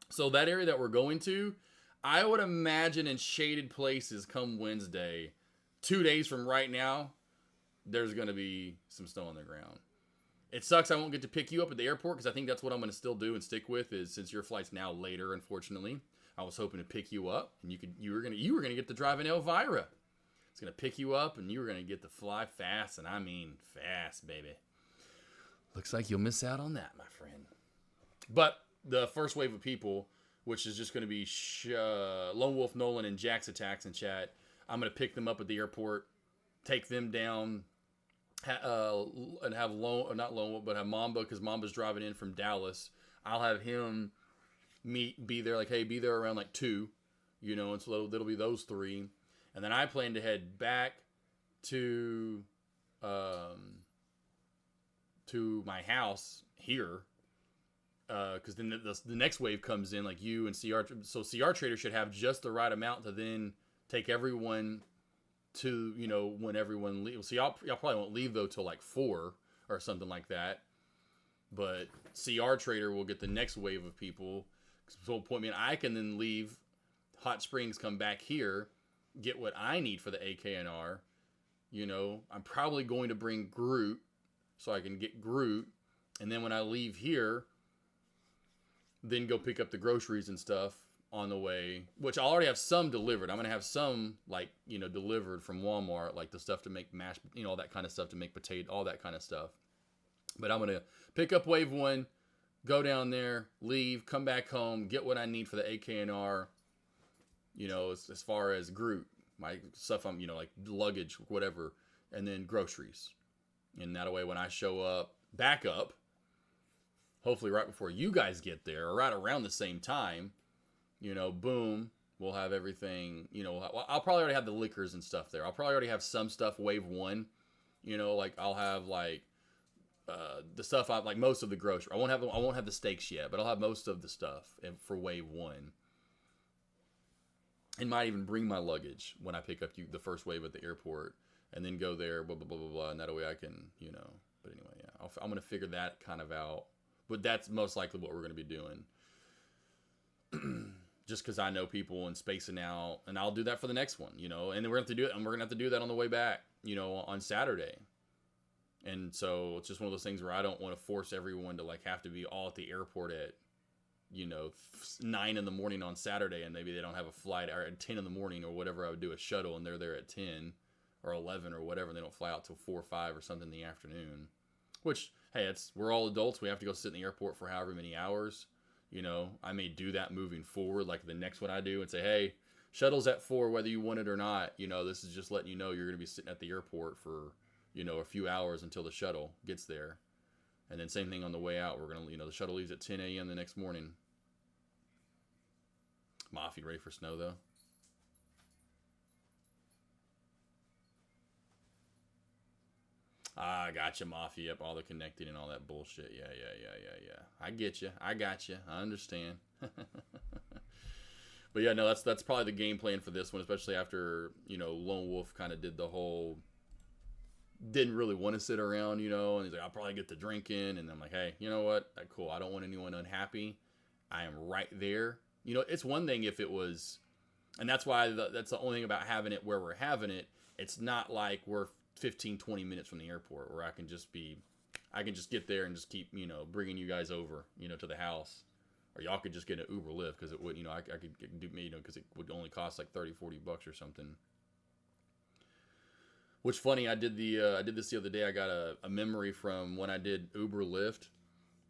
B: So that area that we're going to, I would imagine in shaded places come Wednesday, 2 days from right now, there's going to be some snow on the ground. It sucks I won't get to pick you up at the airport, because I think that's what I'm going to still do and stick with, is since your flight's now later, unfortunately. I was hoping to pick you up, and you were gonna get to drive in Elvira. It's gonna pick you up, and you were gonna get to fly fast, and I mean fast, baby. Looks like you'll miss out on that, my friend. But the first wave of people, which is just gonna be Lone Wolf Nolan and Jack's Attacks in chat, I'm gonna pick them up at the airport, take them down, and have not Lone Wolf, but have Mamba, because Mamba's driving in from Dallas. I'll have him be there, like, hey, be there around like 2, you know, and so it'll be those 3, and then I plan to head back to my house here, because then the next wave comes in, like you and CR. So CR Trader should have just the right amount to then take everyone to, you know, when everyone leaves. So y'all probably won't leave though till like 4 or something like that, but CR Trader will get the next wave of people. So point me, and I can then leave Hot Springs, come back here, get what I need for the AKNR. You know, I'm probably going to bring Groot, so I can get Groot, and then when I leave here, then go pick up the groceries and stuff on the way, which I already have some delivered. I'm going to have some, like, you know, delivered from Walmart, like the stuff to make mashed, you know, all that kind of stuff to make potato, all that kind of stuff. But I'm going to pick up wave 1, go down there, leave, come back home, get what I need for the AKNR, you know, as far as Groot, my stuff, you know, like luggage, whatever, and then groceries. And that way when I show up, back up, hopefully right before you guys get there, or right around the same time, you know, boom, we'll have everything, you know, I'll probably already have the liquors and stuff there. I'll probably already have some stuff wave 1, you know, like I'll have like, the stuff like most of the grocery. I won't have the steaks yet, but I'll have most of the stuff for wave 1. And might even bring my luggage when I pick up the first wave at the airport, and then go there, blah blah blah blah blah, and that way I can, you know. But anyway, yeah, I'm gonna figure that kind of out. But that's most likely what we're gonna be doing. Just because I know people and spacing out, and I'll do that for the next one, you know. And then we're gonna have to do that on the way back, you know, on Saturday. And so it's just one of those things where I don't want to force everyone to like have to be all at the airport at, you know, 9 in the morning on Saturday, and maybe they don't have a flight, or at 10 in the morning or whatever. I would do a shuttle and they're there at 10 or 11 or whatever, and they don't fly out till 4 or 5 or something in the afternoon. Which, hey, we're all adults. We have to go sit in the airport for however many hours. You know, I may do that moving forward, like the next one I do, and say, hey, shuttle's at 4 whether you want it or not. You know, this is just letting you know you're going to be sitting at the airport for, you know, a few hours until the shuttle gets there. And then same thing on the way out. We're going to, you know, the shuttle leaves at 10 a.m. the next morning. Mafia ready for snow, though? Ah, gotcha, Mafia. Yep, all the connecting and all that bullshit. Yeah. I get you. I got you. I understand. But yeah, no, that's probably the game plan for this one, especially after, you know, Lone Wolf kind of did the whole, didn't really want to sit around, you know, and he's like, I'll probably get to drinking. And I'm like, hey, you know what? Cool. I don't want anyone unhappy. I am right there. You know, it's one thing if it was, and that's why that's the only thing about having it where we're having it. It's not like we're 15, 20 minutes from the airport where I can just get there and just keep, you know, bringing you guys over, you know, to the house. Or y'all could just get an Uber Lyft because it would, you know, I could do, you know, because it would only cost like $30, $40 or something. Which funny, I did this the other day. I got a memory from when I did Uber Lyft,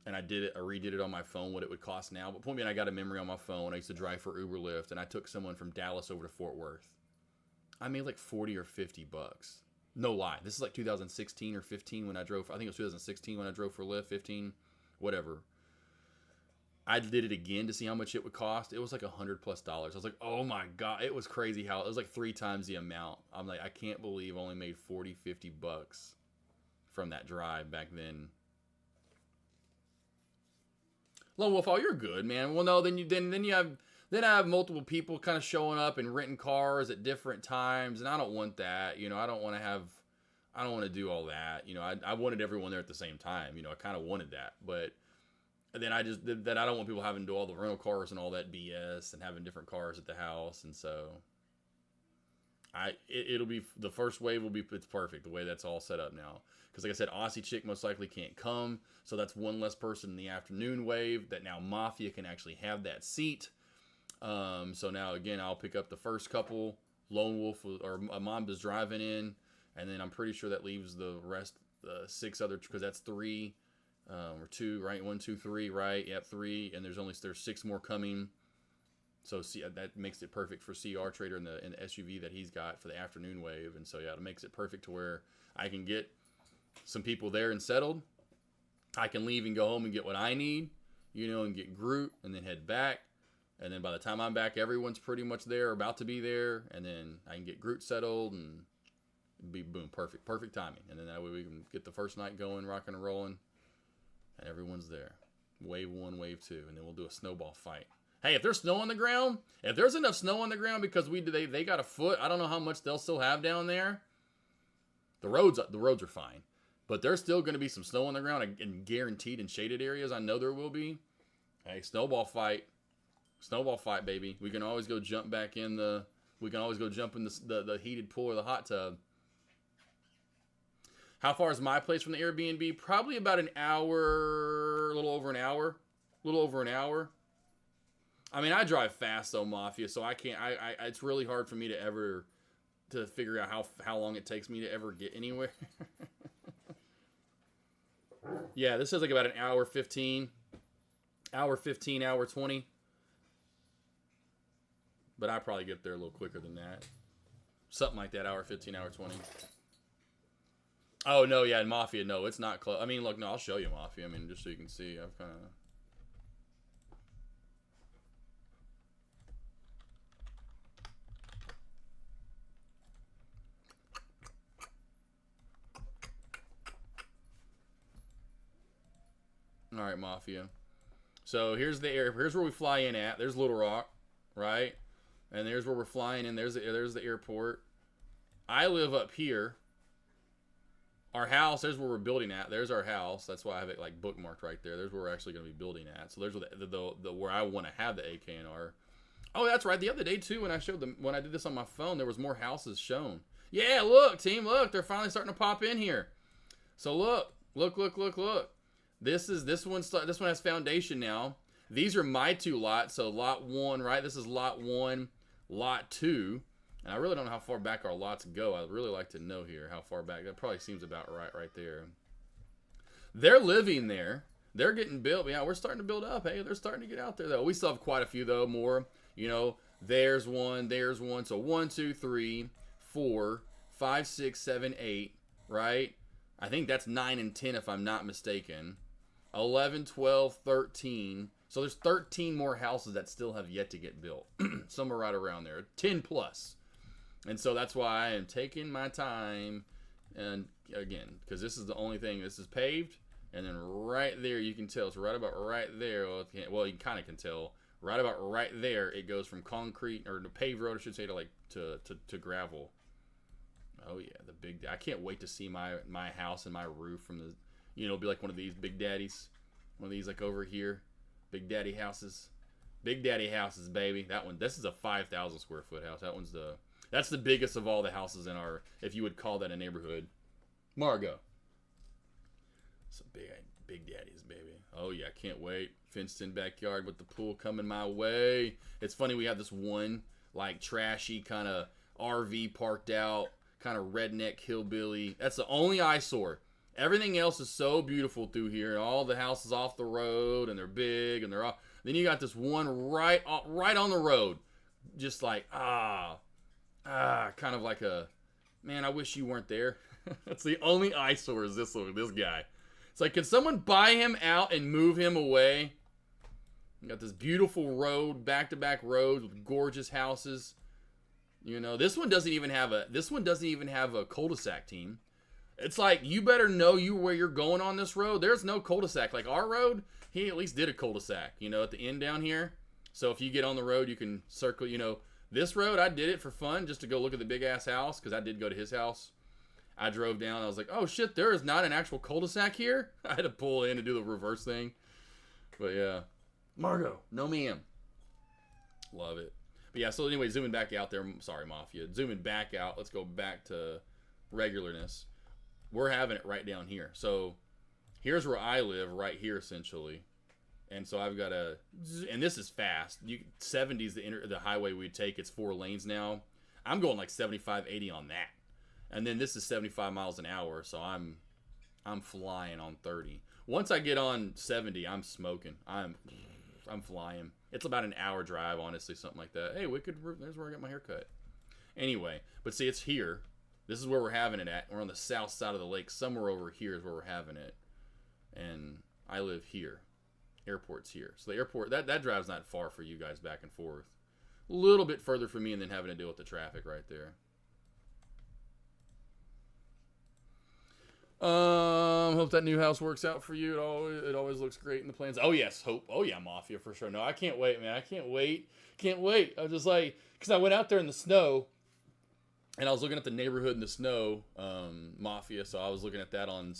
B: and I redid it on my phone what it would cost now. But point being, I got a memory on my phone. I used to drive for Uber Lyft, and I took someone from Dallas over to Fort Worth. I made like $40 or $50. No lie. This is like 2016 or 15 when I drove. I think it was 2016 when I drove for Lyft. 15, whatever. I did it again to see how much it would cost. It was like $100+. I was like, oh my God. It was crazy how it was like 3 times the amount. I'm like, I can't believe I only made $40, $50 from that drive back then. Lone Wolf, oh, you're good, man. Well, no, then I have multiple people kind of showing up and renting cars at different times, and I don't want that. You know, I don't want to do all that. You know, I wanted everyone there at the same time. You know, I kind of wanted that, but then I don't want people having to do all the rental cars and all that BS and having different cars at the house, and so it'll be the first wave will be it's perfect the way that's all set up now. Because like I said, Aussie Chick most likely can't come, so that's one less person in the afternoon wave that now Mafia can actually have that seat. So now again, I'll pick up the first couple. Lone Wolf or Mamba's driving in, and then I'm pretty sure that leaves the rest, 6 other, because that's 3 or 2, right? 1, 2, 3, right? Yep, 3, and there's 6 more coming. So see, that makes it perfect for CR Trader in the SUV that he's got for the afternoon wave, and so yeah, it makes it perfect to where I can get some people there and settled. I can leave and go home and get what I need, you know, and get Groot, and then head back. And then by the time I'm back, everyone's pretty much there, about to be there. And then I can get Groot settled and be, boom, perfect timing. And then that way we can get the first night going, rocking and rolling. And everyone's there. Wave 1, wave 2. And then we'll do a snowball fight. Hey, if there's snow on the ground, if there's enough snow on the ground because they got a foot, I don't know how much they'll still have down there. The roads are fine. But there's still going to be some snow on the ground and guaranteed in shaded areas. I know there will be. Hey, snowball fight. Snowball fight, baby. We can always go jump back in the heated pool or the hot tub. How far is my place from the Airbnb? Probably about an hour, a little over an hour. I mean, I drive fast though, Mafia, so I can't. It's really hard for me to figure out how long it takes me to ever get anywhere. Yeah, this is like about an hour 15, hour 20. But I probably get there a little quicker than that. Something like that, hour 15, hour 20. Oh, no, yeah, Mafia, no, it's not close. I mean, look, no, I'll show you Mafia. I mean, just so you can see. I've kind of... All right, Mafia. So here's where we fly in at. There's Little Rock, right? And there's where we're flying in. There's the airport. I live up here. Our house, there's where we're building at. There's our house. That's why I have it like bookmarked right there. There's where we're actually going to be building at. So there's where I want to have the AKNR. Oh, that's right. The other day too, when I did this on my phone, there was more houses shown. Yeah, look, team, look, they're finally starting to pop in here. So look. This one has foundation now. These are my 2 lots. So lot 1, right? This is lot 1, lot 2. And I really don't know how far back our lots go. I'd really like to know here how far back. That probably seems about right there. They're living there. They're getting built. Yeah, we're starting to build up. Hey, they're starting to get out there, though. We still have quite a few, though, more. You know, there's one. So 1, 2, 3, 4, 5, 6, 7, 8, right? I think that's 9 and 10 if I'm not mistaken. 11, 12, 13, So there's 13 more houses that still have yet to get built. Some are right around there, 10 plus. And so that's why I am taking my time. And again, because this is the only thing, this is paved. And then right there, you can tell, it's right about right there. Well, you kind of can tell. Right about right there, it goes from concrete, or the paved road, I should say, to gravel. Oh yeah, the big. I can't wait to see my house and my roof from the, it'll be like one of these Big Daddies, one of these like over here, Big Daddy houses, baby. That one. This is a 5,000 square foot house. That's the biggest of all the houses in our, if you would call that a neighborhood. Margot. Some big daddies, baby. Oh yeah, can't wait. Fenced in backyard with the pool coming my way. It's funny, we have this one like trashy kind of RV parked out, kind of redneck hillbilly. That's the only eyesore. Everything else is so beautiful through here, and all the houses off the road, and they're big, and they're all. Then you got this one right on the road, just like kind of like a, man, I wish you weren't there. That's the only eyesore is this guy. It's like, can someone buy him out and move him away? You got this beautiful road, back-to-back roads with gorgeous houses. This one doesn't even have a cul-de-sac team. It's like, you better know where you're going on this road. There's no cul-de-sac. Like our road, he at least did a cul-de-sac, at the end down here. So if you get on the road, you can circle, This road, I did it for fun, just to go look at the big-ass house, because I did go to his house. I drove down, I was like, oh shit, there is not an actual cul-de-sac here? I had to pull in and do the reverse thing. But yeah. Margot, no ma'am. Love it. But yeah, so anyway, zooming back out there, sorry Mafia, zooming back out, let's go back to regularness. We're having it right down here. So here's where I live, right here essentially. And so I've got and this is fast. 70 is the highway we'd take. It's 4 lanes now. I'm going like 75, 80 on that. And then this is 75 miles an hour, so I'm flying on 30. Once I get on 70, I'm smoking. I'm flying. It's about an hour drive, honestly, something like that. Hey, there's where I got my hair cut. Anyway, but see, it's here. This is where we're having it at. We're on the south side of the lake. Somewhere over here is where we're having it. And I live here. Airport's here. So the airport, that drive's not far for you guys back and forth. A little bit further for me, and then having to deal with the traffic right there. Hope that new house works out for you. It always looks great in the plans. Oh yes, hope. Oh yeah, Mafia for sure. No, I can't wait, man. I can't wait. I was just like, because I went out there in the snow, and I was looking at the neighborhood in the snow, Mafia. So I was looking at that on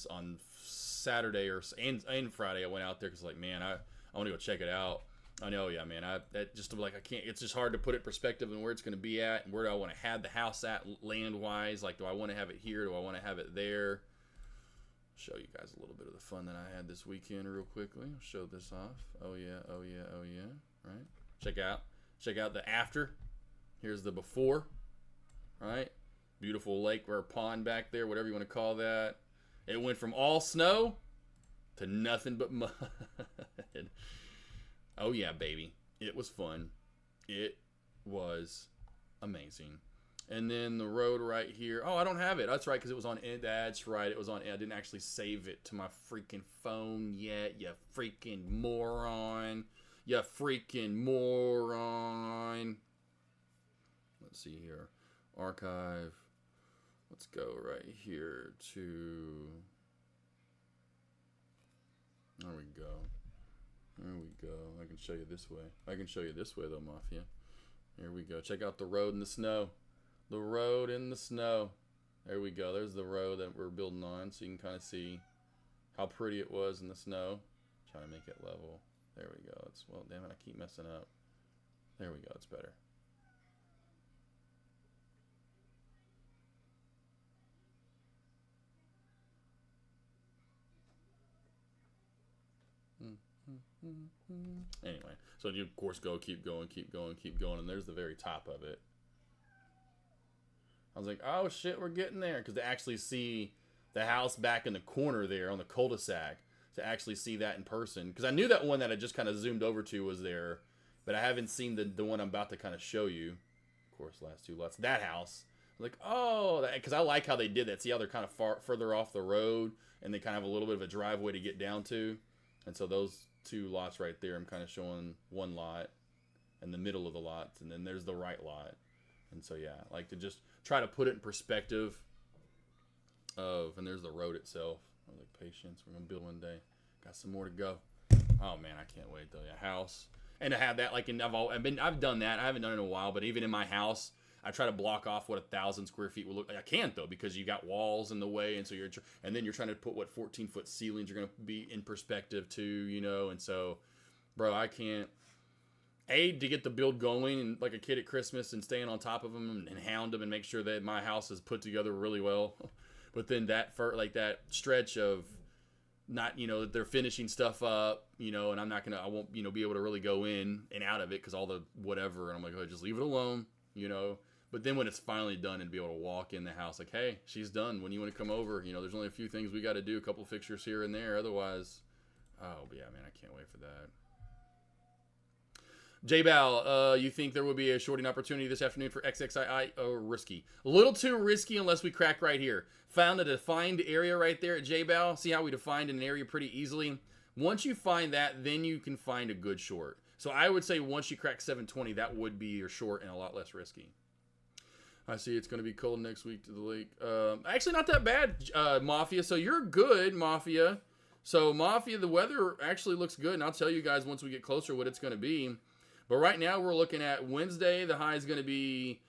B: Saturday and Friday. I went out there because like, man, I want to go check it out. I know, yeah, man. I can't. It's just hard to put it in perspective and where it's going to be at, and where do I want to have the house at land wise. Like, do I want to have it here? Do I want to have it there? Show you guys a little bit of the fun that I had this weekend real quickly. I'll show this off. Oh yeah. Right. Check out the after. Here's the before. Right. Beautiful lake or pond back there, whatever you want to call that. It went from all snow to nothing but mud. Oh yeah, baby. It was fun. It was amazing. And then the road right here. Oh, I don't have it. That's right, because it was on. That's right. It was on. I didn't actually save it to my freaking phone yet. You freaking moron. You freaking moron. Let's see here. Archive. Let's go right here to. There we go. I can show you this way. Though, Mafia. Here we go. Check out the road in the snow. The road in the snow. There we go. There's the road that we're building on, so you can kind of see how pretty it was in the snow. Trying to make it level. There we go. Well, damn it, I keep messing up. There we go. It's better. Anyway, so you of course keep going, and there's the very top of it. I was like, oh shit, we're getting there, because to actually see the house back in the corner there on the cul-de-sac, to actually see that in person, because I knew that one that I just kind of zoomed over to was there, but I haven't seen the one I'm about to kind of show you. Of course, last 2 lots. That house. I was like, oh, because I like how they did that. See how they're kind of further off the road, and they kind of have a little bit of a driveway to get down to, and so those two lots right there. I'm kind of showing one lot and the middle of the lots, and then there's the right lot. And so, yeah, I like to just try to put it in perspective of, and there's the road itself. I was like, patience, we're going to build one day. Got some more to go. Oh, man, I can't wait, though. Yeah, house. And to have that, like, I've done that. I haven't done it in a while, but even in my house, I try to block off what 1,000 square feet will look like. I can't, though, because you got walls in the way, and so then you're trying to put what 14-foot ceilings are going to be in perspective too, you know. And so, bro, I can't. To get the build going and like a kid at Christmas and staying on top of them and hound them and make sure that my house is put together really well. But then that stretch of not, you know, they're finishing stuff up, you know, and I won't, you know, be able to really go in and out of it because all the whatever. And I'm like, oh, just leave it alone, you know. But then when it's finally done and be able to walk in the house, like, hey, she's done. When you want to come over, you know, there's only a few things we got to do, a couple fixtures here and there. Otherwise, oh, yeah, man, I can't wait for that. J-Bal, you think there will be a shorting opportunity this afternoon for XXII? Oh, risky. A little too risky unless we crack right here. Found a defined area right there at J-Bal. See how we defined an area pretty easily? Once you find that, then you can find a good short. So I would say once you crack 720, that would be your short and a lot less risky. I see it's going to be cold next week to the lake. Actually, not that bad, Mafia. So you're good, Mafia. So, Mafia, the weather actually looks good. And I'll tell you guys once we get closer what it's going to be. But right now, we're looking at Wednesday. The high is going to be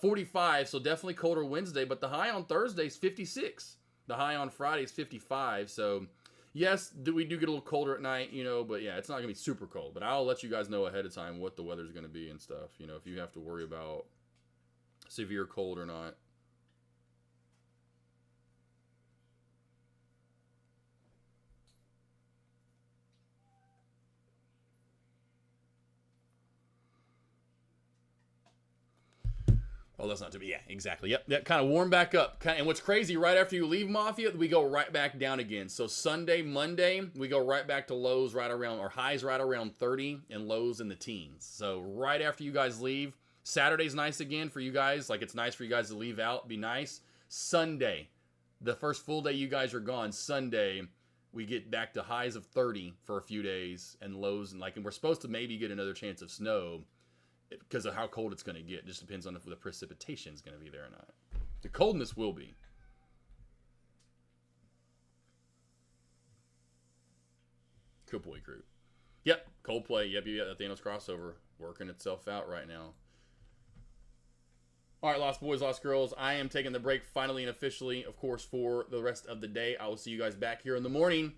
B: 45, so definitely colder Wednesday. But the high on Thursday is 56. The high on Friday is 55. So, yes, we do get a little colder at night, you know. But, yeah, it's not going to be super cold. But I'll let you guys know ahead of time what the weather's going to be and stuff. You know, if you have to worry about severe cold or not. Oh, that's not to be. Yeah, exactly. Yep, that kind of warm back up. And what's crazy, right after you leave Mafia, we go right back down again. So Sunday, Monday, we go right back to lows right around, or highs right around 30 and lows in the teens. So right after you guys leave, Saturday's nice again for you guys. Like, it's nice for you guys to leave out, be nice. Sunday, the first full day you guys are gone, Sunday, we get back to highs of 30 for a few days and lows, and we're supposed to maybe get another chance of snow because of how cold it's going to get. It just depends on if the precipitation is going to be there or not. The coldness will be. Cool boy group. Yep, Coldplay. Yep, you got that Thanos crossover working itself out right now. All right, Lost Boys, Lost Girls. I am taking the break finally and officially, of course, for the rest of the day. I will see you guys back here in the morning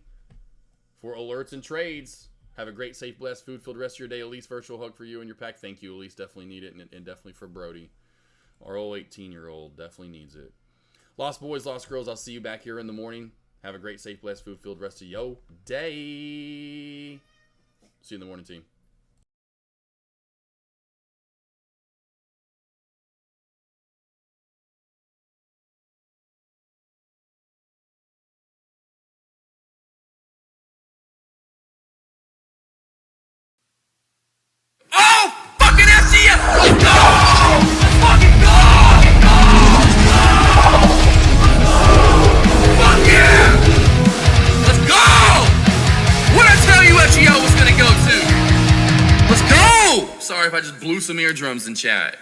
B: for alerts and trades. Have a great, safe, blessed, food-filled rest of your day. Elise, virtual hug for you and your pack. Thank you, Elise. Definitely need it, and definitely for Brody. Our old 18-year-old definitely needs it. Lost Boys, Lost Girls, I'll see you back here in the morning. Have a great, safe, blessed, food-filled rest of your day. See you in the morning, team. Oh, fucking FCS! Let's go! Let's fucking go! Fuck yeah! Let's go! What'd I tell you FGO was gonna go to? Let's go! Sorry if I just blew some eardrums in chat.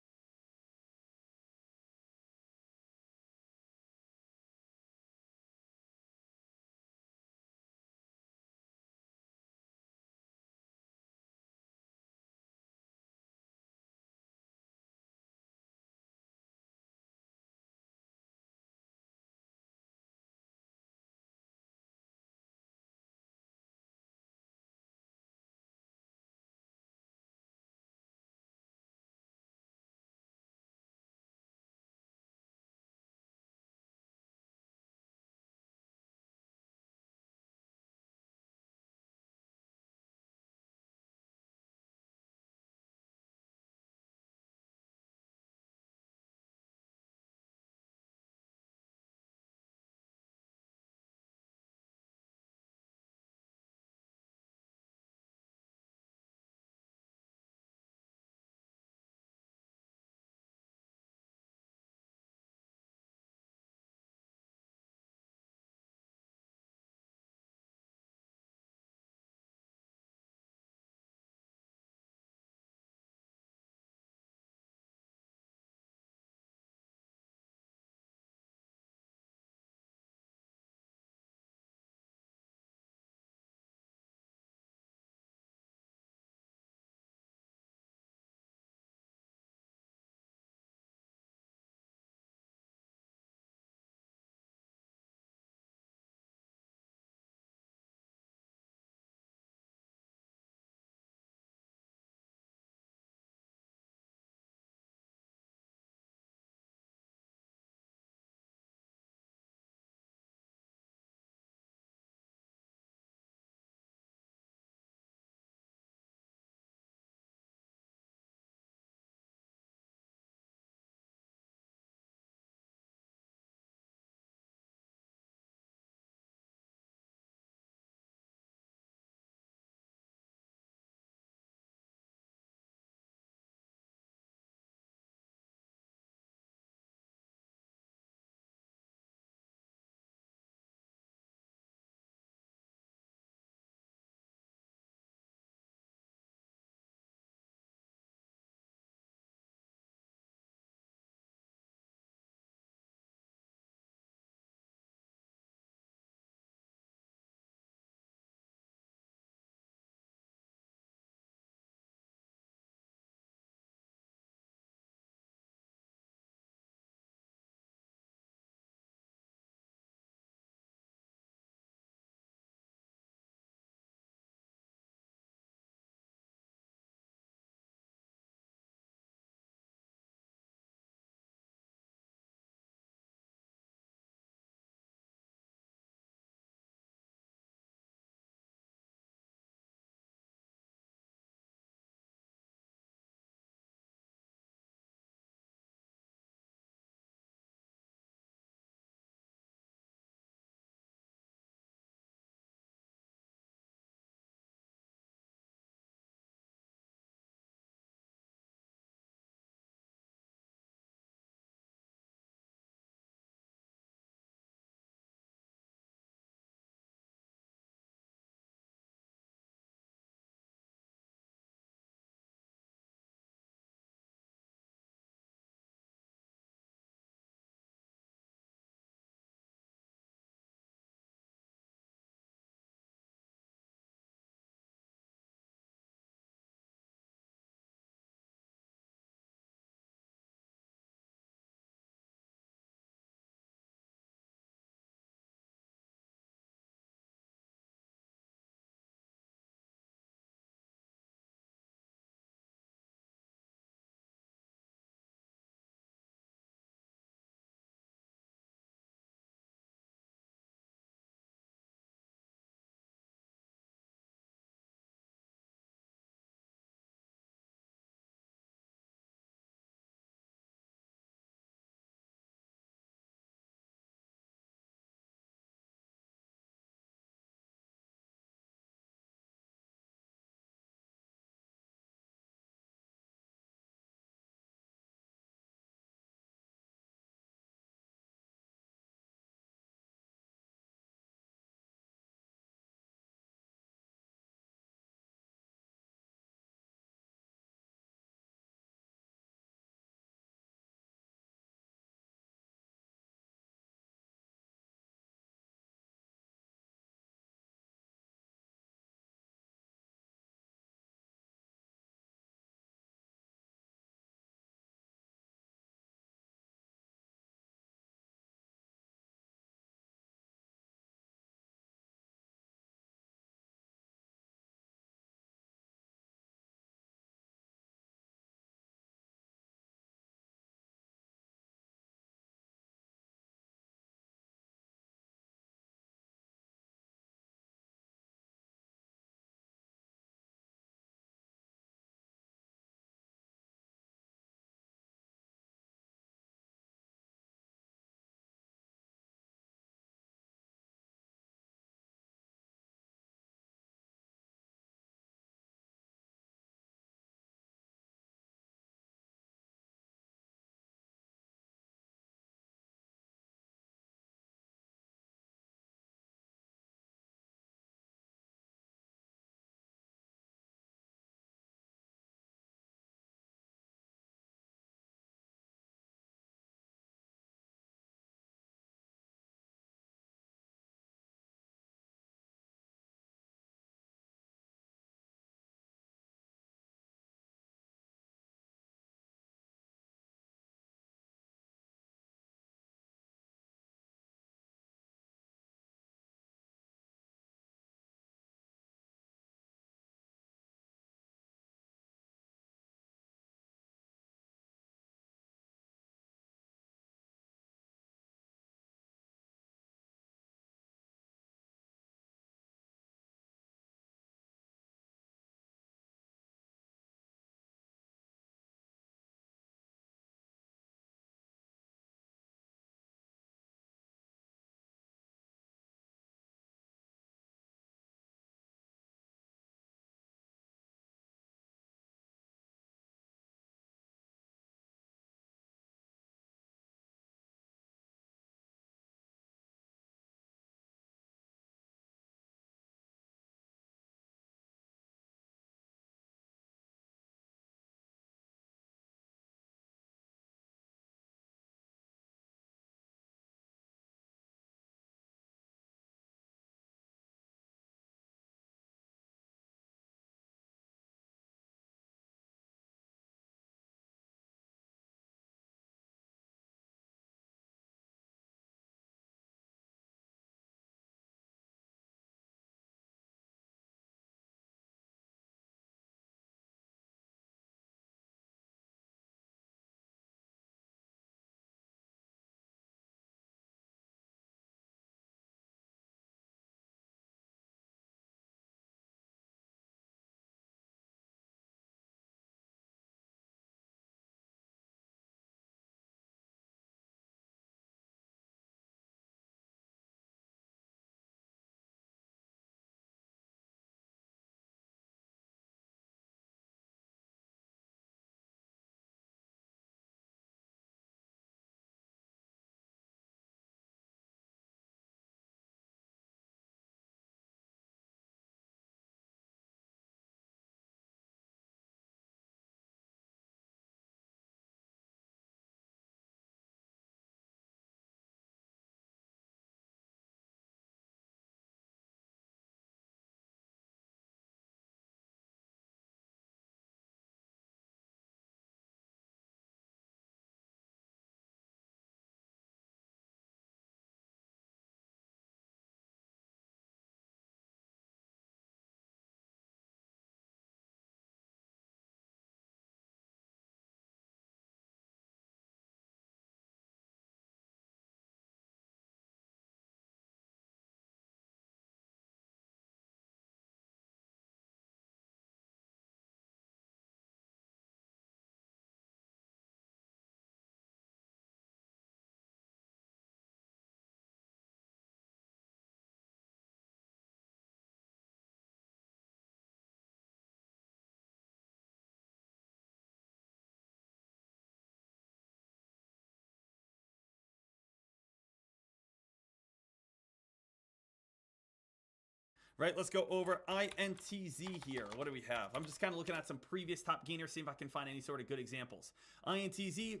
C: right? Let's go over INTZ here. What do we have? I'm just kind of looking at some previous top gainers, see if I can find any sort of good examples. INTZ,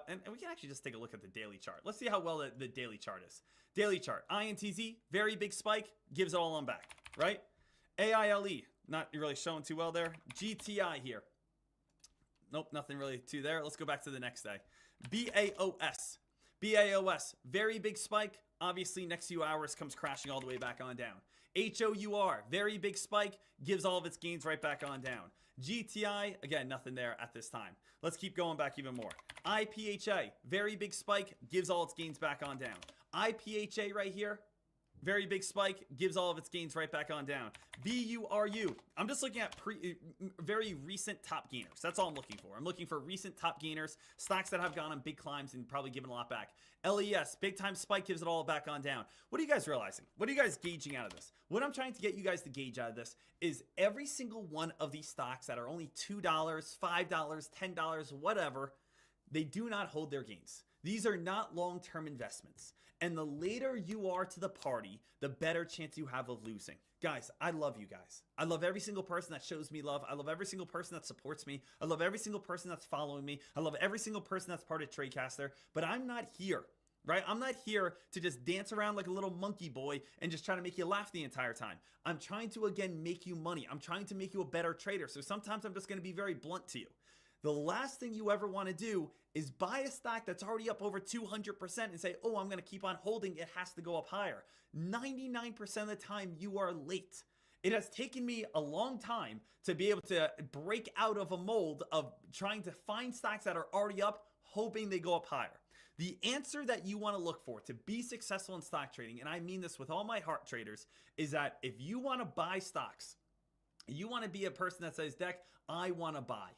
C: and we can actually just take a look at the daily chart. Let's see how well the daily chart is. Daily chart, INTZ, very big spike, gives it all on back, right? AILE, not really showing too well there. GTI here. Nope, nothing really too there. Let's go back to the next day. BAOS. BAOS, very big spike. Obviously, next few hours comes crashing all the way back on down. HOUR, very big spike, gives all of its gains right back on down. GTI, again, nothing there at this time. Let's keep going back even more. IPHA, very big spike, gives all its gains back on down. IPHA right here, very big spike, gives all of its gains right back on down. BURU, I'm just looking at very recent top gainers. That's all I'm looking for. I'm looking for recent top gainers, stocks that have gone on big climbs and probably given a lot back. LES, big time spike, gives it all back on down. What are you guys realizing? What are you guys gauging out of this? What I'm trying to get you guys to gauge out of this is every single one of these stocks that are only $2, $5, $10, whatever, they do not hold their gains. These are not long-term investments. And the later you are to the party, the better chance you have of losing. Guys, I love you guys. I love every single person that shows me love. I love every single person that supports me. I love every single person that's following me. I love every single person that's part of Tradecaster. But I'm not here, right? I'm not here to just dance around like a little monkey boy and just try to make you laugh the entire time. I'm trying to, again, make you money. I'm trying to make you a better trader. So sometimes I'm just going to be very blunt to you. The last thing you ever want to do is buy a stock that's already up over 200% and say, oh, I'm going to keep on holding. It has to go up higher. 99% of the time, you are late. It has taken me a long time to be able to break out of a mold of trying to find stocks that are already up, hoping they go up higher. The answer that you want to look for to be successful in stock trading, and I mean this with all my heart, traders, is that if you want to buy stocks, you want to be a person that says, Deck, I want to buy.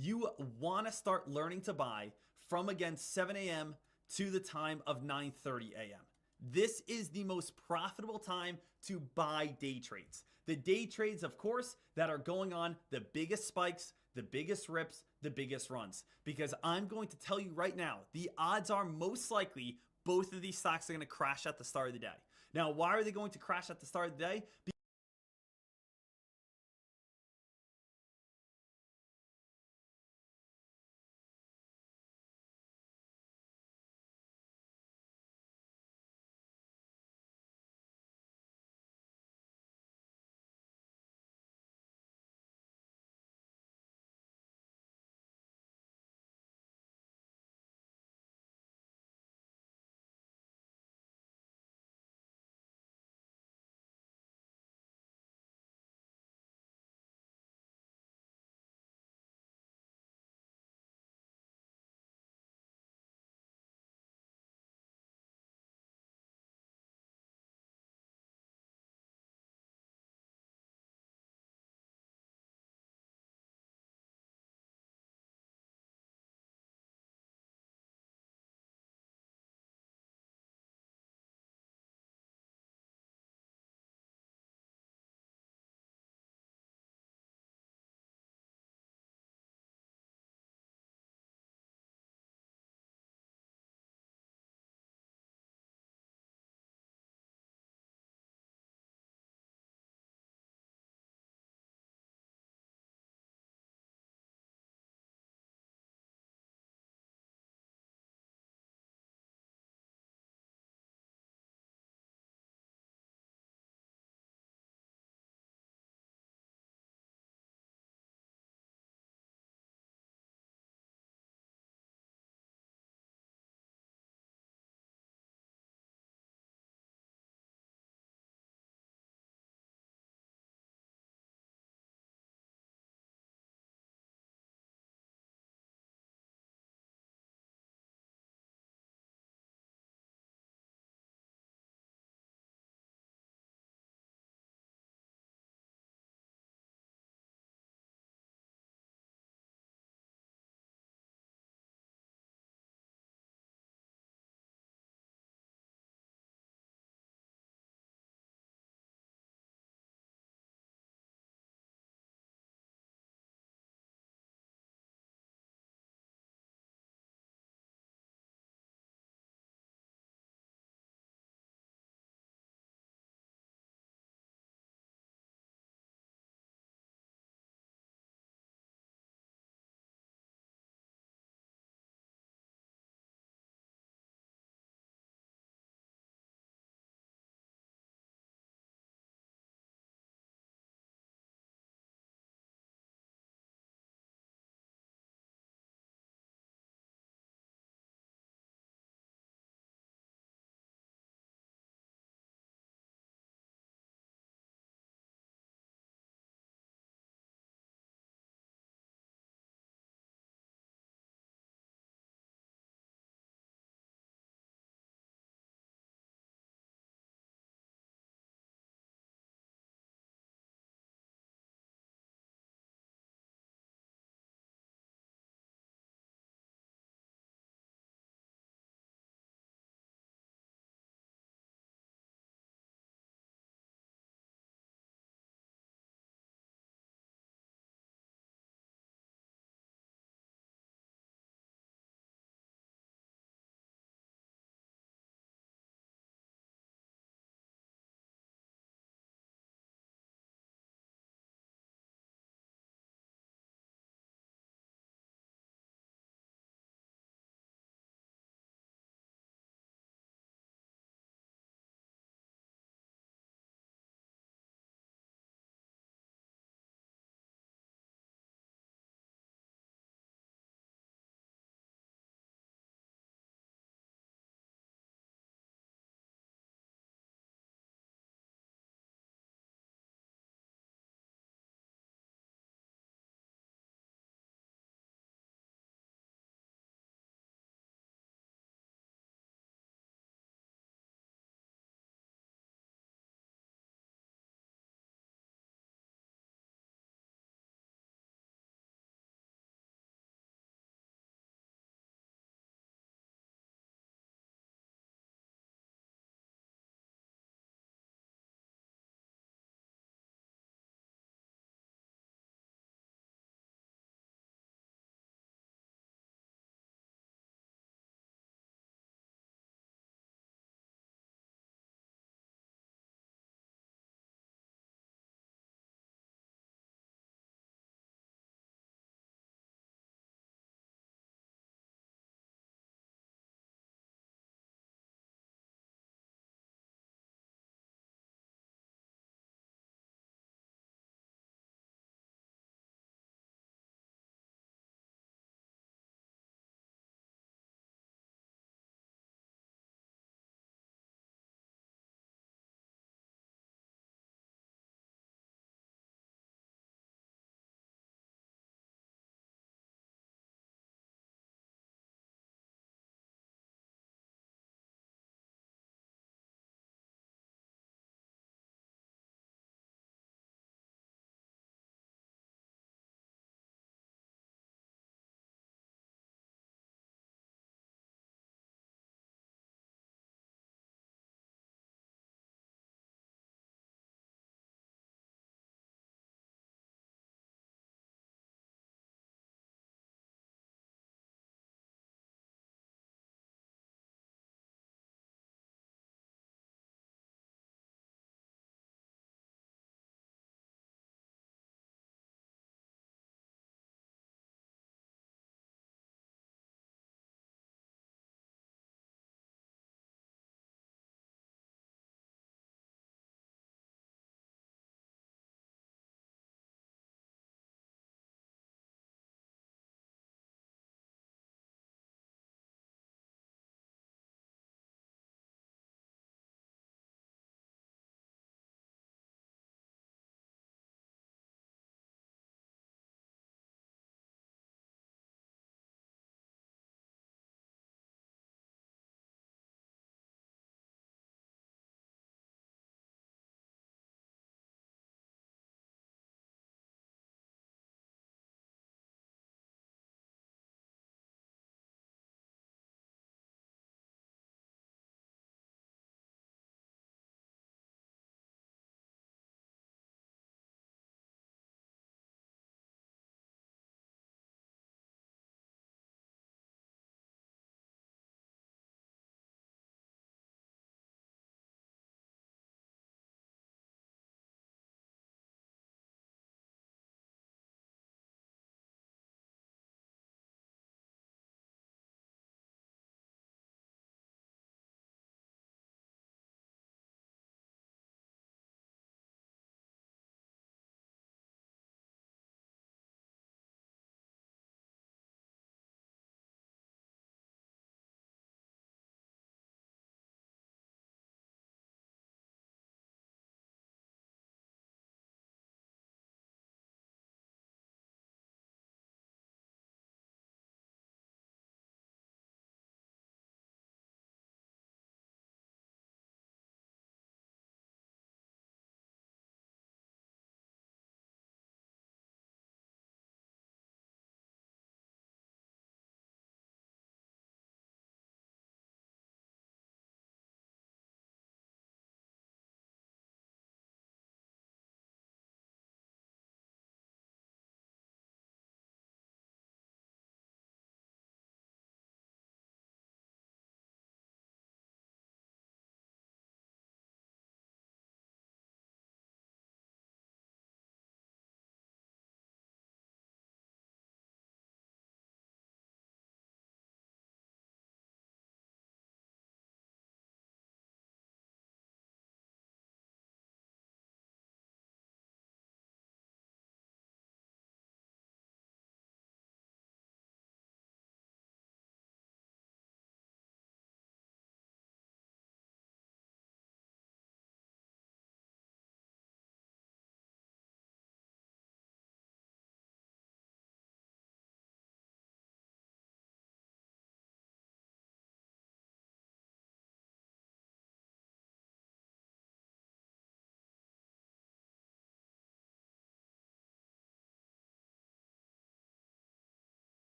C: You want to start learning to buy from, again, 7 a.m. to the time of 9:30 a.m. This is the most profitable time to buy day trades. The day trades, of course, that are going on the biggest spikes, the biggest rips, the biggest runs. Because I'm going to tell you right now, the odds are most likely both of these stocks are going to crash at the start of the day. Now, why are they going to crash at the start of the day?